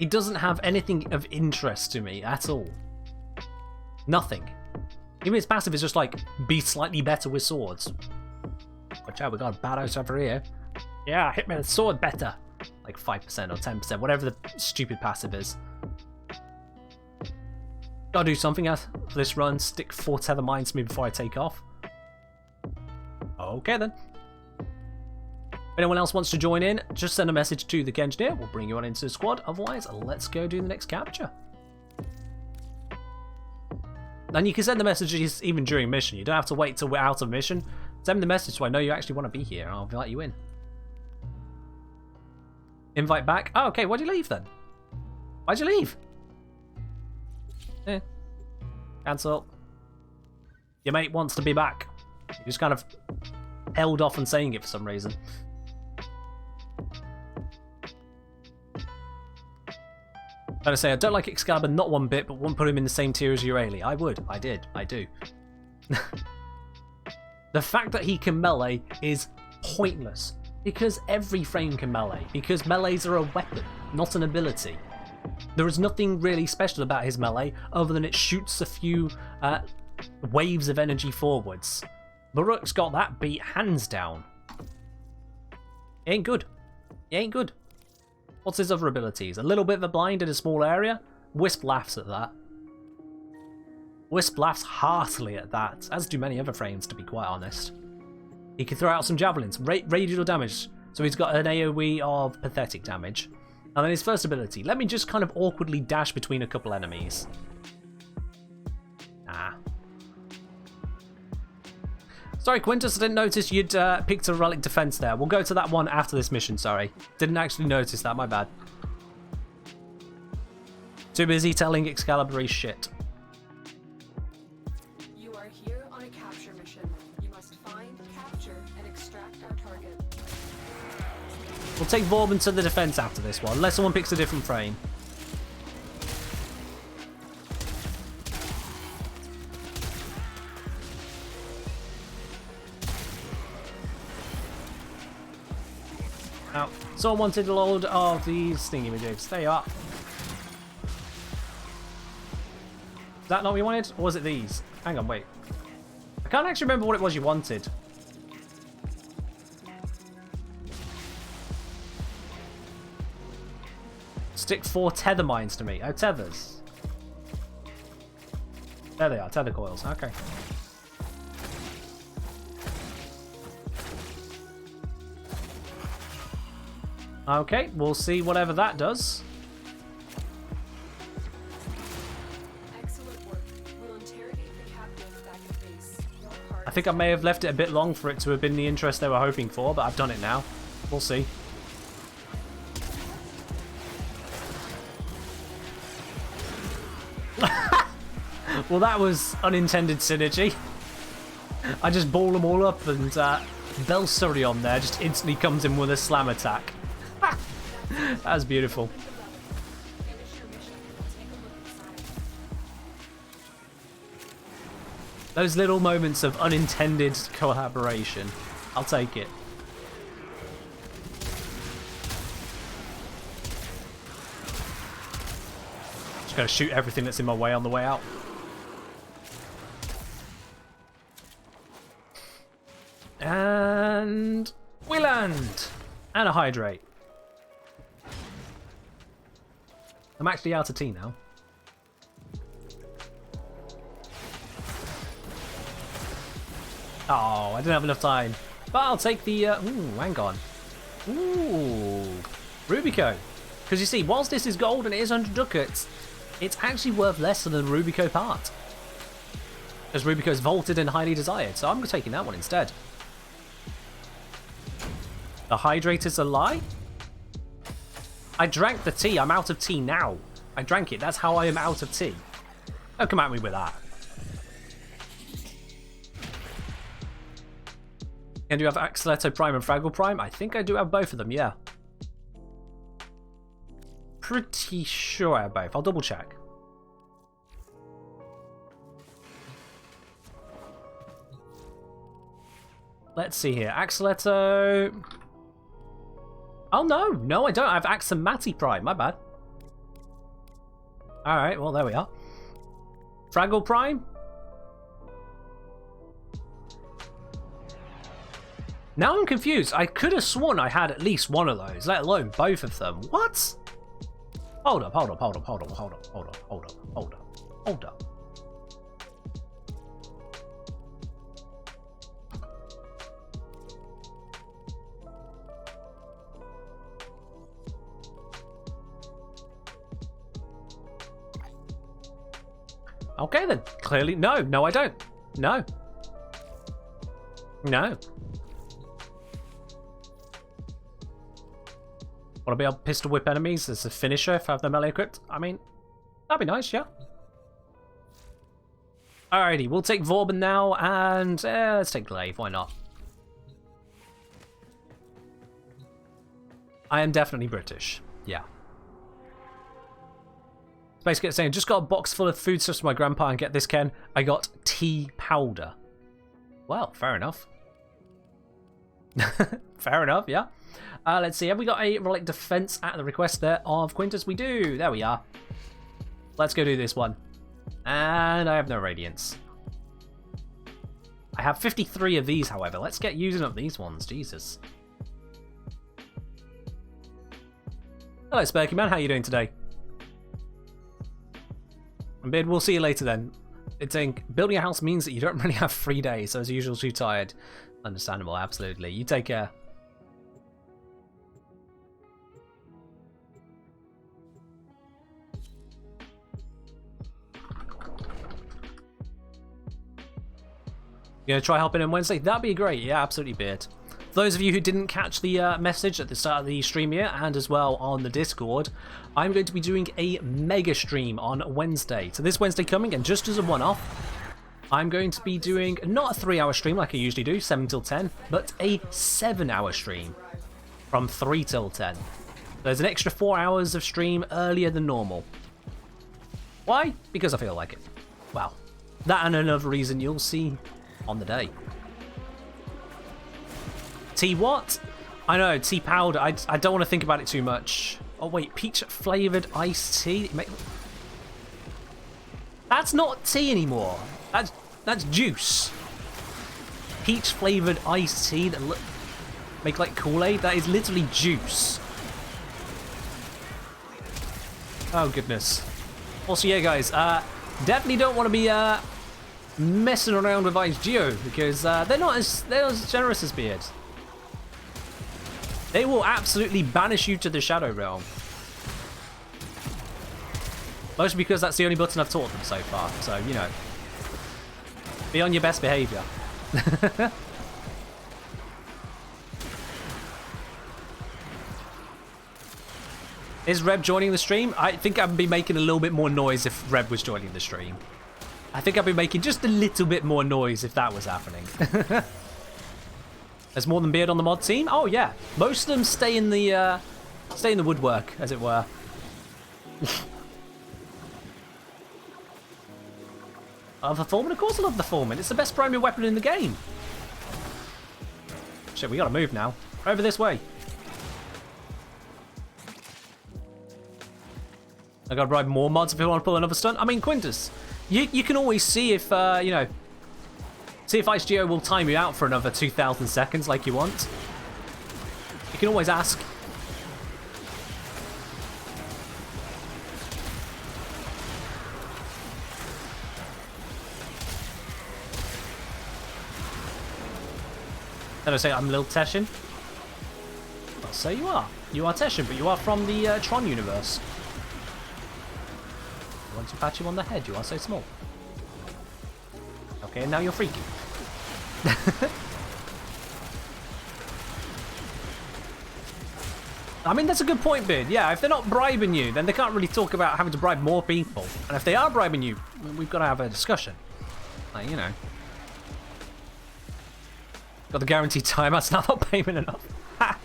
He doesn't have anything of interest to me at all. Nothing. Even his passive is just like, be slightly better with swords. Watch out, we got a Baro over here. Yeah, hit me with a sword better. Like 5% or 10%, whatever the stupid passive is. Gotta do something for this run. Stick 4 tether mines to me before I take off. Okay then. If anyone else wants to join in, just send a message to the Engineer. We'll bring you on into the squad. Otherwise, let's go do the next capture. And you can send the messages even during mission. You don't have to wait till we're out of mission. Send me the message so I know you actually want to be here, and I'll invite you in. Invite back? Oh, okay, why'd you leave then? Why'd you leave? Cancel. Your mate wants to be back. You just kind of held off on saying it for some reason. I say I don't like Excalibur not one bit, but wouldn't put him in the same tier as Euryale. I would. I did. I do. The fact that he can melee is pointless. Because every frame can melee. Because melees are a weapon, not an ability. There is nothing really special about his melee other than it shoots a few waves of energy forwards. Baruch's got that beat hands down. He ain't good. He ain't good. What's his other abilities? A little bit of a blind in a small area? Wisp laughs at that. Wisp laughs heartily at that, as do many other frames, to be quite honest. He can throw out some javelins, radial damage, so he's got an AoE of pathetic damage. And then his first ability. Let me just kind of awkwardly dash between a couple enemies. Ah. Sorry, Quintus, I didn't notice you'd picked a relic defense there. We'll go to that one after this mission, sorry. Didn't actually notice that, my bad. Too busy telling Excalibur he's shit. You are here on a capture mission. You must find, capture, and extract our target. We'll take Vauban to the defense after this one, unless someone picks a different frame. Now, someone wanted a load of these thingy-majigs. There you are. Is that not what you wanted? Or was it these? Hang on, wait. I can't actually remember what it was you wanted. Stick 4 tether mines to me. Oh, tethers. There they are, tether coils. Okay. Okay, we'll see whatever that does. Excellent work. We'll interrogate the captive back at base. Your heart I think I may have left it a bit long for it to have been the interest they were hoping for, but I've done it now. We'll see. Well, that was unintended synergy. I just ball them all up and Belsurion there just instantly comes in with a slam attack. That's beautiful. finish your mission. Take a look inside. Those little moments of unintended collaboration. I'll take it. Just gotta shoot everything that's in my way on the way out. And we land! And a hydrate. I'm actually out of tea now. Oh, I didn't have enough time. But I'll take the... ooh, hang on. Ooh. Rubico. Because you see, whilst this is gold and it is 100 ducats, it's actually worth less than the Rubico part. Because Rubico is vaulted and highly desired, so I'm taking that one instead. The hydrate is a lie? I drank the tea. I'm out of tea now. I drank it. That's how I am out of tea. Don't come at me with that. And do you have Axleto Prime and Fraggle Prime? I think I do have both of them, yeah. Pretty sure I have both. I'll double check. Let's see here. Axleto... Oh, no. No, I don't. I have Axamati Prime. My bad. Alright, well, there we are. Fraggle Prime? Now I'm confused. I could have sworn I had at least one of those, let alone both of them. What? Hold up, hold up, hold up, hold up, hold up, hold up, hold up, hold up, hold up. Okay then, clearly, no, I don't. No. No. Want to be able to pistol whip enemies as a finisher if I have the melee equipped? I mean, that'd be nice, yeah. Alrighty, we'll take Vauban now, and let's take Glaive, why not? I am definitely British, yeah. Basically saying, just got a box full of foodstuffs for my grandpa and get this, Ken. I got tea powder. Well, fair enough. Fair enough, yeah. Let's see, have we got a relic defense at the request there of Quintus? We do. There we are. Let's go do this one. And I have no radiance. I have 53 of these, however. Let's get using up these ones. Jesus. Hello, Sparky Man. How are you doing today? And Bid, we'll see you later then. It's saying building a house means that you don't really have 3 days, so as usual, too tired. Understandable, absolutely. You take care. You gonna try helping him Wednesday? That'd be great. Yeah, absolutely, Beard. For those of you who didn't catch the message at the start of the stream here, and as well on the Discord, I'm going to be doing a mega stream on Wednesday. So this Wednesday coming, and just as a one-off, I'm going to be doing not a 3-hour stream like I usually do, 7 till 10, but a 7-hour stream from 3 till 10. There's an extra 4 hours of stream earlier than normal. Why? Because I feel like it. Well, that and another reason you'll see on the day. Tea what? I know, tea powder. I don't want to think about it too much. Oh wait, peach flavoured iced tea? That's not tea anymore. That's juice. Peach flavoured iced tea that make like Kool-Aid? That is literally juice. Oh goodness. Also, yeah guys, definitely don't want to be messing around with Ice Geo because they're not as generous as Beard. They will absolutely banish you to the Shadow Realm. Mostly because that's the only button I've taught them so far. So, you know, be on your best behaviour. Is Reb joining the stream? I think I'd be making a little bit more noise if Reb was joining the stream. I think I'd be making just a little bit more noise if that was happening. There's more than Beard on the mod team? Oh yeah. Most of them stay in the woodwork, as it were. The Foreman? Of course I love the Foreman. It's the best primary weapon in the game. Shit, we gotta move now. Over this way. I gotta bribe more mods if you want to pull another stunt. I mean, Quintus, you can always see if, you know, see if IceGeo will time you out for another 2,000 seconds like you want. You can always ask. Did I say I'm a little Teshin? Well, so you are. You are Teshin, but you are from the Tron universe. Once you pat you on the head, you are so small. Okay, and now you're freaky. I mean, that's a good point, Bid. Yeah, if they're not bribing you, then they can't really talk about having to bribe more people. And if they are bribing you, we've got to have a discussion. Like, you know. Got the guaranteed timeout's now not payment enough. Ha!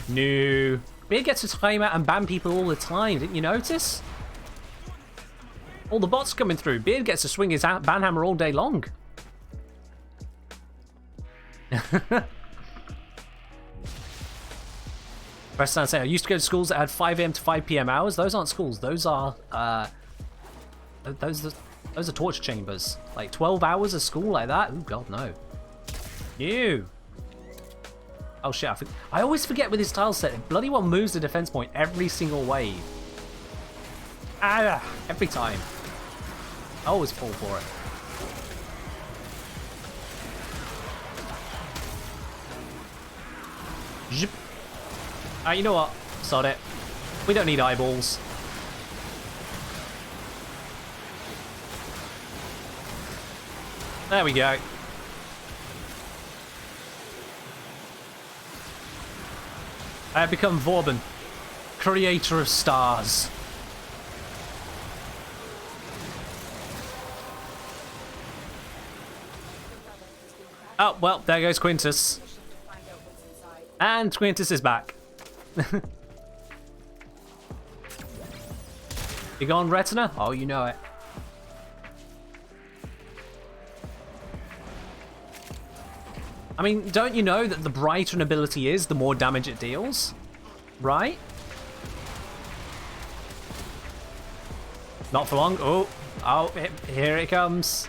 No. Bid gets a timeout and ban people all the time. Didn't you notice? All the bots coming through. Beard gets to swing his banhammer all day long. Preston say I used to go to schools that had 5 AM to 5 PM hours. Those aren't schools. Those are those are torture chambers. Like 12 hours of school like that. Oh god, no. Ew. Oh shit! I always forget with his tile set. It bloody well moves the defense point every single wave. Ah, every time. I always fall for it. Zip. You know what? Sod it. We don't need eyeballs. There we go. I have become Vorben, creator of stars. Oh, well, there goes Quintus. And Quintus is back. You gone, Retina? Oh, you know it. I mean, don't you know that the brighter an ability is, the more damage it deals? Right? Not for long. Oh, here it comes.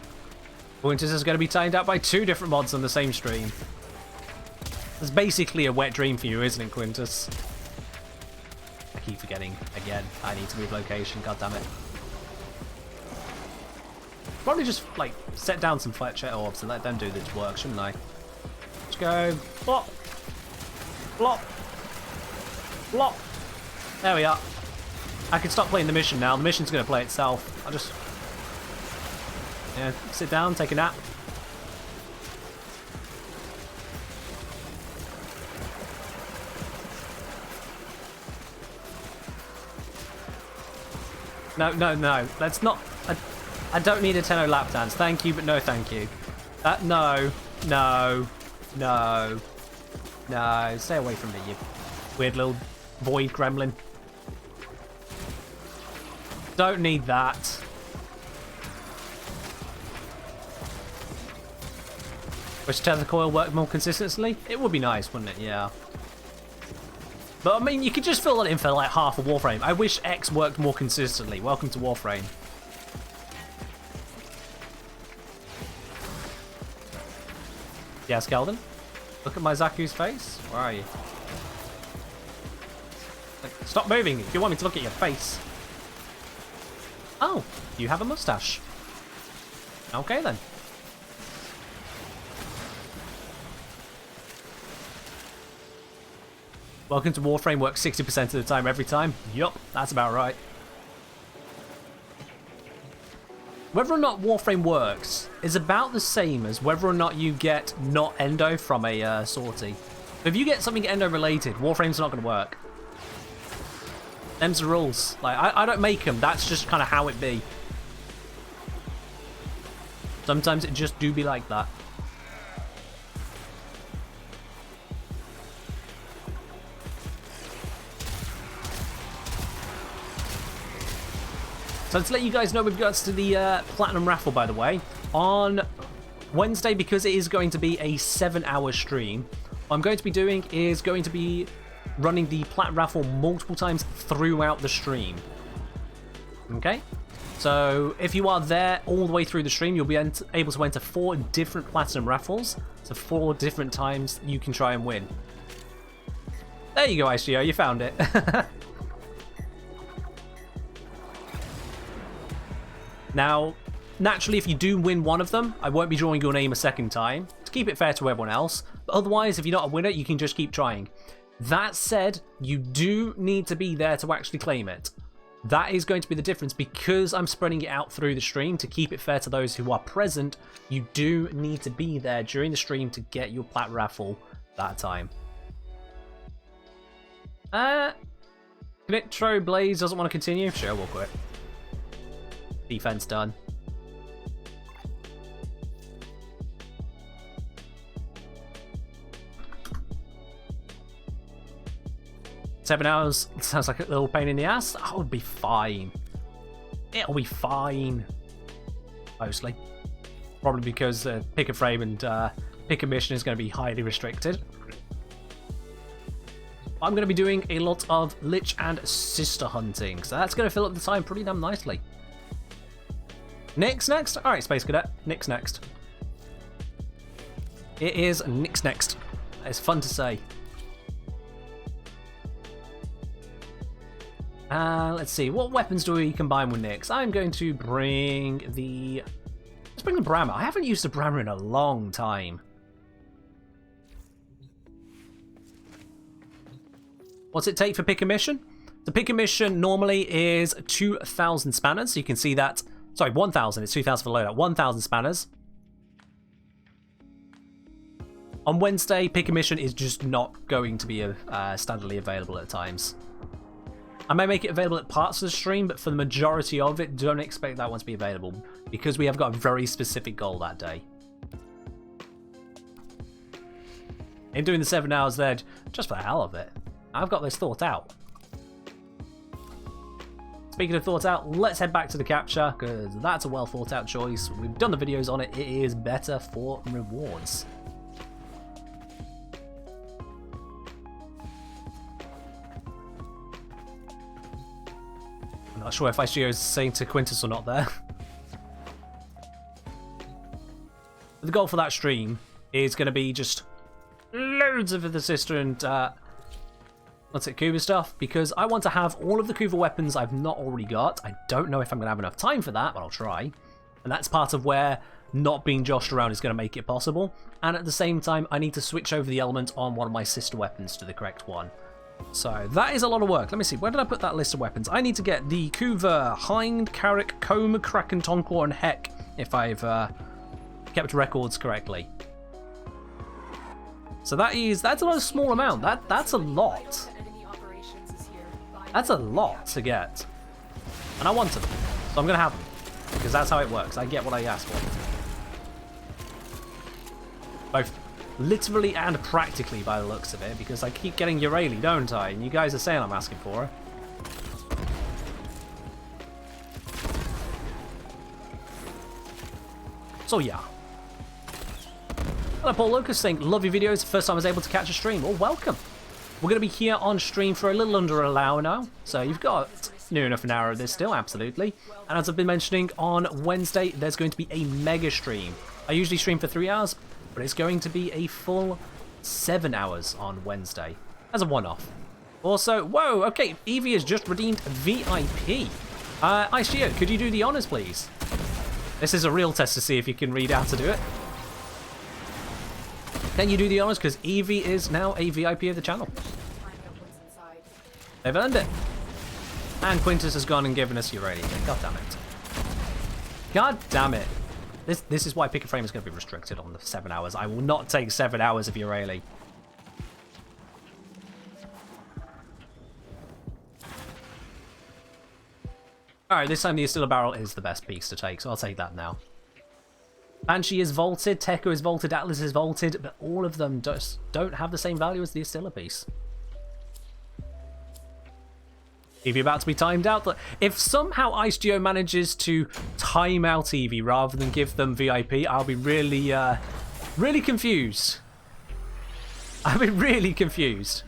Quintus is going to be timed out by 2 different mods on the same stream. It's basically a wet dream for you, isn't it, Quintus? I keep forgetting again. I need to move location. God damn it. Probably just like set down some Fletcher orbs and let them do this work, shouldn't I? Let's go. Blop. Blop. Blop. There we are. I can stop playing the mission now. The mission's going to play itself. I'll just sit down, take a nap. No, no, no. Let's not... I don't need a Tenno lap dance. Thank you, but no thank you. No. No. No. No. Stay away from me, you weird little void gremlin. Don't need that. Wish tether coil worked more consistently? It would be nice, wouldn't it? Yeah. But I mean, you could just fill that in for like half a Warframe. I wish X worked more consistently. Welcome to Warframe. Yes, Keldon? Look at my Zaku's face. Where are you? Stop moving if you want me to look at your face. Oh, you have a mustache. Okay then. Welcome to Warframe works 60% of the time every time. Yup, that's about right. Whether or not Warframe works is about the same as whether or not you get not endo from a sortie. If you get something endo related, Warframe's not going to work. Them's the rules. Like, I don't make them, that's just kind of how it be. Sometimes it just do be like that. So to let you guys know with regards to the Platinum Raffle, by the way, on Wednesday, because it is going to be a 7-hour stream, what I'm going to be doing is going to be running the Platinum Raffle multiple times throughout the stream. Okay? So if you are there all the way through the stream, you'll be able to enter 4 different Platinum Raffles. So 4 different times you can try and win. There you go, ICO, you found it. Now, naturally, if you do win one of them, I won't be drawing your name a second time, to keep it fair to everyone else. But otherwise, if you're not a winner, you can just keep trying. That said, you do need to be there to actually claim it. That is going to be the difference. Because I'm spreading it out through the stream, to keep it fair to those who are present, you do need to be there during the stream to get your Plat Raffle that time. Nitro Blaze doesn't want to continue? Sure, we'll quit. Defense done. Seven hours sounds like a little pain in the ass. That would be fine. It'll be fine. Mostly. Probably because pick a frame and pick a mission is going to be highly restricted. I'm going to be doing a lot of Lich and Sister hunting, so that's going to fill up the time pretty damn nicely. Nick's next? Alright, Space Cadet. Nick's next. It is Nick's next. It's fun to say. Let's see. What weapons do we combine with Nick's? I'm going to bring the... Let's bring the Brammer. I haven't used the Brammer in a long time. What's it take for pick a mission? The pick a mission normally is 2,000 spanners. So you can see that... Sorry, 1,000. It's 2,000 for loadout. 1,000 spanners. On Wednesday, pick a mission is just not going to be standardly available at times. I may make it available at parts of the stream, but for the majority of it, don't expect that one to be available because we have got a very specific goal that day. In doing the 7 hours there, just for the hell of it, I've got this thought out. Speaking of thought out, let's head back to the capture, because that's a well thought out choice. We've done the videos on it, it is better for rewards. I'm not sure if ICO is saying to Quintus or not there. The goal for that stream is going to be just loads of the sister and let's hit Kuva stuff, because I want to have all of the Kuva weapons I've not already got. I don't know if I'm going to have enough time for that, but I'll try. And that's part of where not being joshed around is going to make it possible. And at the same time, I need to switch over the element on one of my sister weapons to the correct one. So that is a lot of work. Let me see, where did I put that list of weapons? I need to get the Kuva, Hind, Carrick, Comb, Kraken, Tonklaw, and Heck, if I've kept records correctly. So that's not a small amount. That's a lot. That's a lot to get. And I want them. So I'm going to have them. Because that's how it works. I get what I ask for. Both literally and practically by the looks of it. Because I keep getting Eurali, don't I? And you guys are saying I'm asking for her. So yeah. Hello Paul Lucas saying, love your videos, first time I was able to catch a stream. Well, welcome. We're going to be here on stream for a little under an hour now. So you've got near enough an hour of this still, absolutely. And as I've been mentioning, on Wednesday there's going to be a mega stream. I usually stream for 3 hours, but it's going to be a full 7 hours on Wednesday as a one-off. Also, whoa, okay, Evie has just redeemed VIP. ICO, could you do the honors, please? This is a real test to see if you can read how to do it. Can you do the honors? Because Evie is now a VIP of the channel. They've earned it. And Quintus has gone and given us Eurali. God damn it. God damn it. This is why Pick a Frame is going to be restricted on the 7 hours. I will not take 7 hours of Eurali. Alright, this time the Astilla Barrel is the best piece to take, so I'll take that now. Banshee is vaulted, Tekka is vaulted, Atlas is vaulted, but all of them just don't have the same value as the Astilla piece. If you're about to be timed out, if somehow IceGeo manages to time out Eevee rather than give them VIP, I'll be really, really confused. I'll be really confused.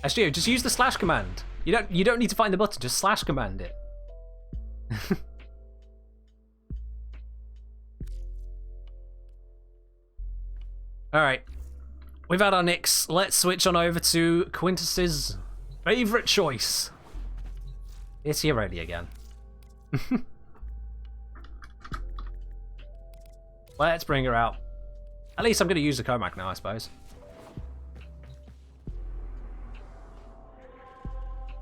IceGeo, just use the slash command. You don't need to find the button, just slash command it. Alright. We've had our nicks. Let's switch on over to Quintus's favourite choice. It's Eurali again. Let's bring her out. At least I'm going to use the Comac now, I suppose.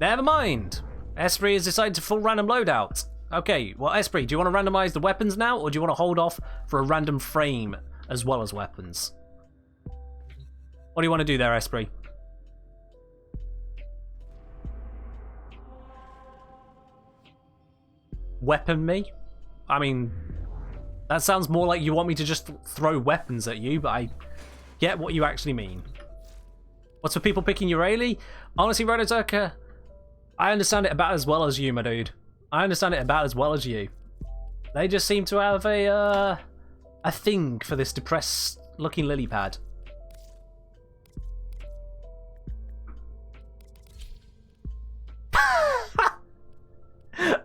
Never mind. Esprit has decided to full random loadout. Okay, well, Esprit, do you want to randomize the weapons now, or do you want to hold off for a random frame as well as weapons? What do you want to do there, Esprit? Weapon me? I mean, that sounds more like you want me to just throw weapons at you, but I get what you actually mean. What's for people picking Eurali? Honestly, Rodozerka, I understand it about as well as you, my dude. I understand it about as well as you. They just seem to have a thing for this depressed-looking lily pad.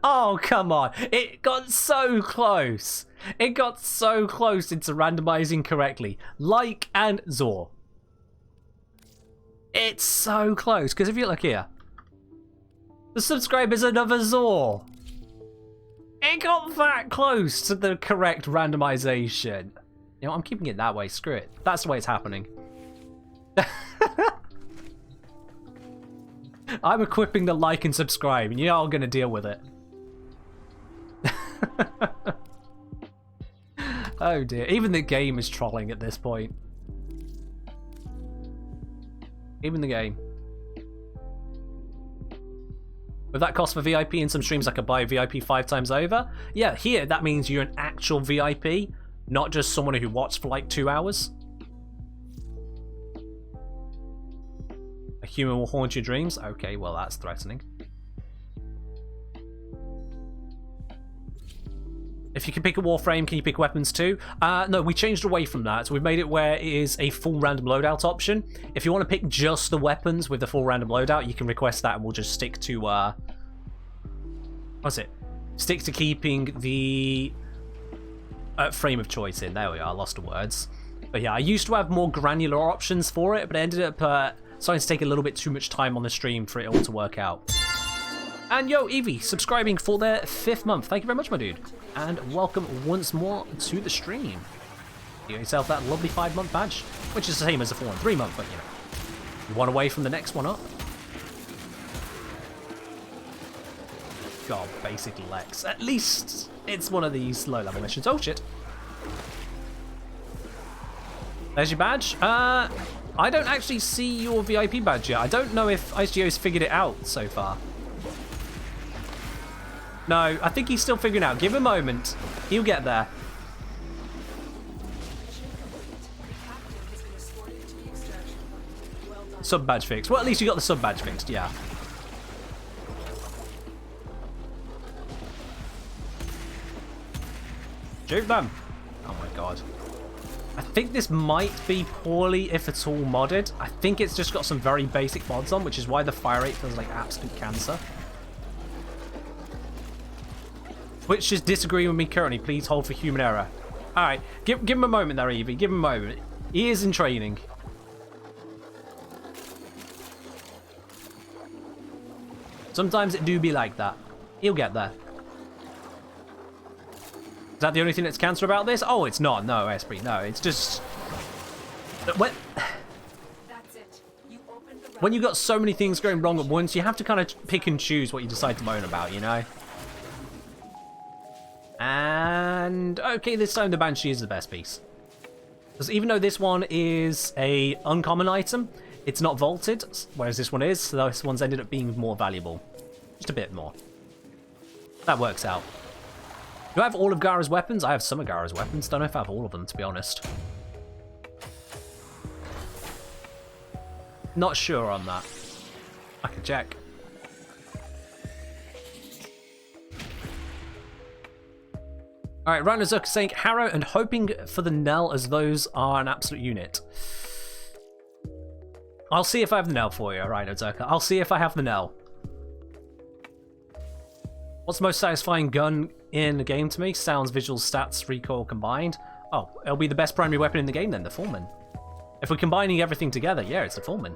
Oh, come on. It got so close. It got so close into randomizing correctly. Like and Zor. It's so close. Because if you look here, the subscriber's another Zor. It got that close to the correct randomization. You know, I'm keeping it that way. Screw it. That's the way it's happening. I'm equipping the like and subscribe, and you're all going to deal with it. Oh dear. Even the game is trolling at this point. Even the game. With that cost for VIP in some streams, I could buy VIP 5 times over. Yeah, here that means you're an actual VIP, not just someone who watched for like 2 hours. A human will haunt your dreams. Okay, well that's threatening. If you can pick a Warframe, can you pick weapons too? No, we changed away from that. So we've made it where it is a full random loadout option. If you want to pick just the weapons with the full random loadout, you can request that and we'll just stick to... what's it? Stick to keeping the frame of choice in. There we are, lost the words. But yeah, I used to have more granular options for it, but it ended up starting to take a little bit too much time on the stream for it all to work out. And yo, Evie, subscribing for their 5th month. Thank you very much, my dude. And welcome once more to the stream. You get yourself that lovely 5-month badge, which is the same as the 4 and 3 month, but you know, one away from the next one up. God, basic Lex. At least it's one of these low-level missions. Oh shit. There's your badge. I don't actually see your VIP badge yet. I don't know if IceGeo's figured it out so far. No, I think he's still figuring out. Give him a moment. He'll get there. Mission complete. The captain has been escorted to the extraction point. Well done. Sub badge fixed. Well, at least you got the sub badge fixed, yeah. Shoot them. Oh my god. I think this might be poorly, if at all, modded. I think it's just got some very basic mods on, which is why the fire rate feels like absolute cancer. Twitch is disagreeing with me currently. Please hold for human error. Alright, give him a moment there, Evie. Give him a moment. He is in training. Sometimes it do be like that. He'll get there. Is that the only thing that's cancer about this? Oh, it's not. No, Esprit. No, it's just... When... That's it. You opened the When you've got so many things going wrong at once, you have to kind of pick and choose what you decide to moan about, you know? And... okay, this time the Banshee is the best piece. Because even though this one is a uncommon item, it's not vaulted, whereas this one is, so this one's ended up being more valuable. Just a bit more. That works out. Do I have all of Gara's weapons? I have some of Gara's weapons. Don't know if I have all of them, to be honest. Not sure on that. I can check. Alright, Rhinozuck is saying Harrow and hoping for the Nell, as those are an absolute unit. I'll see if I have the Nell for you, Rhinozuck. I'll see if I have the Nell. What's the most satisfying gun in the game to me? Sounds, visuals, stats, recoil combined. Oh, it'll be the best primary weapon in the game then, the Foreman. If we're combining everything together, yeah, it's the Foreman.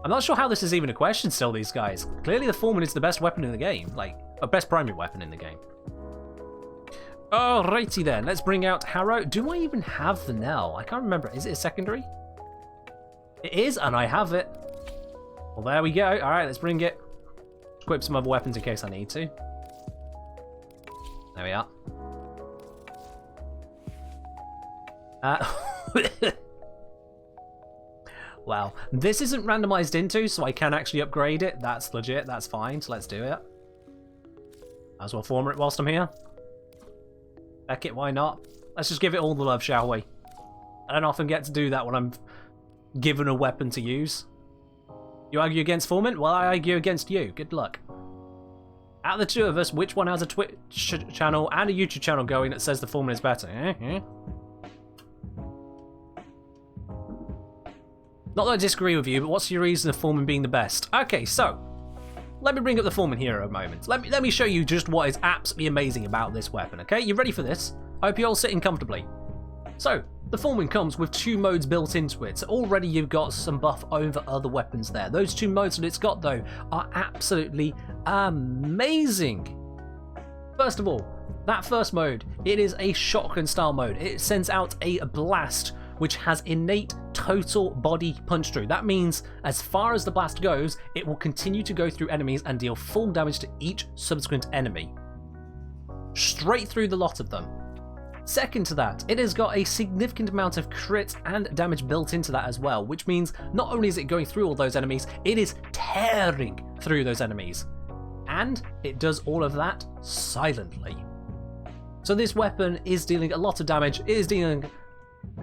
I'm not sure how this is even a question still, these guys. Clearly the Foreman is the best weapon in the game. Like, a best primary weapon in the game. Alrighty then, let's bring out Harrow. Do I even have the Nell? I can't remember. Is it a secondary? It is, and I have it. Well, there we go. Alright, let's bring it. Equip some other weapons in case I need to. There we are. Wow. This isn't randomized into, so I can actually upgrade it. That's legit. That's fine. So let's do it. Might as well form it whilst I'm here. Heck it, why not? Let's just give it all the love, shall we? I don't often get to do that when I'm given a weapon to use. You argue against Foreman? Well, I argue against you. Good luck. Out of the two of us, which one has a Twitch channel and a YouTube channel going that says the Foreman is better? Not that I disagree with you, but what's your reason of Foreman being the best? Okay, so let me bring up the Foreman here a moment. Let me show you just what is absolutely amazing about this weapon, okay? You ready for this? I hope you're all sitting comfortably. So, the Foreman comes with 2 modes built into it, so already you've got some buff over other weapons there. Those 2 modes that it's got, though, are absolutely amazing. First of all, that first mode, it is a shotgun style mode. It sends out a blast which has innate total body punch through. That means as far as the blast goes, it will continue to go through enemies and deal full damage to each subsequent enemy. Straight through the lot of them. Second to that, it has got a significant amount of crit and damage built into that as well, which means not only is it going through all those enemies, it is tearing through those enemies. And it does all of that silently. So this weapon is dealing a lot of damage, it is dealing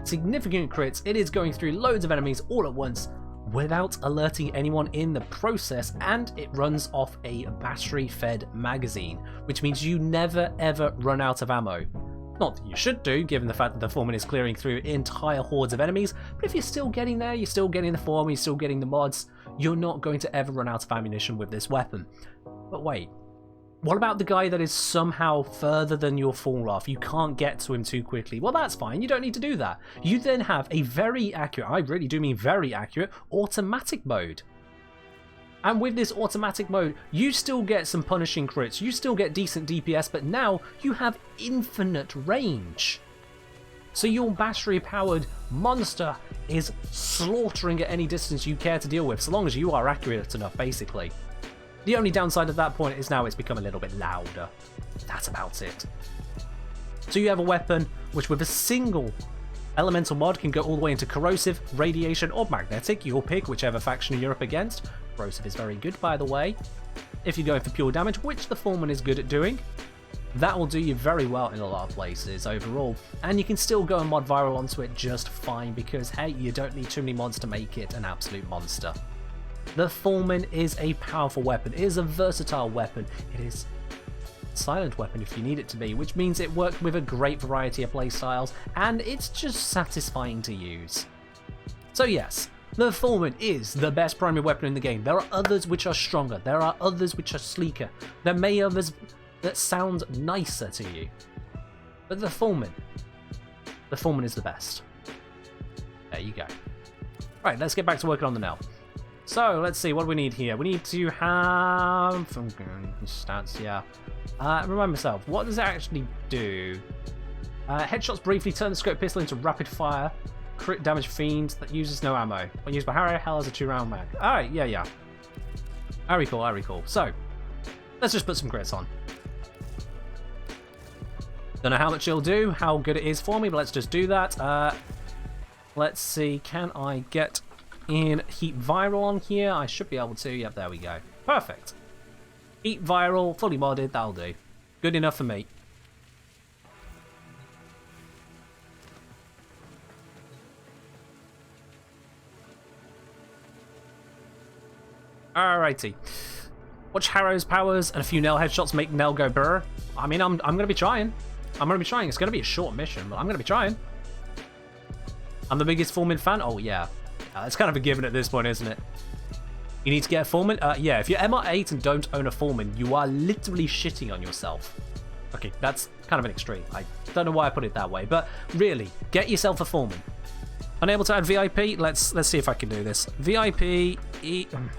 significant crits, it is going through loads of enemies all at once without alerting anyone in the process, and it runs off a battery-fed magazine, which means you never ever run out of ammo. Not that you should do, given the fact that the Foreman is clearing through entire hordes of enemies, but if you're still getting there, you're still getting the Foreman, you're still getting the mods, you're not going to ever run out of ammunition with this weapon. But wait, what about the guy that is somehow further than your fall off? You can't get to him too quickly. Well, that's fine, you don't need to do that. You then have a very accurate, I really do mean very accurate, automatic mode. And with this automatic mode, you still get some punishing crits, you still get decent DPS, but now you have infinite range. So your battery-powered monster is slaughtering at any distance you care to deal with, so long as you are accurate enough, basically. The only downside at that point is now it's become a little bit louder. That's about it. So you have a weapon which with a single elemental mod can go all the way into corrosive, radiation, or magnetic. You'll pick whichever faction you're up against. Corrosive is very good, by the way. if you're going for pure damage, which the Foreman is good at doing. That will do you very well in a lot of places overall. And you can still go and mod viral onto it just fine because, hey, you don't need too many mods to make it an absolute monster. The Foreman is a powerful weapon. It is a versatile weapon. It is a silent weapon if you need it to be, which means it works with a great variety of playstyles, and it's just satisfying to use. So yes, the Foreman is the best primary weapon in the game. There are others which are stronger. There are others which are sleeker. There may be others that sound nicer to you. But the Foreman is the best. There you go. Right, let's get back to working on the nail. So, let's see, what do we need here? We need to have... stats, yeah. Remind myself, what does it actually do? Headshots briefly turn the scope pistol into rapid fire. Crit damage fiend that uses no ammo. When used by Harry, hell has a 2-round mag. Alright, yeah. I recall. So, let's just put some crits on. Don't know how much it'll do, how good it is for me, but let's just do that. Let's see, can I get in Heat Viral on here? I should be able to. Yep, there we go. Perfect. Heat Viral, fully modded, that'll do. Good enough for me. Alrighty. Watch Harrow's powers and a few nail headshots make Nell go brr. I mean, I'm gonna be trying. It's gonna be a short mission, but I'm gonna be trying. I'm the biggest Foreman fan. Oh yeah. It's kind of a given at this point, isn't it? You need to get a Foreman? Yeah, if you're MR8 and don't own a Foreman, you are literally shitting on yourself. Okay, that's kind of an extreme. I don't know why I put it that way, but really, get yourself a Foreman. Unable to add VIP? Let's see if I can do this. VIP, I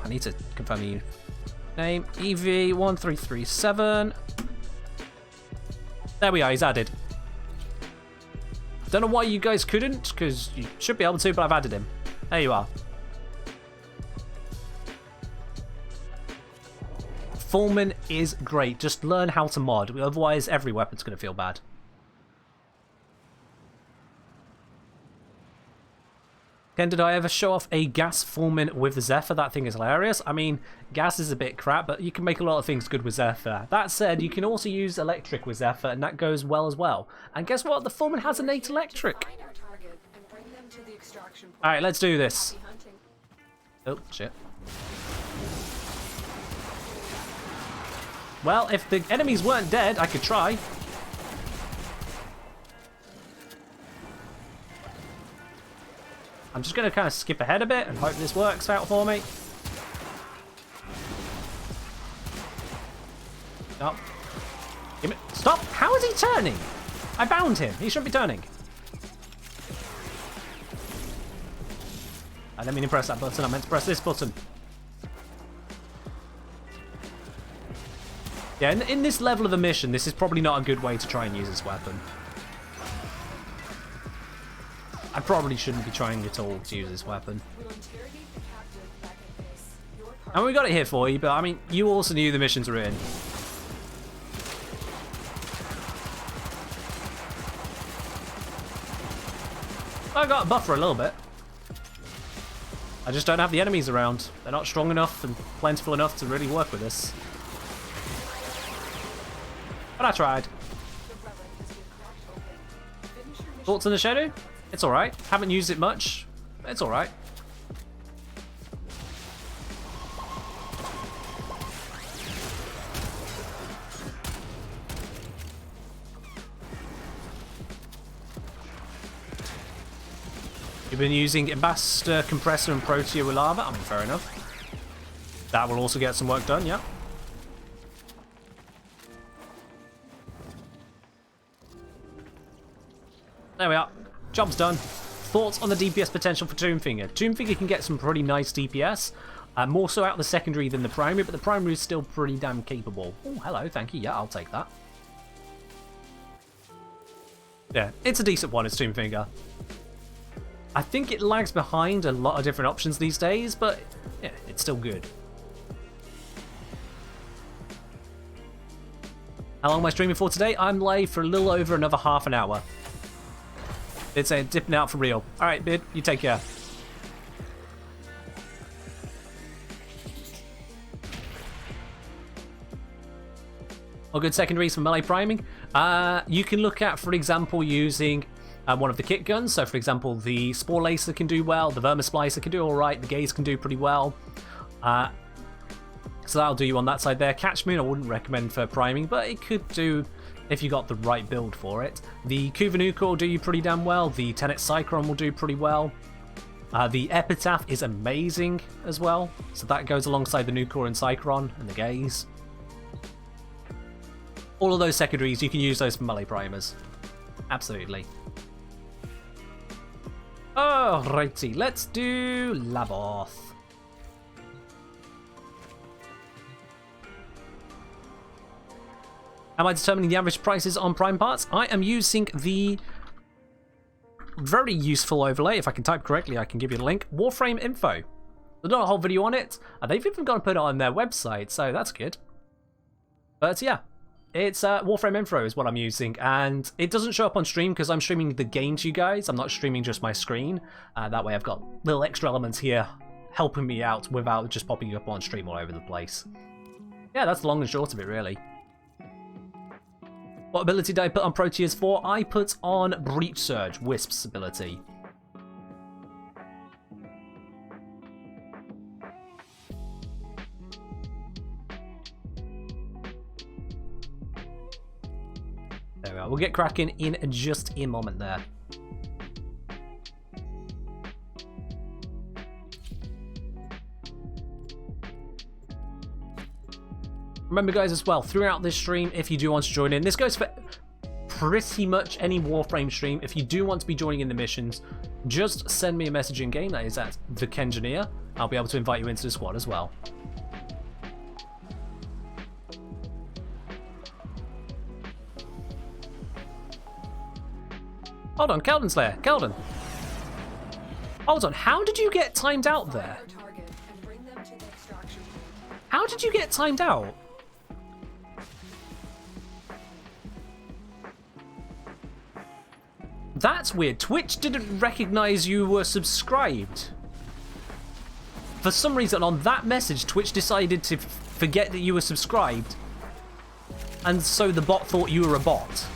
need to confirm the name. EV1337. There we are, he's added. Don't know why you guys couldn't, because you should be able to, but I've added him. There you are. Foreman is great. Just learn how to mod. Otherwise, every weapon's going to feel bad. Ken, did I ever show off a gas Foreman with the Zephyr? That thing is hilarious. I mean, gas is a bit crap, but you can make a lot of things good with Zephyr. That said, you can also use electric with Zephyr, and that goes well as well. And guess what? The Foreman has innate electric. Alright, let's do this. Oh, shit. Well, if the enemies weren't dead, I could try. I'm just going to kind of skip ahead a bit and hope this works out for me. Stop. Give me... Stop! How is he turning? I bound him. He shouldn't be turning. I didn't mean to press that button. I meant to press this button. Yeah, in this level of the mission, this is probably not a good way to try and use this weapon. I probably shouldn't be trying at all to use this weapon. And we got it here for you, but I mean, you also knew the missions were in. I got a buffer a little bit. I just don't have the enemies around. They're not strong enough and plentiful enough to really work with this. But I tried. Thoughts on the Shadow? It's alright. Haven't used it much. It's alright. You've been using Ambassador, Compressor, and Protea with Lava? I mean, fair enough. That will also get some work done, yeah. There we are. Job's done. Thoughts on the DPS potential for Tombfinger? Tombfinger can get some pretty nice DPS. More so out the secondary than the primary, but the primary is still pretty damn capable. Oh, hello, thank you. Yeah, I'll take that. Yeah, it's a decent one, it's Tombfinger. I think it lags behind a lot of different options these days, but yeah, it's still good. How long am I streaming for today? I'm live for a little over another half an hour. It's dipping out for real. Alright, Bid, you take care. or good secondaries for melee priming. You can look at, for example, using one of the kit guns. So, for example, the Spore Lacer can do well, the Vermisplicer can do alright, the Gaze can do pretty well. So that'll do you on that side there. Catch Moon I wouldn't recommend for priming, but it could do if you got the right build for it. The Kuvanuka will do you pretty damn well. The Tenet Cyclone will do pretty well. The Epitaph is amazing as well, so that goes alongside the Nucor and Cyclone and the Gaze. All of those secondaries, you can use those for melee primers. Absolutely. Alrighty, let's do Laboth. Am I determining the average prices on prime parts? I am using the very useful overlay. If I can type correctly, I can give you the link. Warframe info. There's not a whole video on it. They've even gone to put it on their website, so that's good. But yeah, it's Warframe info is what I'm using, and it doesn't show up on stream because I'm streaming the game to you guys. I'm not streaming just my screen. That way I've got little extra elements here helping me out without just popping up on stream all over the place. Yeah, that's the long and short of it, really. What ability did I put on Proteus 4? I put on Breach Surge, Wisp's ability. There we are. We'll get cracking in just a moment there. Remember, guys, as well, throughout this stream, if you do want to join in, this goes for pretty much any Warframe stream. If you do want to be joining in the missions, just send me a message in game. That is at the Kengineer. I'll be able to invite you into the squad as well. Hold on, Keldon's there. Keldon. Hold on, how did you get timed out there? How did you get timed out? That's weird. Twitch didn't recognize you were subscribed. For some reason, on that message, Twitch decided to forget that you were subscribed. And so the bot thought you were a bot.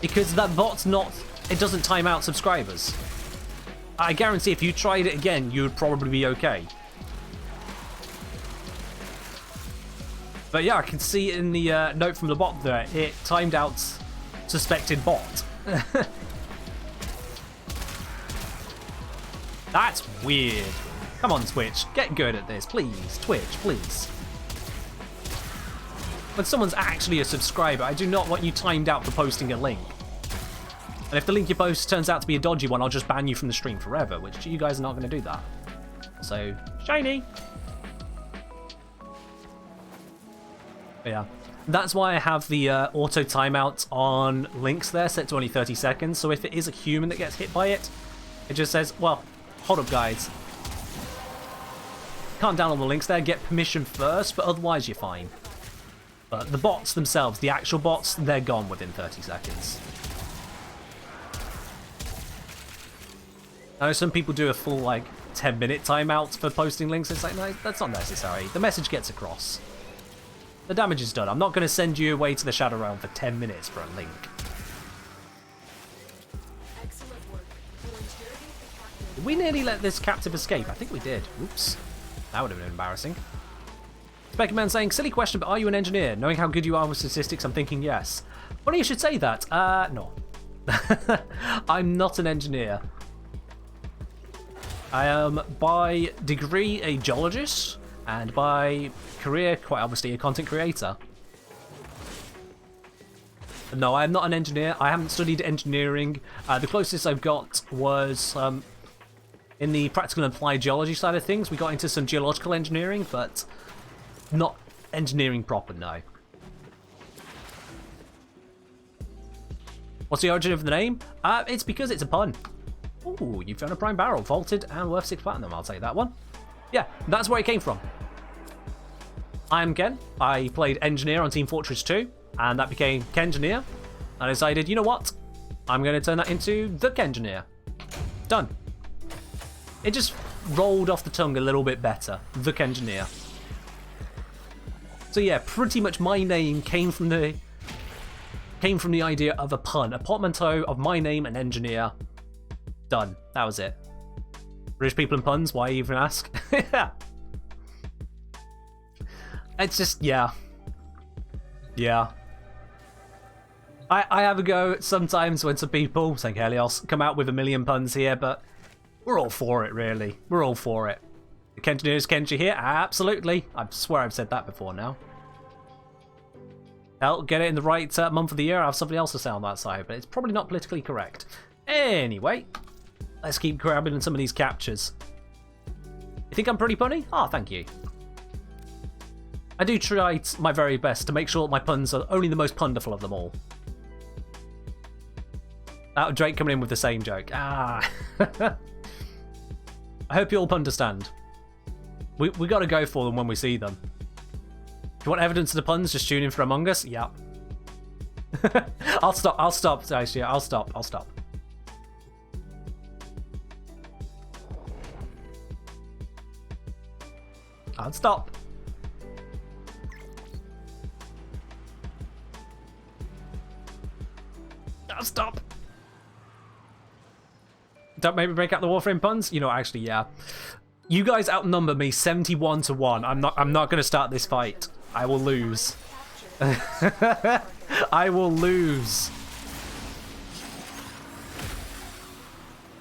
Because that bot's not... It doesn't time out subscribers. I guarantee if you tried it again, you would probably be okay. But yeah, I can see in the note from the bot there, it timed out suspected bot. That's weird. Come on, Twitch. Get good at this, please. Twitch, please. When someone's actually a subscriber, I do not want you timed out for posting a link. And if the link you post turns out to be a dodgy one, I'll just ban you from the stream forever, which you guys are not going to do that. So, shiny. But yeah. That's why I have the auto timeout on links there, set to only 30 seconds. So if it is a human that gets hit by it, it just says, well, hold up, guys. Can't download the links there, get permission first, but otherwise you're fine. But the bots themselves, the actual bots, they're gone within 30 seconds. I know some people do a full, like, 10-minute timeout for posting links. It's like, no, that's not necessary. The message gets across. The damage is done. I'm not going to send you away to the Shadow Realm for 10 minutes for a link. Excellent work. Did we nearly let this captive escape? I think we did. Oops. That would have been embarrassing. Speckerman saying, silly question, but are you an engineer? Knowing how good you are with statistics, I'm thinking yes. Funny you should say that. No. I'm not an engineer. I am, by degree, a geologist. And by career, quite obviously, a content creator. No, I'm not an engineer. I haven't studied engineering. The closest I've got was in the practical and applied geology side of things. We got into some geological engineering, but not engineering proper, no. What's the origin of the name? It's because it's a pun. Ooh, you found a prime barrel, vaulted and worth 6 platinum. I'll take that one. Yeah, that's where it came from. I'm Ken. I played Engineer on Team Fortress 2, and that became Kengineer. I decided, you know what? I'm going to turn that into the Kengineer. Done. It just rolled off the tongue a little bit better. The Kengineer. So yeah, pretty much my name came from the idea of a pun, a portmanteau of my name and engineer. Done. That was it. British people and puns, why even ask? It's just, yeah. Yeah. I have a go sometimes when some people, saying Helios, come out with a million puns here, but we're all for it, really. We're all for it. The Kenjineers Kenji here? Absolutely. I swear I've said that before now. Hell, get it in the right month of the year, I have something else to say on that side, but it's probably not politically correct. Anyway, let's keep grabbing some of these captures. You think I'm pretty punny? Oh, thank you. I do try my very best to make sure my puns are only the most punderful of them all. Drake coming in with the same joke. Ah. I hope you all understand. We got to go for them when we see them. Do you want evidence of the puns? Just tune in for Among Us? Yeah. I'll stop. Actually, I'll stop. I'll stop. I'll stop. Don't make me break out the Warframe puns. You know, actually, yeah. You guys outnumber me 71-1. I'm not going to start this fight. I will lose. I will lose.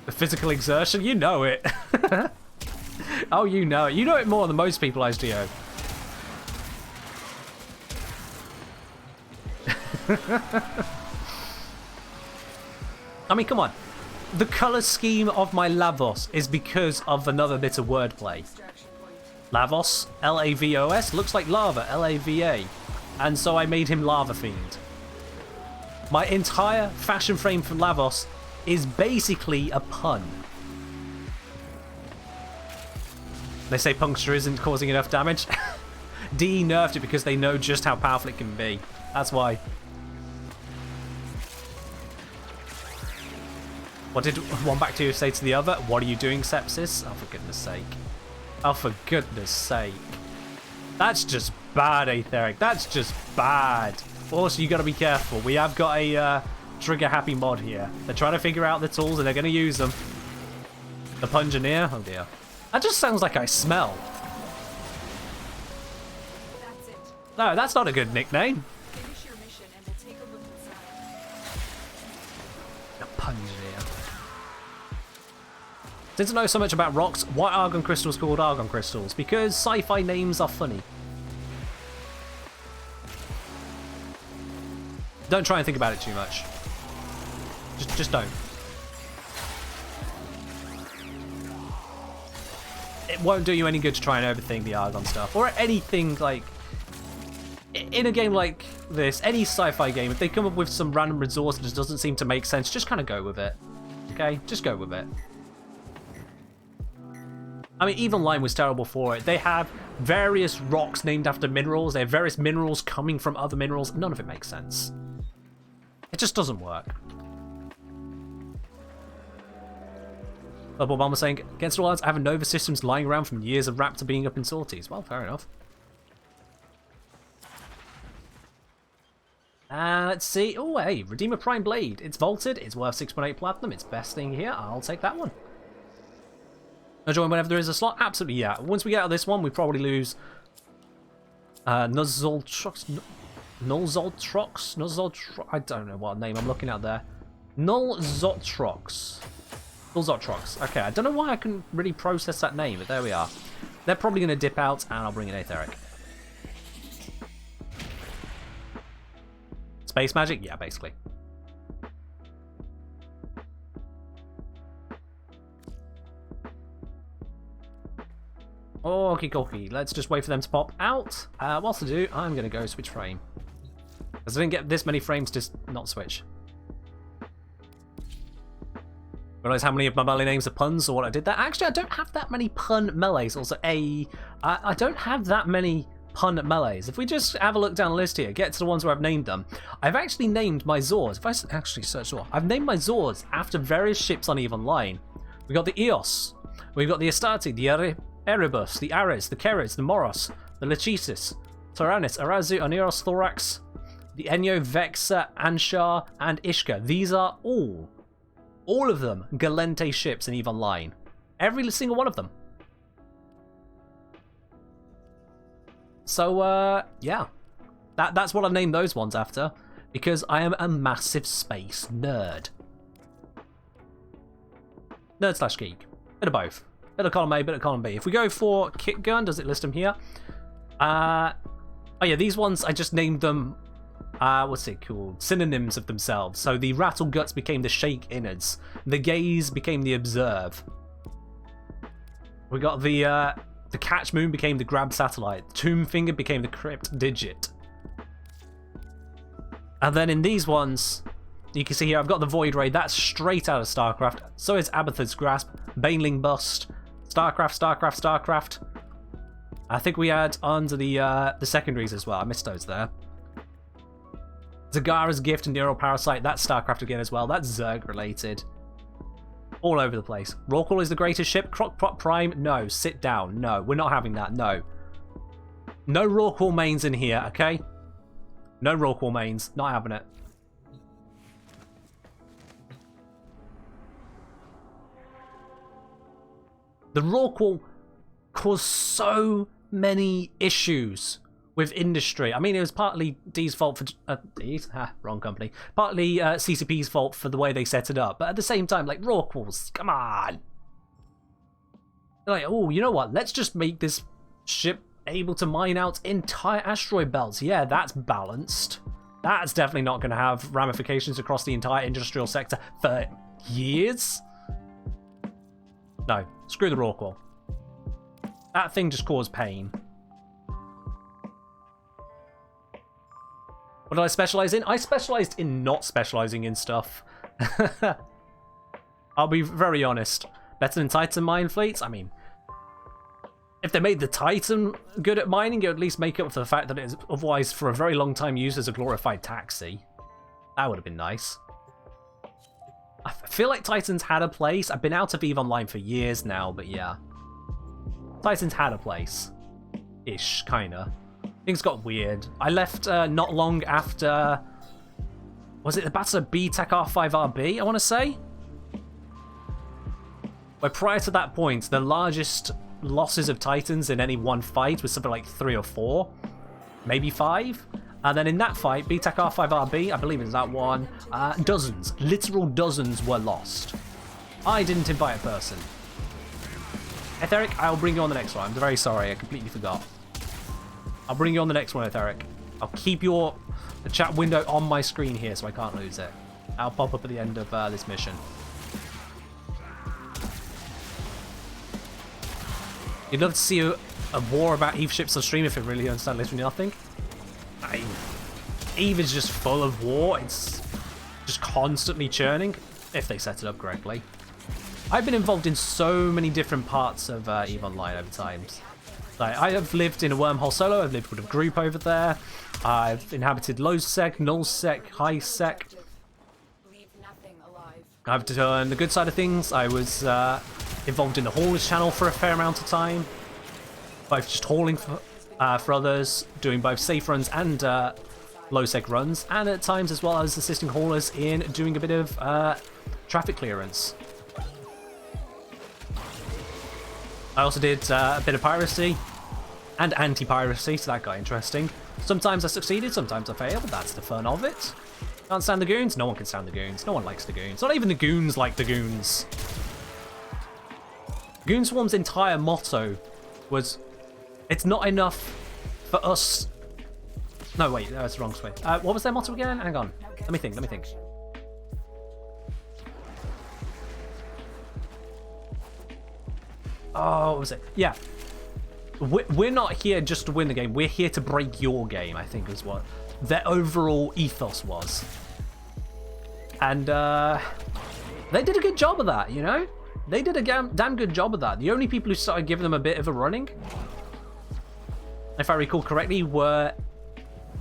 The physical exertion, you know it. Oh, you know it. You know it more than most people, HDO. I mean, come on. The colour scheme of my Lavos is because of another bit of wordplay. Lavos, L-A-V-O-S, looks like lava, L-A-V-A. And so I made him Lava Fiend. My entire fashion frame from Lavos is basically a pun. They say puncture isn't causing enough damage. DE nerfed it because they know just how powerful it can be. That's why. What did one bacteria say to the other? What are you doing, Sepsis? Oh, for goodness sake. Oh, for goodness sake. That's just bad, Aetheric. That's just bad. Also, you got to be careful. We have got a trigger-happy mod here. They're trying to figure out the tools, and they're going to use them. The Pungineer? Oh, dear. That just sounds like I smell. That's it. No, that's not a good nickname. Finish your mission and we'll take a look inside. The Pungineer. Since I know so much about rocks, why are argon crystals called argon crystals? Because sci-fi names are funny. Don't try and think about it too much. Just don't. It won't do you any good to try and overthink the argon stuff. Or anything like... In a game like this, any sci-fi game, if they come up with some random resource that just doesn't seem to make sense, just kind of go with it. Okay? Just go with it. I mean, even Lime was terrible for it. They have various rocks named after minerals. They have various minerals coming from other minerals. None of it makes sense. It just doesn't work. Bob Obama saying, against all odds, I have Nova systems lying around from years of Raptor being up in sorties. Well, fair enough. Let's see. Oh, hey, Redeemer Prime Blade. It's vaulted. It's worth 6.8 platinum. It's best thing here. I'll take that one. I'll join whenever there is a slot. Absolutely, yeah. Once we get out of this one, we probably lose Nuzzoltrox. I don't know what name I'm looking at there. Nullzotrox. Okay, I don't know why I can really process that name, but there we are. They're probably going to dip out, and I'll bring in Aetheric. Space magic? Yeah, basically. Okie dokie, let's just wait for them to pop out. Whilst I do, I'm going to go switch frame. Because I didn't get this many frames to not switch. Realize how many of my melee names are puns or what I did there? Actually, I don't have that many pun melees. Also, I don't have that many pun melees. If we just have a look down the list here, get to the ones where I've named them. I've actually named my Zords. If I actually search for, I've named my Zords after various ships on EVE Online. We've got the Eos. We've got the Astarte, the Erebus, the Ares, the Keres, the Moros, the Lachesis, Tyrannus, Arazu, Oneros, Thorax, the Enyo, Vexa, Anshar, and Ishka. These are all of them, Galente ships in EVE Online. Every single one of them. So, yeah. That's what I named those ones after, because I am a massive space nerd. Nerd / geek. Bit of both. Bit of column A, bit of column B. If we go for kit gun, does it list them here? Oh yeah, these ones, I just named them, what's it called? Synonyms of themselves. So the rattle guts became the shake innards. The gaze became the observe. We got the catch moon became the grab satellite. Tomb finger became the crypt digit. And then in these ones, you can see here, I've got the Void Ray. That's straight out of StarCraft. So is Abathur's Grasp, Baneling Bust, StarCraft. I think we had under the secondaries as well. I missed those there. Zagara's Gift and Neural Parasite. That's StarCraft again as well. That's Zerg related. All over the place. Rawclaw is the greatest ship. Crockpot Prime. No. Sit down. No. We're not having that. No. No Rawclaw mains in here, okay? No Rawclaw mains. Not having it. The Rawclaw caused so many issues with industry. I mean, it was partly D's fault for wrong company. Partly CCP's fault for the way they set it up. But at the same time, like, Rawclaws, come on. They're like, oh, you know what? Let's just make this ship able to mine out entire asteroid belts. Yeah, that's balanced. That's definitely not going to have ramifications across the entire industrial sector for years. No, screw the Rawclaw. That thing just caused pain. What did I specialize in? I specialized in not specializing in stuff. I'll be very honest. Better than Titan mine fleets? I mean, if they made the Titan good at mining, it would at least make up for the fact that it is otherwise for a very long time used as a glorified taxi. That would have been nice. I feel like Titans had a place. I've been out of EVE Online for years now, but yeah. Titans had a place. Ish, kinda. Things got weird. I left not long after... Was it the Battle of BTAC R5RB, I want to say? Where prior to that point, the largest losses of Titans in any one fight was something like 3 or 4. Maybe 5. And then in that fight, BTAC R5RB, I believe it was that one, dozens, literal dozens were lost. I didn't invite a person. Etheric, I'll bring you on the next one. I'm very sorry, I completely forgot. I'll bring you on the next one, Etheric. I'll keep the chat window on my screen here so I can't lose it. I'll pop up at the end of this mission. You'd love to see a war about EVE ships on stream if it really understands literally nothing. EVE is just full of war. It's just constantly churning, if they set it up correctly. I've been involved in so many different parts of EVE Online over time. Like, I have lived in a wormhole solo. I've lived with a group over there. I've inhabited low sec, null sec, high sec. Leave nothing alive. I've done the good side of things. I was involved in the haulage channel for a fair amount of time, both just hauling for others, doing both safe runs and low sec runs, and at times as well I was assisting haulers in doing a bit of traffic clearance. I also did a bit of piracy and anti-piracy, so that got interesting. Sometimes I succeeded, sometimes I failed, but that's the fun of it. Can't stand the goons? No one can stand the goons. No one likes the goons. Not even the goons like the goons. Goon Swarm's entire motto was, it's not enough for us... No, wait, that's the wrong way. What was their motto again? Hang on. Let me think. Oh, what was it? Yeah. We're not here just to win the game. We're here to break your game, I think is what their overall ethos was. And they did a good job of that, you know? They did a damn good job of that. The only people who started giving them a bit of a running, if I recall correctly, were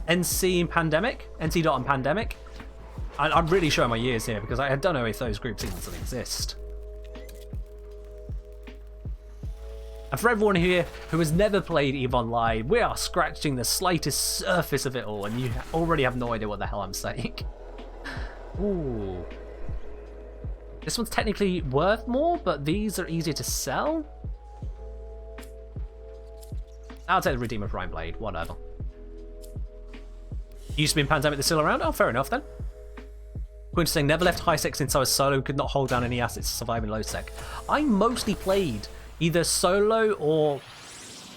NC and Pandemic. NC Dot and Pandemic. I'm really showing my years here because I don't know if those groups even still exist. And for everyone here who has never played EVE Online, we are scratching the slightest surface of it all, and you already have no idea what the hell I'm saying. Ooh. This one's technically worth more, but these are easier to sell. I'll take the Redeemer Prime Blade, whatever. Used to be in Pandemic, they're still around? Oh, fair enough then. Quinn saying, never left high sec since I was solo, could not hold down any assets to survive in low sec. I mostly played either solo or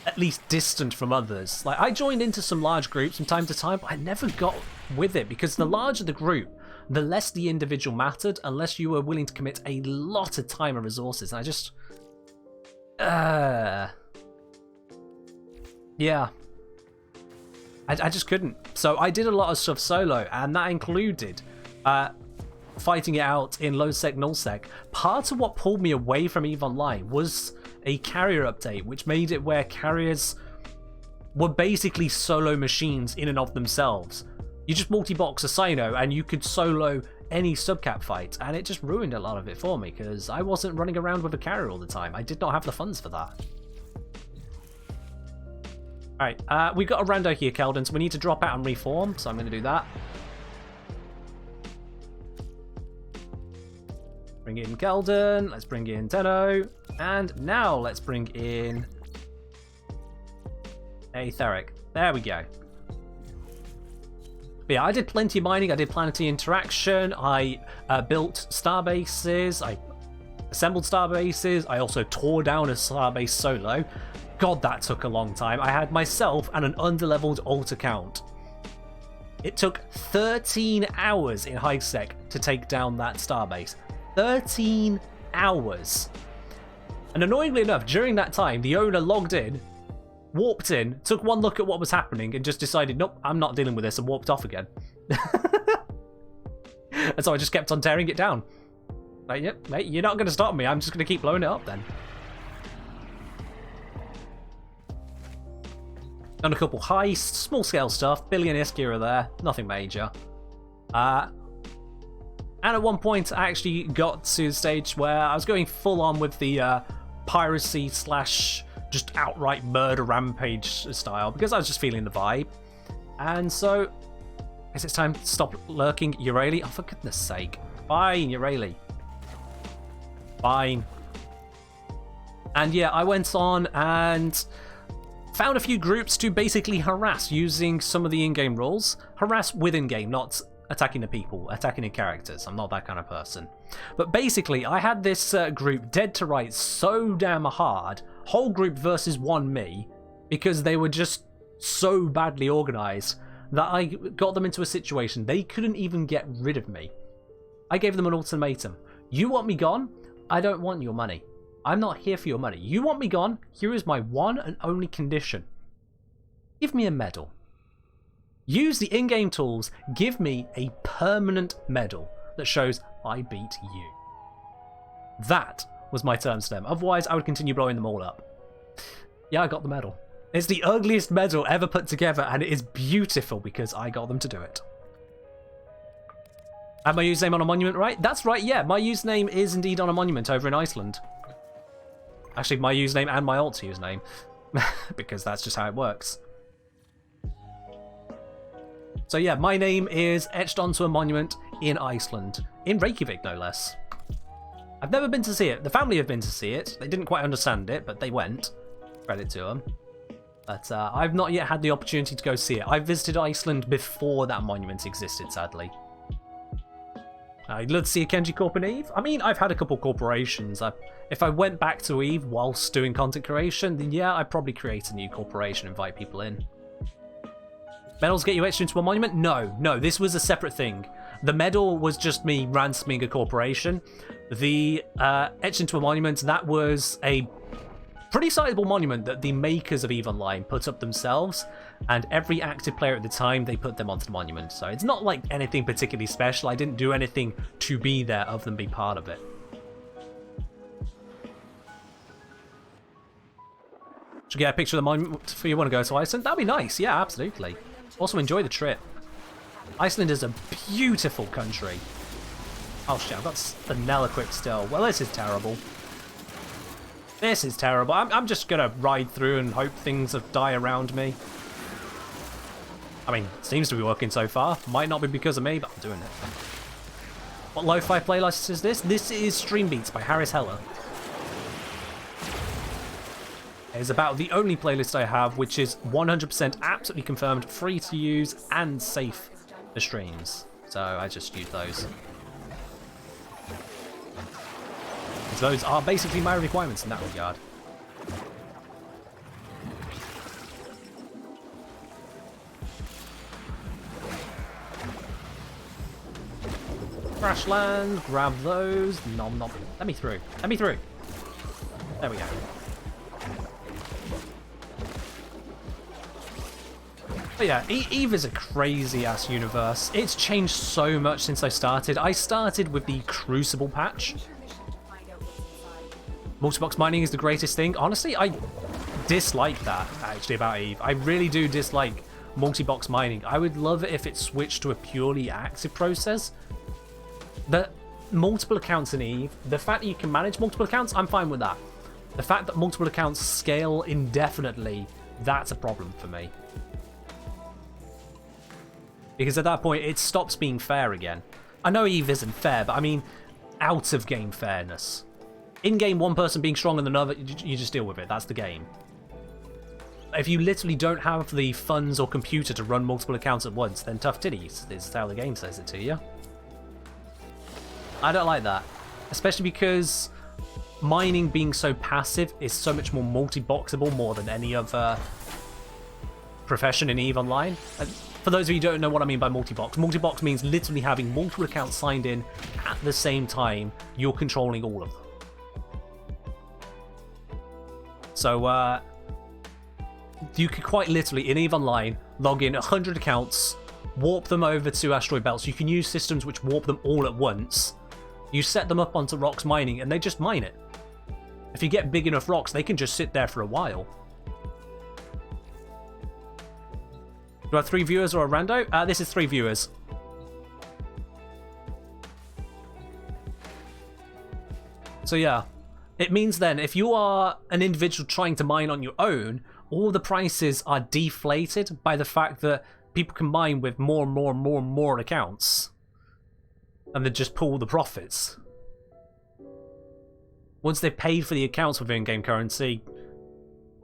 at least distant from others. Like, I joined into some large groups from time to time, but I never got with it because the larger the group, the less the individual mattered, unless you were willing to commit a lot of time and resources. And I just... yeah. I just couldn't. So I did a lot of stuff solo, and that included fighting it out in low sec, null sec. Part of what pulled me away from EVE Online was a carrier update, which made it where carriers were basically solo machines in and of themselves. You just multi-box a Sino and you could solo any subcap fight, and it just ruined a lot of it for me because I wasn't running around with a carrier all the time. I did not have the funds for that. Alright, we've got a rando here, Keldon, so we need to drop out and reform, so I'm going to do that. Bring in Keldon, let's bring in Tenno, and now let's bring in a Theric. There we go. But yeah, I did plenty of mining, I did planetary interaction, I built starbases, I assembled starbases, I also tore down a starbase solo. God, that took a long time. I had myself and an underleveled alt account. It took 13 hours in high sec to take down that starbase. 13 hours. And annoyingly enough, during that time, the owner logged in, warped in, took one look at what was happening, and just decided, nope, I'm not dealing with this, and warped off again. And so I just kept on tearing it down. Like, yep, mate, you're not going to stop me. I'm just going to keep blowing it up then. Done a couple heists, small scale stuff, Billy and Isk are there, nothing major. And at one point I actually got to the stage where I was going full on with the piracy slash just outright murder rampage style because I was just feeling the vibe. And so, I guess it's time to stop lurking. Urali, oh for goodness sake. Fine, Urali. Fine. And yeah, I went on and found a few groups to basically harass using some of the in-game rules. Harass within game, not attacking the people, attacking the characters. I'm not that kind of person. But basically, I had this group dead to rights so damn hard, whole group versus one me, because they were just so badly organized that I got them into a situation they couldn't even get rid of me. I gave them an ultimatum. You want me gone? I don't want your money. I'm not here for your money. You want me gone? Here is my one and only condition. Give me a medal. Use the in-game tools. Give me a permanent medal that shows I beat you. That was my terms to them. Otherwise, I would continue blowing them all up. Yeah, I got the medal. It's the ugliest medal ever put together, and it is beautiful because I got them to do it. I have my username on a monument, right? That's right, yeah. My username is indeed on a monument over in Iceland. Actually, my username and my alt's username. Because that's just how it works. So yeah, my name is etched onto a monument in Iceland. In Reykjavik, no less. I've never been to see it. The family have been to see it. They didn't quite understand it, but they went. Credit to them. But I've not yet had the opportunity to go see it. I visited Iceland before that monument existed, sadly. I'd love to see a Kenji Corp in EVE. I mean, I've had a couple corporations. If I went back to EVE whilst doing content creation, then yeah, I'd probably create a new corporation, invite people in. Medals get you etched into a monument? No, this was a separate thing. The medal was just me ransoming a corporation. The etched into a monument, that was a pretty sizable monument that the makers of EVE Online put up themselves, and every active player at the time, they put them onto the monument. So it's not like anything particularly special. I didn't do anything to be there other than be part of it. Should get a picture of the monument if you want to go to Iceland? That'd be nice, yeah, absolutely. Also enjoy the trip. Iceland is a beautiful country. Oh shit, I've got Vanilla equipped still. Well, this is terrible. This is terrible. I'm just gonna ride through and hope things die around me. I mean, seems to be working so far. Might not be because of me, but I'm doing it. What lo-fi playlist is this? This is Stream Beats by Harris Heller. It's about the only playlist I have, which is 100% absolutely confirmed, free to use, and safe for streams. So I just use those. Because those are basically my requirements in that regard. Crash land, grab those. Nom nom. Let me through. Let me through. There we go. But yeah, EVE is a crazy-ass universe. It's changed so much since I started. I started with the Crucible patch. Multi-box mining is the greatest thing. Honestly, I dislike that, actually, about EVE. I really do dislike multi-box mining. I would love it if it switched to a purely active process. The multiple accounts in EVE, the fact that you can manage multiple accounts, I'm fine with that. The fact that multiple accounts scale indefinitely, that's a problem for me. Because at that point, it stops being fair again. I know EVE isn't fair, but I mean, out-of-game fairness. In-game, one person being stronger than another, you just deal with it. That's the game. If you literally don't have the funds or computer to run multiple accounts at once, then tough titties is how the game says it to you. I don't like that. Especially because mining being so passive is so much more multi-boxable more than any other profession in EVE Online. For those of you who don't know what I mean by multi-box, multi-box means literally having multiple accounts signed in at the same time. You're controlling all of them. So, you could quite literally, in EVE Online, log in 100 accounts, warp them over to asteroid belts. You can use systems which warp them all at once. You set them up onto rocks mining, and they just mine it. If you get big enough rocks, they can just sit there for a while. Do I have 3 viewers or a rando? This is 3 viewers. So yeah, it means then if you are an individual trying to mine on your own, all the prices are deflated by the fact that people can mine with more and more and more and more accounts. And then just pull the profits. Once they've paid for the accounts with in-game currency,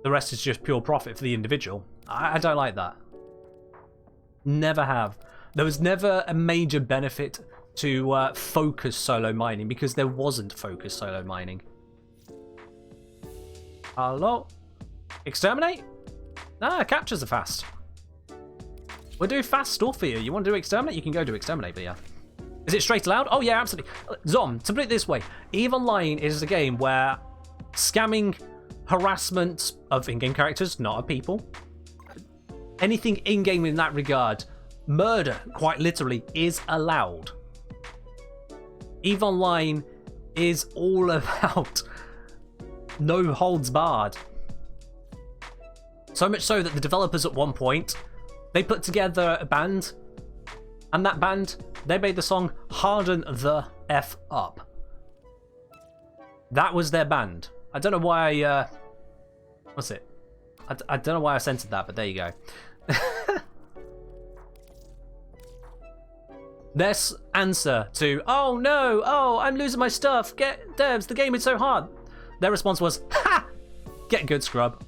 the rest is just pure profit for the individual. I don't like that. Never have. There was never a major benefit to focus solo mining because there wasn't focus solo mining. Hello? Exterminate? Nah, captures are fast. We'll do fast stuff for you. You want to do exterminate? You can go do exterminate, but yeah. Is it straight allowed? Oh yeah, absolutely. Zom, to put it this way, EVE Online is a game where scamming, harassment of in-game characters, not of people, anything in-game in that regard, murder, quite literally, is allowed. EVE Online is all about no holds barred. So much so that the developers at one point, they put together a band, and that band, they made the song Harden the F Up. That was their band. I don't know why what's it? I don't know why I censored that, but there you go. Their answer to, oh no, oh, I'm losing my stuff, get devs, the game is so hard. Their response was, ha! Get good, scrub.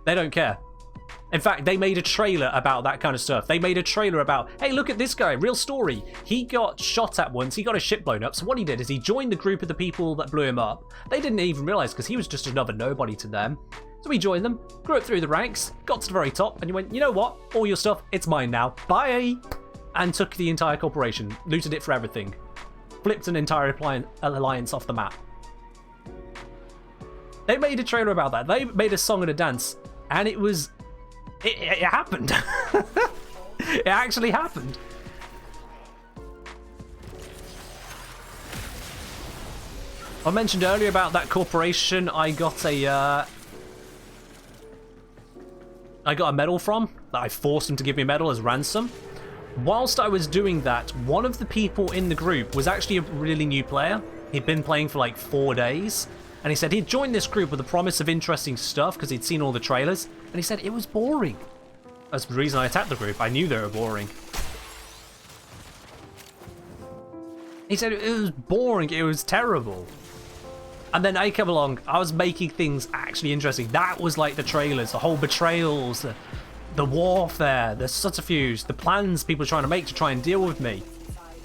They don't care. In fact, they made a trailer about that kind of stuff. They made a trailer about, hey, look at this guy, real story. He got shot at once, he got his ship blown up, so what he did is he joined the group of the people that blew him up. They didn't even realize because he was just another nobody to them. So he joined them, grew up through the ranks, got to the very top, and he went, you know what? All your stuff, it's mine now. Bye! And took the entire corporation, looted it for everything. Flipped an entire alliance off the map. They made a trailer about that. They made a song and a dance, and it was... It happened. It actually happened. I mentioned earlier about that corporation I got a medal from, that I forced them to give me a medal as ransom. Whilst I was doing that, one of the people in the group was actually a really new player. He'd been playing for like 4 days, and he said he'd joined this group with the promise of interesting stuff because he'd seen all the trailers, and he said it was boring. That's the reason I attacked the group. I knew they were boring. He said it was boring, it was terrible. And then I come along, I was making things actually interesting. That was like the trailers, the whole betrayals, the warfare, the subterfuge, the plans people were trying to make to try and deal with me.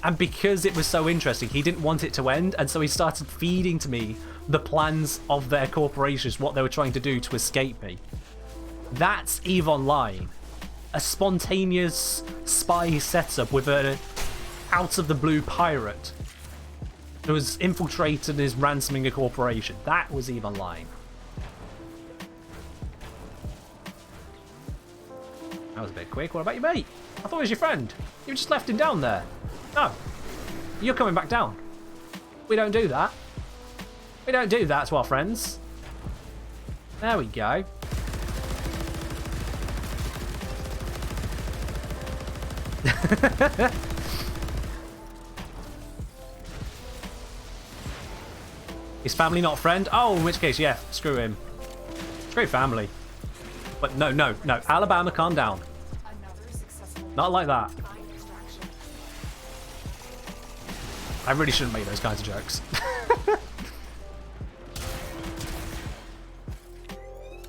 And because it was so interesting, he didn't want it to end, and so he started feeding to me the plans of their corporations, what they were trying to do to escape me. That's EVE Online. A spontaneous spy setup with an out-of-the-blue pirate who was infiltrated and is ransoming a corporation. That was EVE Online. That was a bit quick. What about your mate? I thought he was your friend. You just left him down there. No. You're coming back down. We don't do that. We don't do that to our friends. There we go. Is family not a friend? Oh, in which case, yeah, screw him. Screw family. But no, no, no. Alabama, calm down. Not like that. I really shouldn't make those kinds of jokes.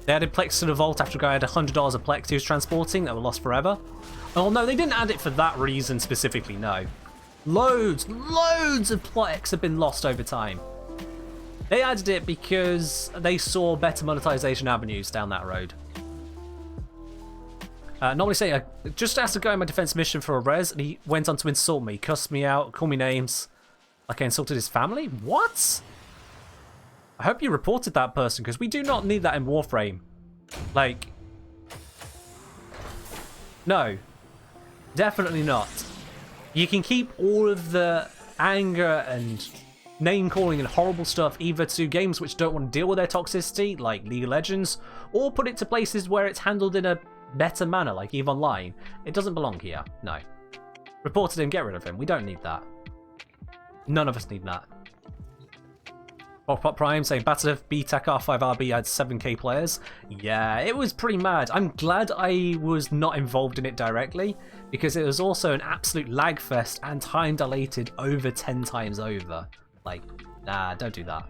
They added plex to the vault after a guy had $100 of plex he was transporting that were lost forever. Oh no, they didn't add it for that reason specifically, no. Loads of plex have been lost over time. They added it because they saw better monetization avenues down that road. Normally say, just asked a guy in my defense mission for a res, and he went on to insult me, cuss me out, call me names, like I insulted his family? What? I hope you reported that person, because we do not need that in Warframe. Like, no. Definitely not. You can keep all of the anger and name-calling and horrible stuff either to games which don't want to deal with their toxicity, like League of Legends, or put it to places where it's handled in a better manner, like EVE Online. It doesn't belong here. No. Reported him, get rid of him. We don't need that. None of us need that. Pop Prime saying Battle BTAC R5RB had 7k players. Yeah, it was pretty mad. I'm glad I was not involved in it directly, because it was also an absolute lag fest and time dilated over 10 times over. Like, nah, don't do that.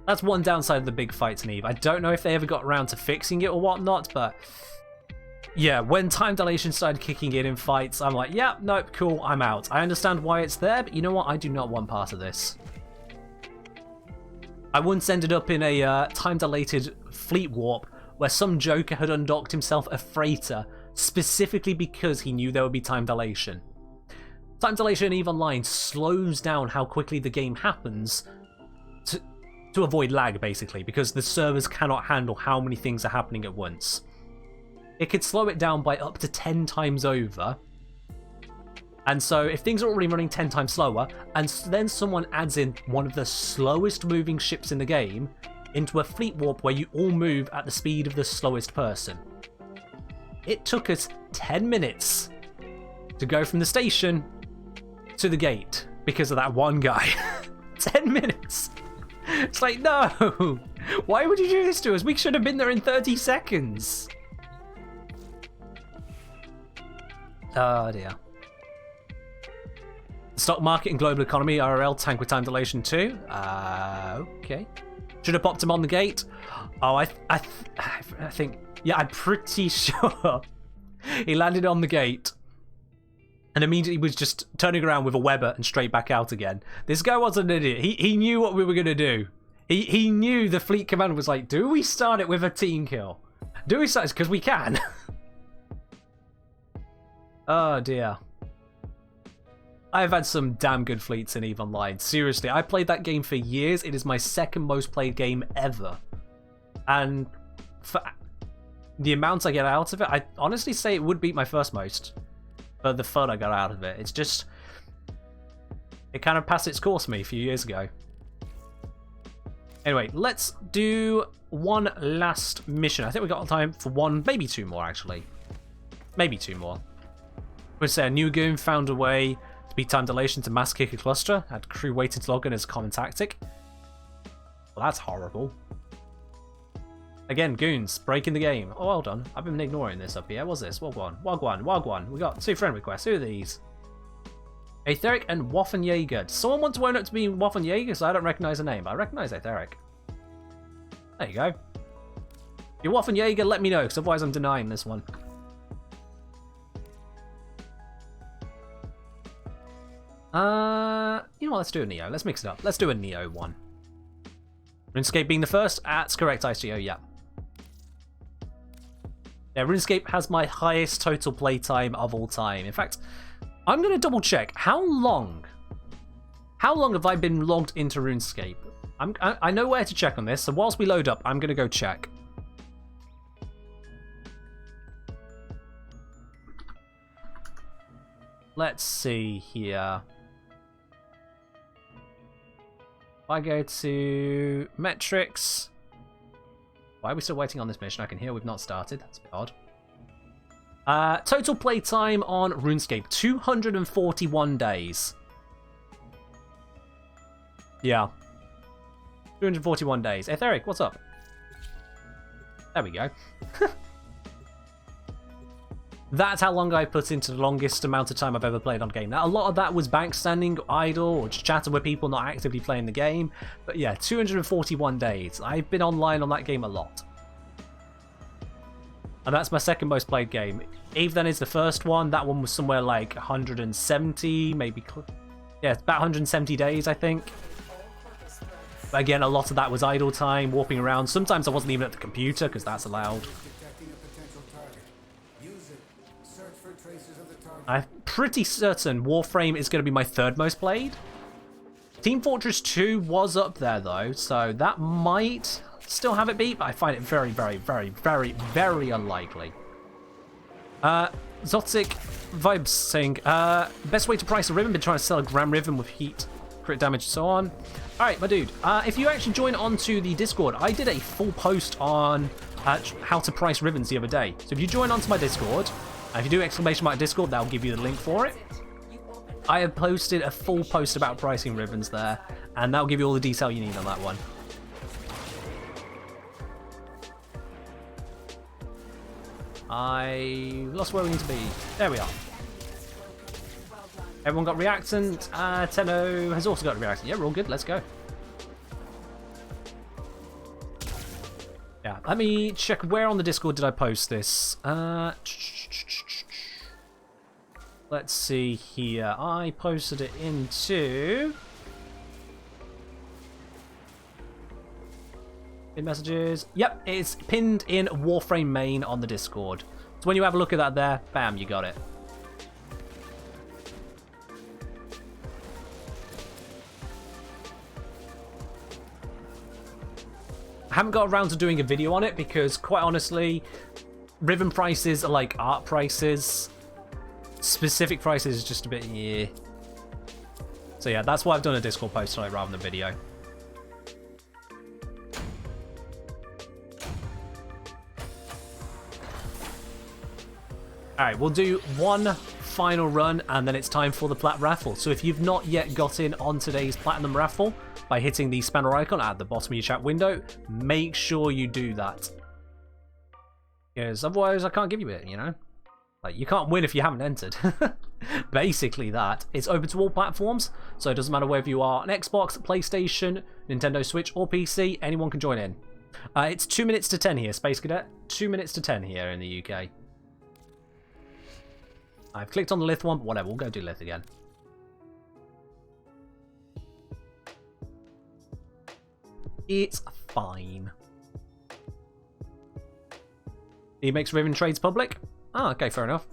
That's one downside of the big fights in EVE. I don't know if they ever got around to fixing it or whatnot, but yeah, when time dilation started kicking in fights, I'm like, yeah, nope, cool, I'm out. I understand why it's there, but you know what? I do not want part of this. I once ended up in a time-dilated fleet warp where some joker had undocked himself a freighter specifically because he knew there would be time dilation. Time dilation in EVE Online slows down how quickly the game happens to avoid lag, basically, because the servers cannot handle how many things are happening at once. It could slow it down by up to 10 times over. And so if things are already running 10 times slower, and then someone adds in one of the slowest moving ships in the game into a fleet warp where you all move at the speed of the slowest person. It took us 10 minutes to go from the station to the gate because of that one guy. 10 minutes! It's like, no! Why would you do this to us? We should have been there in 30 seconds! Oh dear. The stock market and global economy, RRL, tank with time dilation too. Okay. Should have popped him on the gate. Oh, I think, yeah, I'm pretty sure he landed on the gate and immediately was just turning around with a Weber and straight back out again. This guy wasn't an idiot. He knew what we were going to do. He knew the fleet commander was like, do we start it with a team kill? Do we start it? Because we can. Oh dear. I've had some damn good fleets in EVE Online. Seriously, I played that game for years. It is my second most played game ever. And for the amount I get out of it, I honestly say it would beat my first most. For the fun I got out of it. It's just, it kind of passed its course for me a few years ago. Anyway, let's do one last mission. I think we've got time for one, maybe two more actually. Maybe two more. We'd say a new goon found a way Speed time dilation to mass kick a cluster. Had crew waiting to log in as a common tactic. Well, that's horrible. Again, goons, breaking the game. Oh, well done. I've been ignoring this up here. What's this? Wagwan, Wagwan, Wagwan. We got 2 friend requests. Who are these? Aetheric and Waffen-Jaeger. Does someone want to own up to be Waffen-Jaeger? Because I don't recognize the name, but I recognize Aetheric. There you go. If you're Waffen-Jaeger, let me know, because otherwise I'm denying this one. You know what? Let's do a Neo. Let's mix it up. Let's do a Neo one. RuneScape being the first? That's correct, ICO, yeah. Yeah, RuneScape has my highest total playtime of all time. In fact, I'm going to double check. How long have I been logged into RuneScape? I know where to check on this, so whilst we load up, I'm going to go check. Let's see here. If I go to metrics. Why are we still waiting on this mission? I can hear we've not started. That's a bit odd. Total playtime on RuneScape, 241 days. Yeah. 241 days. Etheric, what's up? There we go. That's how long I put into the longest amount of time I've ever played on a game. Now, a lot of that was bank standing, idle, or just chatting with people not actively playing the game. But yeah, 241 days. I've been online on that game a lot. And that's my second most played game. Eve then is the first one. That one was somewhere like 170, maybe. Yeah, it's about 170 days, I think. But again, a lot of that was idle time, warping around. Sometimes I wasn't even at the computer, because that's allowed. I'm pretty certain Warframe is going to be my third most played. Team Fortress 2 was up there, though, so that might still have it beat, but I find it very, very, very, very, very unlikely. Zotic Vibes saying, best way to price a ribbon, been trying to sell a gram ribbon with heat, crit damage, and so on. Alright, my dude, if you actually join onto the Discord, I did a full post on how to price ribbons the other day. So if you join onto my Discord, if you do exclamation mark Discord, that'll give you the link for it. I have posted a full post about pricing ribbons there, and that'll give you all the detail you need on that one. I lost where we need to be. There we are. Everyone got reactant. Tenno has also got a reactant. Yeah, we're all good. Let's go. Yeah, let me check where on the Discord did I post this. Let's see here. I posted it into in messages. Yep, it's pinned in Warframe main on the Discord. So when you have a look at that there, bam, you got it. I haven't got around to doing a video on it because, quite honestly, ribbon prices are like art prices. Specific prices is just a bit, yeah. So yeah, that's why I've done a Discord post tonight rather than a video. Alright, we'll do one final run and then it's time for the Plat Raffle. So if you've not yet got in on today's Platinum Raffle by hitting the spanner icon at the bottom of your chat window, make sure you do that. Because otherwise I can't give you it, you know? Like, you can't win if you haven't entered. Basically that. It's open to all platforms, so it doesn't matter whether you are an Xbox, PlayStation, Nintendo Switch, or PC, anyone can join in. It's 2 minutes to 10 here, Space Cadet. 2 minutes to 10 here in the UK. I've clicked on the Lith one, but whatever, we'll go do Lith again. It's fine. He makes ribbon trades public? Oh, okay, fair enough.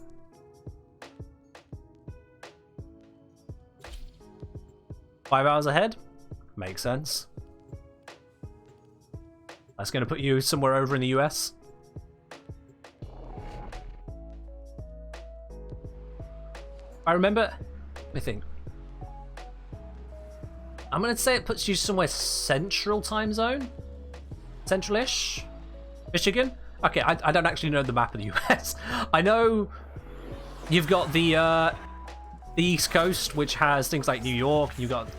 Five hours ahead? Makes sense. That's going to put you somewhere over in the US. I remember... Let me think. I'm going to say it puts you somewhere central time zone? Central-ish? Michigan? Okay, I don't actually know the map of the US. I know you've got the the East Coast, which has things like New York. You've got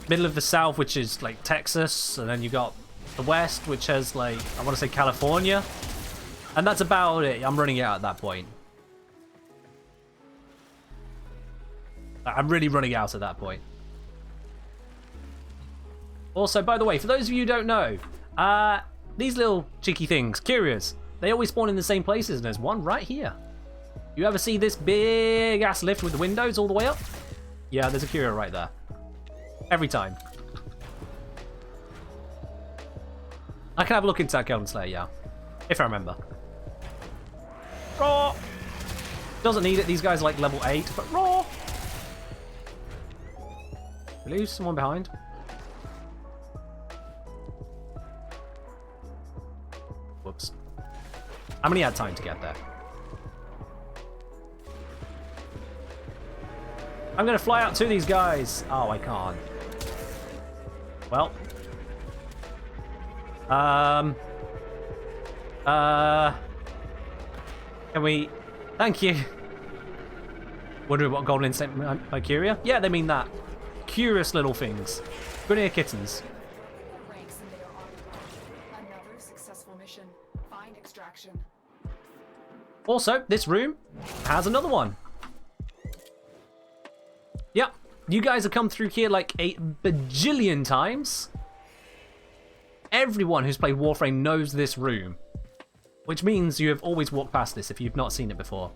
middle of the South, which is like Texas, and then you got the West, which has like, I want to say California, and that's about it. I'm running out at that point. I'm really running out at that point. Also, by the way, for those of you who don't know, these little cheeky things, curious, they always spawn in the same places, and there's one right here. You ever see this big ass lift with the windows all the way up? Yeah, there's a curio right there. Every time. I can have a look into that Golden Slayer, yeah. If I remember. Raw! Doesn't need it, these guys are like level 8, but raw! We lose someone behind. Whoops. How many had time to get there? I'm gonna fly out to these guys. Oh, I can't. Well. Can we... Thank you. Wondering what Golden Instinct by Curia? Yeah, they mean that. Curious little things. Grenier kittens. Ranks in their armor. Another successful mission. Find extraction. Also, this room has another one. Yep, you guys have come through here like a bajillion times. Everyone who's played Warframe knows this room, which means you have always walked past this if you've not seen it before.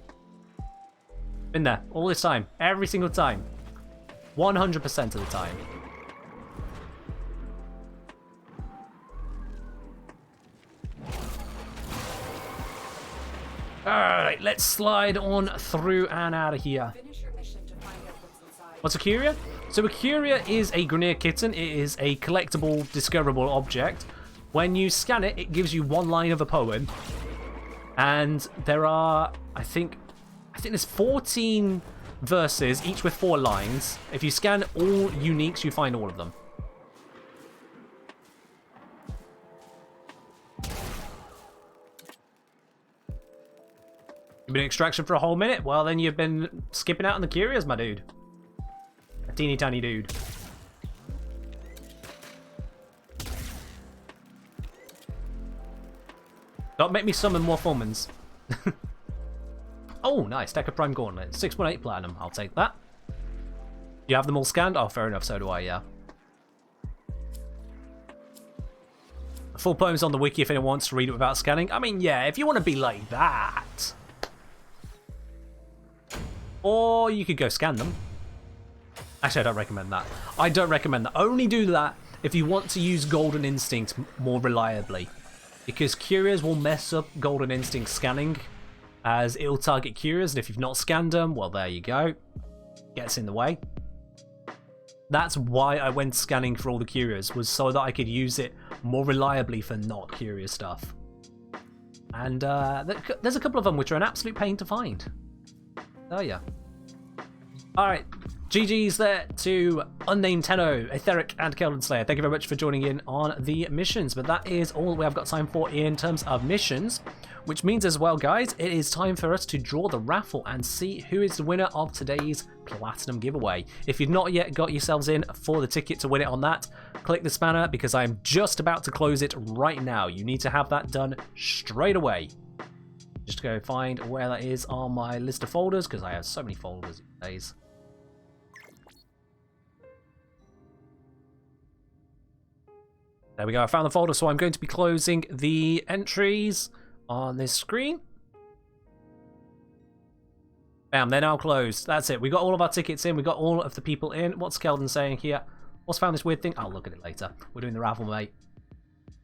Been there all this time, every single time, 100% of the time. Alright, let's slide on through and out of here. Finish your mission to find out what's inside. What's a Curia? So a Curia is a Grenier kitten. It is a collectible, discoverable object. When you scan it, it gives you one line of a poem. And there are, I think there's 14 verses, each with 4 lines. If you scan all uniques, you find all of them. You've been in extraction for a whole minute? Well, then you've been skipping out on the Curias, my dude. A teeny tiny dude. Don't make me summon more Fulmans. Oh, nice. Deck of Prime Gauntlet. 6.8 Platinum. I'll take that. You have them all scanned? Oh, fair enough. So do I, yeah. Full poems on the wiki if anyone wants to read it without scanning. I mean, yeah, if you want to be like that. Or you could go scan them. Actually, I don't recommend that. I don't recommend that. Only do that if you want to use Golden Instinct more reliably. Because Curias will mess up Golden Instinct scanning, as it'll target Curias, and if you've not scanned them, well, there you go. Gets in the way. That's why I went scanning for all the Curias, was so that I could use it more reliably for not Curious stuff. And there's a couple of them which are an absolute pain to find. Oh yeah. Alright, GG's there to Unnamed Tenno, Etheric, and Golden Slayer. Thank you very much for joining in on the missions, but that is all we have got time for in terms of missions, which means as well, guys, it is time for us to draw the raffle and see who is the winner of today's Platinum giveaway. If you've not yet got yourselves in for the ticket to win it on that, click the spanner because I am just about to close it right now. You need to have that done straight away. Just go find where that is on my list of folders because I have so many folders these days. There we go, I found the folder, so I'm going to be closing the entries on this screen. Bam, they're now closed. That's it. We got all of our tickets in. We got all of the people in. What's Keldon saying here? What's found this weird thing? I'll look at it later. We're doing the raffle, mate.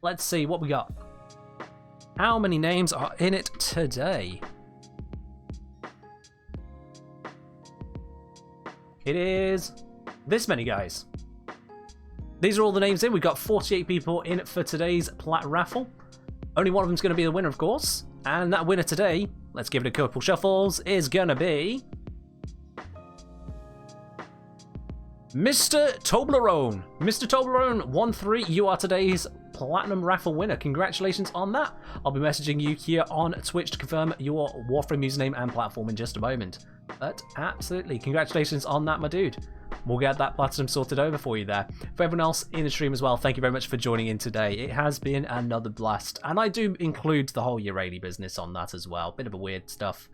Let's see what we got. How many names are in it today? It is this many, guys. These are all the names in. We've got 48 people in for today's Plat raffle. Only one of them's going to be the winner, of course. And that winner today, let's give it a couple shuffles, is going to be Mr. Toblerone. Mr. Toblerone 13, you are today's Platinum raffle winner. Congratulations on that. I'll be messaging you here on Twitch to confirm your Warframe username and platform in just a moment. But absolutely, congratulations on that, my dude. We'll get that platinum sorted over for you there. For everyone else in the stream as well, thank you very much for joining in today. It has been another blast. And I do include the whole Urali business on that as well. Bit of a weird stuff.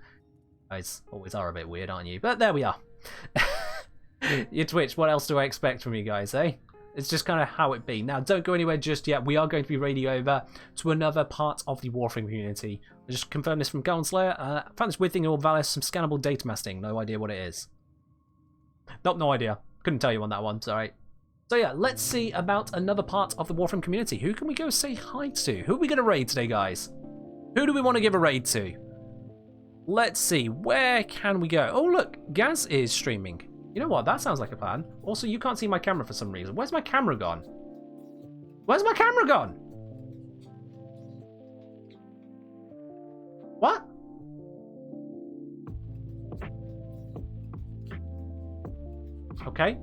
You guys always are a bit weird, aren't you? But there we are. Your Twitch, what else do I expect from you guys, eh? It's just kind of how it be. Now, don't go anywhere just yet. We are going to be raiding over to another part of the Warframe community. I just confirmed this from Golden Slayer. I found this weird thing called Valis, some scannable data masking. No idea what it is. Nope, no idea. Couldn't tell you on that one, sorry. So yeah, let's see about another part of the Warframe community. Who can we go say hi to? Who are we going to raid today, guys? Who do we want to give a raid to? Let's see, where can we go? Oh look, Gaz is streaming. You know what, that sounds like a plan. Also, you can't see my camera for some reason. Where's my camera gone? Where's my camera gone? What? Okay.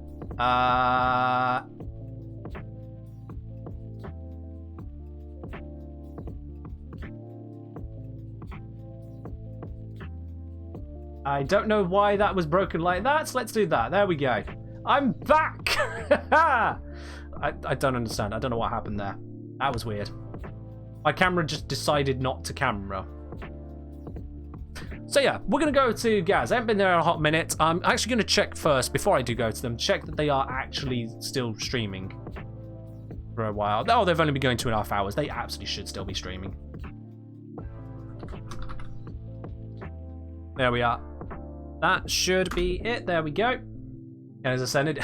I don't know why that was broken like that, so let's do that. There we go. I'm back! I don't understand. I don't know what happened there. That was weird. My camera just decided not to camera. So yeah, we're going to go to Gaz. I haven't been there in a hot minute. I'm actually going to check first, before I do go to them, check that they are actually still streaming for a while. Oh, they've only been going 2.5 hours. They absolutely should still be streaming. There we are. That should be it. There we go. And as I said,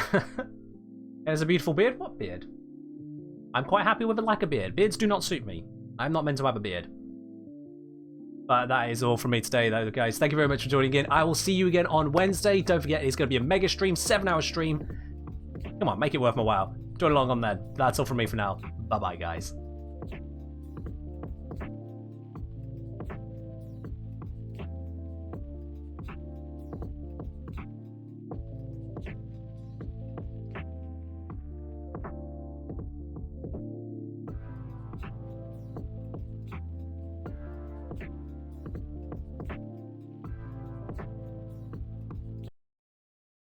there's a beautiful beard. What beard? I'm quite happy with it like a beard. Beards do not suit me. I'm not meant to have a beard. But that is all from me today, though, guys. Thank you very much for joining in. I will see you again on Wednesday. Don't forget, it's going to be a mega stream, 7-hour stream. Come on, make it worth my while. Join along on there. That's all from me for now. Bye-bye, guys.